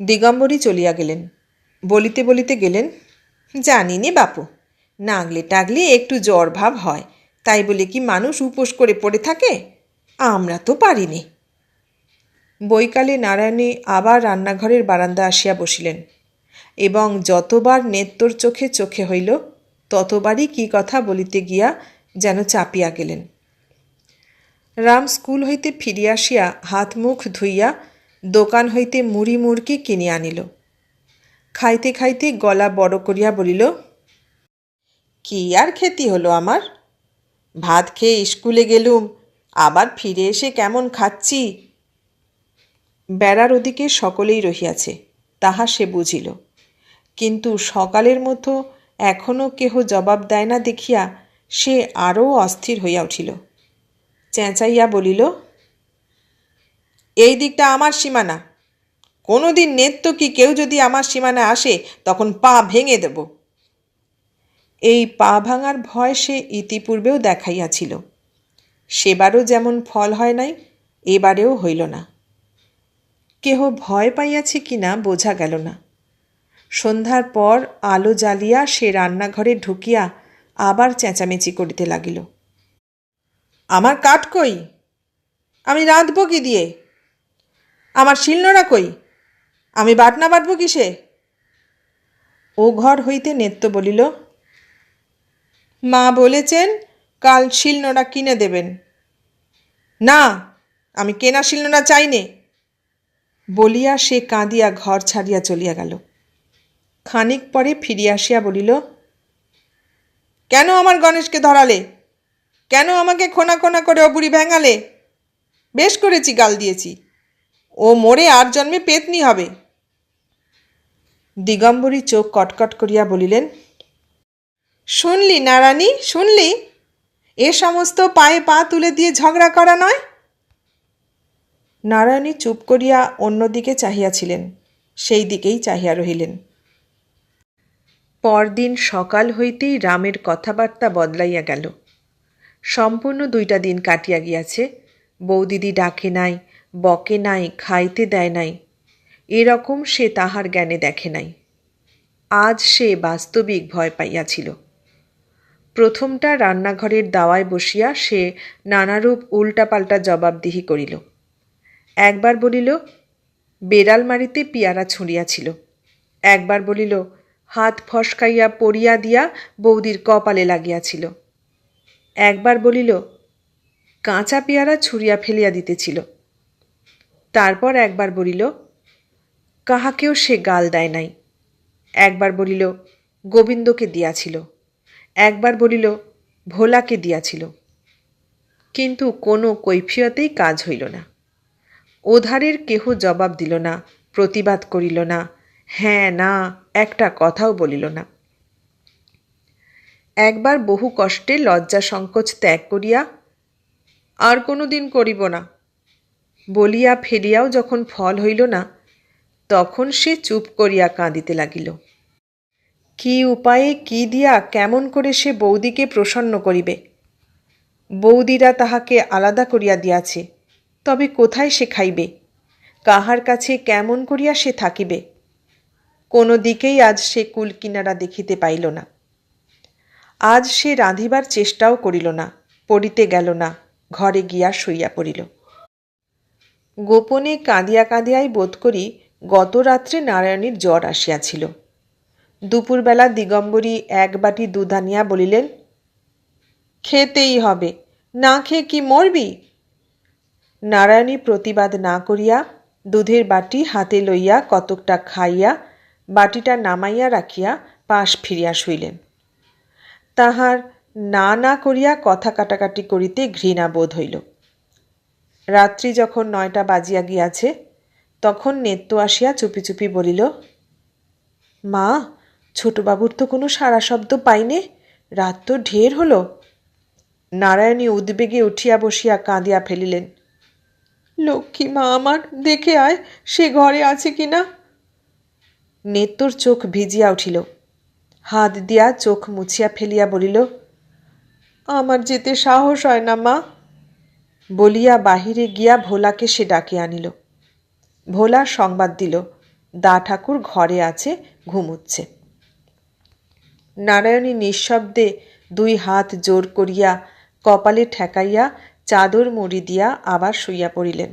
দিগম্বরী চলিয়া গেলেন। বলিতে বলিতে গেলেন, জানি নে বাপু, নাগলে টাগলে একটু জ্বর ভাব হয়, তাই বলে কি মানুষ উপোস করে পড়ে থাকে? আমরা তো পারিনি। বৈকালে নারায়ণী আবার রান্নাঘরের বারান্দা আসিয়া বসিলেন এবং যতবার নেত্তর চোখে চোখে হইল ততবারই কি কথা বলিতে গিয়া যেন চাপিয়া গেলেন। রাম স্কুল হইতে ফিরিয়া আসিয়া হাত মুখ ধুইয়া দোকান হইতে মুড়ি মুড়কি কিনিয়া আনিল। খাইতে খাইতে গলা বড় করিয়া বলিল, কি আর খেতি হলো আমার? ভাত খেয়ে স্কুলে গেলুম, আবার ফিরে এসে কেমন খাচ্ছি। বেড়ার ওদিকে সকলেই রহিয়াছে, তাহা সে বুঝিল, কিন্তু সকালের মতো এখনও কেহ জবাব দেয় না দেখিয়া সে আরও অস্থির হইয়া উঠিল। চেঁচাইয়া বলিল, এই দিকটা আমার সীমানা। কোনো দিন নেত্য কি কেউ যদি আমার সীমানায় আসে তখন পা ভেঙে দেব। এই পা ভাঙার ভয় সে ইতিপূর্বেও দেখাইয়াছিল। সেবারও যেমন ফল হয় নাই, এবারেও হইল না। কেহ ভয় পাইয়াছে কিনা বোঝা গেল না। সন্ধ্যার পর আলো জ্বালিয়া সে রান্নাঘরে ঢুকিয়া আবার চেঁচামেচি করিতে লাগিল, আমার কাঠ কই? আমি রাঁধব কি দিয়ে? আমার শিলনোড়া কই? আমি বাটনা বাটব কিসে? ও ঘর হইতে নেত্য বলিল, মা বলেছেন কাল শিলনোড়া কিনে দেবেন। না, আমি কেনা শিলনোড়া চাই নে বলিয়া সে কাঁদিয়া ঘর ছাড়িয়া চলিয়া গেল। খানিক পরে ফিরিয়া আসিয়া বলিল, কেন আমার গণেশকে ধরালে? কেন আমাকে খোনা খোনা করে ও বুড়ি ভেঙালে? বেশ করেছি, গাল দিয়েছি। ও মরে আর জন্মে পেতনি হবে। দিগম্বরী চোখ কটকট করিয়া বলিলেন, শুনলি নারানী, শুনলি? এ সমস্ত পায়ে পা তুলে দিয়ে ঝগড়া করা নয়। নারায়ণী চুপ করিয়া অন্যদিকে চাহিয়াছিলেন, সেই দিকেই চাহিয়া রহিলেন। পরদিন সকাল হইতেই রামের কথাবার্তা বদলাইয়া গেল। সম্পূর্ণ 2টা দিন কাটিয়া গিয়াছে, বৌদিদি ডাকে নাই, বকে নাই, খাইতে দেয় নাই, এরকম সে তাহার জ্ঞানে দেখে নাই। আজ সে বাস্তবিক ভয় পাইয়াছিল। প্রথমটা রান্নাঘরের দাওয়ায় বসিয়া সে নানারূপ উল্টাপাল্টা জবাবদিহি করিল। একবার বলিল, বেড়াল মারিতে পিয়ারা ছুঁড়িয়াছিল। একবার বলিল, হাত ফসকাইয়া পড়িয়া দিয়া বৌদির কপালে লাগিয়াছিল। একবার বলিল, কাঁচা পেয়ারা ছুঁড়িয়া ফেলিয়া দিতেছিল। তারপর একবার বলিল, কাহাকেও সে গাল দেয় নাই। একবার বলিল, গোবিন্দকে দিয়াছিল। একবার বলিল, ভোলাকে দিয়াছিল। কিন্তু কোনো কৈফিয়তেই কাজ হইল না। ওধারের কেহ জবাব দিল না, প্রতিবাদ করিল না, হ্যাঁ না একটা কথাও বলিল না। একবার বহু কষ্টে লজ্জা সংকোচ ত্যাগ করিয়া আর কোনো দিন করিব না বলিয়া ফেলিয়াও যখন ফল হইল না, তখন সে চুপ করিয়া কাঁদিতে লাগিল। কি উপায়ে কি দিয়া কেমন করে সে বৌদিকে প্রসন্ন করিবে? বৌদিরা তাহাকে আলাদা করিয়া দিয়াছে, তবে কোথায় সে খাইবে? কাহার কাছে কেমন করিয়া সে থাকিবে? কোনো দিকেই আজ সে কুল কিনারা দেখিতে পাইল না। আজ সে রাঁধিবার চেষ্টাও করিল না, পড়িতে গেল না, ঘরে গিয়া শুইয়া পড়িল। গোপনে কাঁদিয়া কাঁদিয়াই বোধ করি গত রাত্রে নারায়ণীর জ্বর আসিয়াছিল। দুপুরবেলা দিগম্বরী 1 বাটি দুধ আনিয়া বলিলেন, খেতেই হবে, না খেয়ে কি মরবি? নারায়ণী প্রতিবাদ না করিয়া দুধের বাটি হাতে লইয়া কতকটা খাইয়া বাটিটা নামাইয়া রাখিয়া পাশ ফিরিয়া শুইলেন। তাহার না না করিয়া কথা কাটাকাটি করিতে ঘৃণা বোধ হইল। রাত্রি যখন 9টা বাজিয়া গিয়াছে তখন নেত্য আসিয়া চুপি চুপি বলিল, মা, ছোটবাবুর তো কোনো সাড়া শব্দ পাইনে, রাত তো ঢের হলো। নারায়ণী উদ্বেগে উঠিয়া বসিয়া কাঁদিয়া ফেলিলেন। লক্ষ্মী মা আমার, দেখে আয় সে ঘরে আছে কিনা। নেত্তর চোখ ভিজিয়া উঠিল, হাত দিয়া চোখ মুছিয়া ফেলিয়া বলিল, আমার যেতে সাহস হয় না মা। বলিয়া বাহিরে গিয়া ভোলাকে সে ডাকিয়া আনিল। ভোলা সংবাদ দিল, দা ঠাকুর ঘরে আছে, ঘুমুচ্ছে। নারায়ণী নিঃশব্দে 2 হাত জোর করিয়া কপালে ঠেকাইয়া চাদর মুড়ি দিয়া আবার শুইয়া পড়িলেন।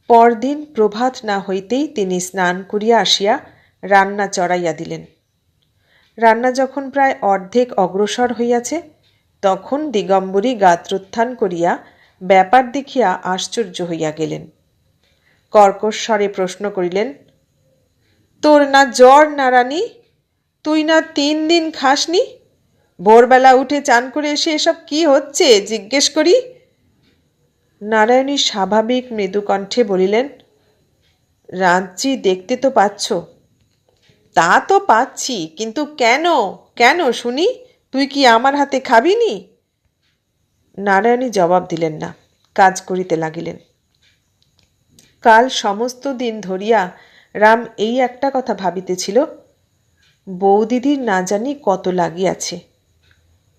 পরদিন প্রভাত না হইতেই তিনি স্নান করিয়া আসিয়া রান্না চড়াইয়া দিলেন। রান্না যখন প্রায় অর্ধেক অগ্রসর হইয়াছে তখন দিগম্বরী গাত্রোত্থান করিয়া ব্যাপার দেখিয়া আশ্চর্য হইয়া গেলেন। কর্কশ স্বরে প্রশ্ন করিলেন, তোর না জ্বর নারানী? তুই না 3 দিন খাসনি? ভোরবেলা উঠে চান করে এসে এসব কি হচ্ছে জিজ্ঞেস করি। নারায়ণী স্বাভাবিক মৃদু কণ্ঠে বলিলেন, রাঁধছি দেখতে তো পাচ্ছ। তা তো পাচ্ছি, কিন্তু কেন কেন শুনি? তুই কি আমার হাতে খাবিনি? নারায়ণী জবাব দিলেন না, কাজ করিতে লাগিলেন। কাল সমস্ত দিন ধরিয়া রাম এই একটা কথা ভাবিতেছিল, বৌদিদির না জানি কত লাগিয়াছে।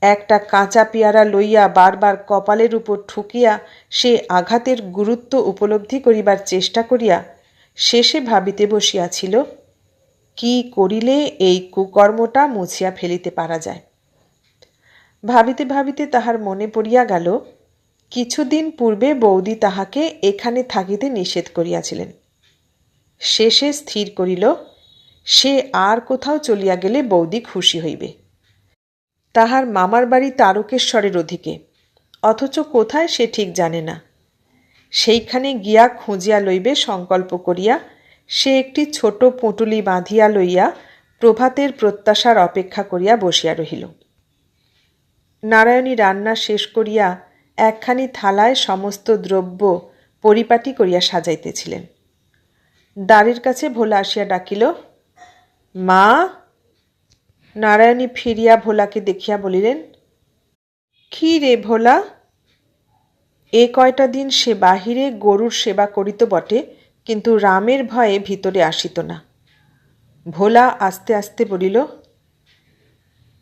একটা কাঁচা পেয়ারা লইয়া বারবার কপালের উপর ঠুকিয়া সে আঘাতের গুরুত্ব উপলব্ধি করিবার চেষ্টা করিয়া শেষে ভাবিতে বসিয়াছিল, কি করিলে এই কুকর্মটা মুছিয়া ফেলিতে পারা যায়। ভাবিতে ভাবিতে তাহার মনে পড়িয়া গেল, কিছুদিন পূর্বে বৌদি তাহাকে এখানে থাকিতে নিষেধ করিয়াছিলেন। শেষে স্থির করিল, সে আর কোথাও চলিয়া গেলে বৌদি খুশি হইবে। তাহার মামার বাড়ি তারকেশ্বরের ওদিকে, অথচ কোথায় সে ঠিক জানে না। সেইখানে গিয়া খুঁজিয়া লইবে সংকল্প করিয়া সে একটি ছোট পুঁটুলি বাঁধিয়া লইয়া প্রভাতের প্রত্যাশার অপেক্ষা করিয়া বসিয়া রহিল। নারায়ণী রান্না শেষ করিয়া একখানি থালায় সমস্ত দ্রব্য পরিপাটি করিয়া সাজাইতেছিলেন। দ্বারের কাছে ভোলা আসিয়া ডাকিল, মা। নারায়ণী ফিরিয়া ভোলাকে দেখিয়া বলিলেন, কি রে ভোলা? এ কয়টা দিন সে বাহিরে গরুর সেবা করিত বটে, কিন্তু রামের ভয়ে ভিতরে আসিত না। ভোলা আস্তে আস্তে বলিল,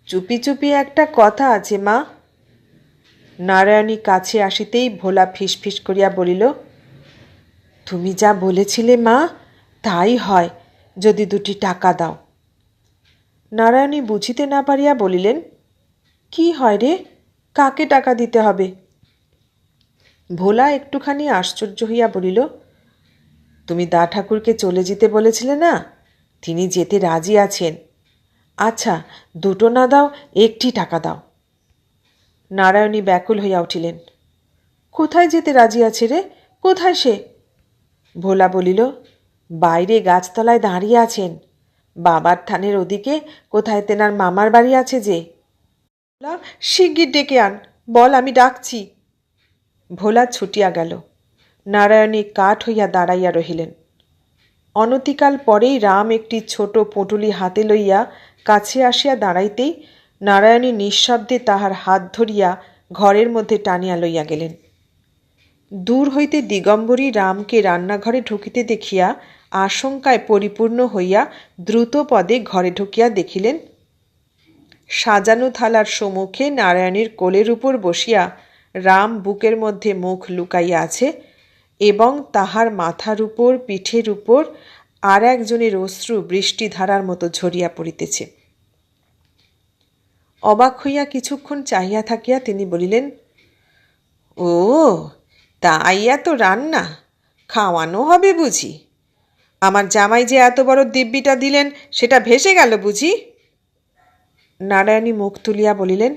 চুপি চুপি একটা কথা আছে মা। নারায়ণী কাছে আসিতেই ভোলা ফিসফিস করিয়া বলিল, তুমি যা বলেছিলে মা, তাই হয়, যদি 2টি টাকা দাও। নারায়ণী বুঝিতে না পারিয়া বলিলেন, কি হয় রে, কাকে টাকা দিতে হবে? ভোলা একটুখানি আশ্চর্য হইয়া বলিল, তুমি দা ঠাকুরকে চলে যেতে বলেছিলে না, তিনি যেতে রাজি আছেন। আচ্ছা, 2টো না দাও, 1টি টাকা দাও। নারায়ণী ব্যাকুল হইয়া উঠিলেন, কোথায় যেতে রাজি আছে রে? কোথায় সে? ভোলা বলিল, বাইরে গাছতলায় দাঁড়িয়ে আছেন, বাবার থানের ওদিকে কোথায় তেনার মামার বাড়ি আছে যে। ভোলা, শিগগির ডেকে আন, বল আমি ডাকছি। ভোলা ছুটিয়া গেল। নারায়ণী কাঠ হইয়া দাঁড়াইয়া রহিলেন। অনতিকাল পরেই রাম একটি ছোট পুঁটুলি হাতে লইয়া কাছে আসিয়া দাঁড়াইতেই নারায়ণী নিঃশব্দে তাহার হাত ধরিয়া ঘরের মধ্যে টানিয়া লইয়া গেলেন। দূর হইতে দিগম্বরী রামকে রান্নাঘরে ঢুকিতে দেখিয়া আশঙ্কায় পরিপূর্ণ হইয়া দ্রুত পদে ঘরে ঢুকিয়া দেখিলেন, সাজানো থালার সম্মুখে নারায়ণীর কোলের উপর বসিয়া রাম বুকের মধ্যে মুখ লুকাইয়া আছে এবং তাহার মাথার উপর পিঠের উপর আর একজনের অশ্রু বৃষ্টিধারার মতো ঝরিয়া পড়িতেছে। অবাক হইয়া কিছুক্ষণ চাহিয়া থাকিয়া তিনি বলিলেন, ও তাই এত রান্না, খাওয়ানো হবে বুঝি? আমার জামাই যে এত বড় দিব্যিটা দিলেন সেটা ভেসে গেল বুঝি? নারায়ণী মুখ তুলিয়া বলিলেন,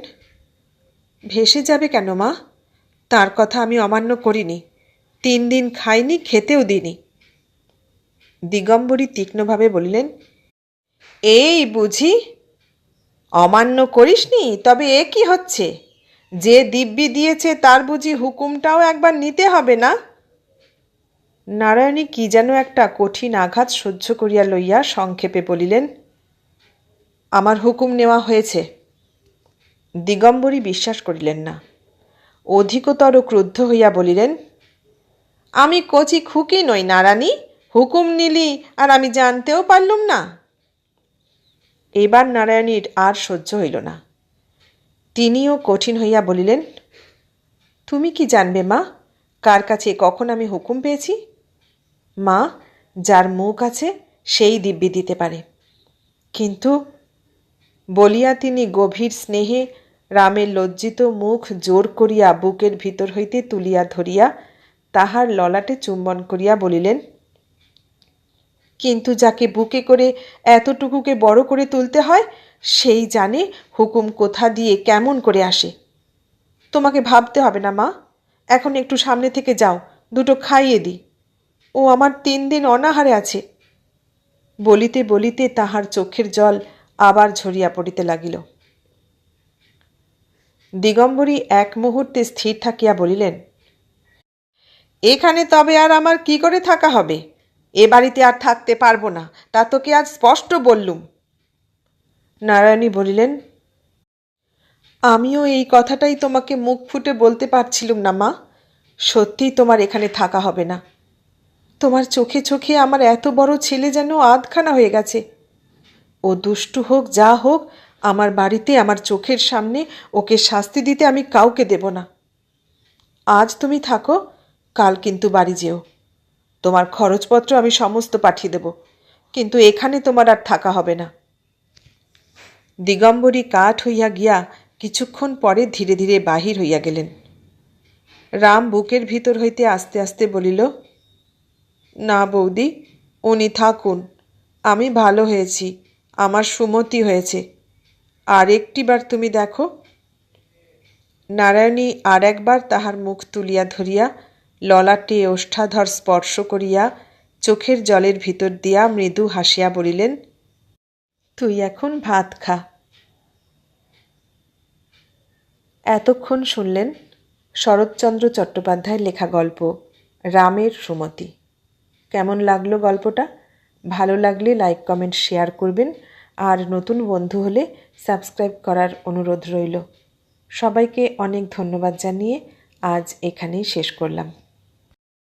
ভেসে যাবে কেন মা? তার কথা আমি অমান্য করিনি, 3 দিন খাইনি, খেতেও দিইনি। দিগম্বরী তীক্ষ্ণভাবে বলিলেন, এই বুঝি অমান্য করিসনি? তবে এ কি হচ্ছে? যে দিব্যি দিয়েছে তার বুঝি হুকুমটাও একবার নিতে হবে না? নারায়ণী কি যেন একটা কঠিন আঘাত সহ্য করিয়া লইয়া সংক্ষেপে বলিলেন, আমার হুকুম নেওয়া হয়েছে। দিগম্বরী বিশ্বাস করিলেন না। অধিকতর ক্রুদ্ধ হইয়া বলিলেন, আমি কচি খুকি নই নারানী, হুকুম নিলি আর আমি জানতেও পারলুম না। এবার নারায়ণীর আর সহ্য হইল না। তিনিও কঠিন হইয়া বলিলেন, তুমি কি জানবে মা কার কাছে কখন আমি হুকুম পেয়েছি? মা, যার মুখ আছে সেই দিব্যি দিতে পারে। কিন্তু বলিয়া তিনি গভীর স্নেহে রামের লজ্জিত মুখ জোর করিয়া বুকের ভিতর হইতে তুলিয়া ধরিয়া তাহার ললাটে চুম্বন করিয়া বলিলেন, কিন্তু যাকে বুকে করে এতটুকুকে বড় করে তুলতে হয় সেই জানে হুকুম কোথা দিয়ে কেমন করে আসে। তোমাকে ভাবতে হবে না মা, এখন একটু সামনে থেকে যাও, দুটো খাইয়ে দিই। ও আমার 3 দিন অনাহারে আছে। বলিতে বলিতে তাহার চোখের জল আবার ঝরিয়া পড়িতে লাগিল। দিগম্বরী এক মুহূর্তে স্থির থাকিয়া বলিলেন, এখানে তবে আর আমার কি করে থাকা হবে? এ বাড়িতে আর থাকতে পারবো না, তা তোকে আজ স্পষ্ট বললুম। নারায়ণী বলিলেন, আমিও এই কথাটাই তোমাকে মুখ ফুটে বলতে পারছিলুম না মা, সত্যিই তোমার এখানে থাকা হবে না। তোমার চোখে চোখে আমার এত বড় ছেলে যেন আধখানা হয়ে গেছে। ও দুষ্টু হোক যা হোক, আমার বাড়িতে আমার চোখের সামনে ওকে শাস্তি দিতে আমি কাউকে দেব না। আজ তুমি থাকো, কাল কিন্তু বাড়ি যেও। তোমার খরচপত্র আমি সমস্ত পাঠিয়ে দেব, কিন্তু এখানে তোমার আর থাকা হবে না। দিগম্বরী কাঠ হইয়া গিয়া কিছুক্ষণ পরে ধীরে ধীরে বাহির হইয়া গেলেন। রাম বুকের ভিতর হইতে আস্তে আস্তে বলিল, না বৌদি, উনি থাকুন। আমি ভালো হয়েছি, আমার সুমতি হয়েছে। আর একটিবার তুমি দেখো। নারায়ণী আর একবার তাহার মুখ তুলিয়া ধরিয়া ললাটে ওষ্ঠাধর স্পর্শ করিয়া চোখের জলের ভিতর দিয়া মৃদু হাসিয়া বলিলেন, তুই এখন ভাত খা। এতক্ষণ শুনলেন শরৎচন্দ্র চট্টোপাধ্যায়ের লেখা গল্প রামের সুমতি। কেমন লাগলো গল্পটা? ভালো লাগলে লাইক, কমেন্ট, শেয়ার করবেন। আর নতুন বন্ধু হলে সাবস্ক্রাইব করার অনুরোধ রইল। সবাইকে অনেক ধন্যবাদ জানিয়ে আজ এখানেই শেষ করলাম।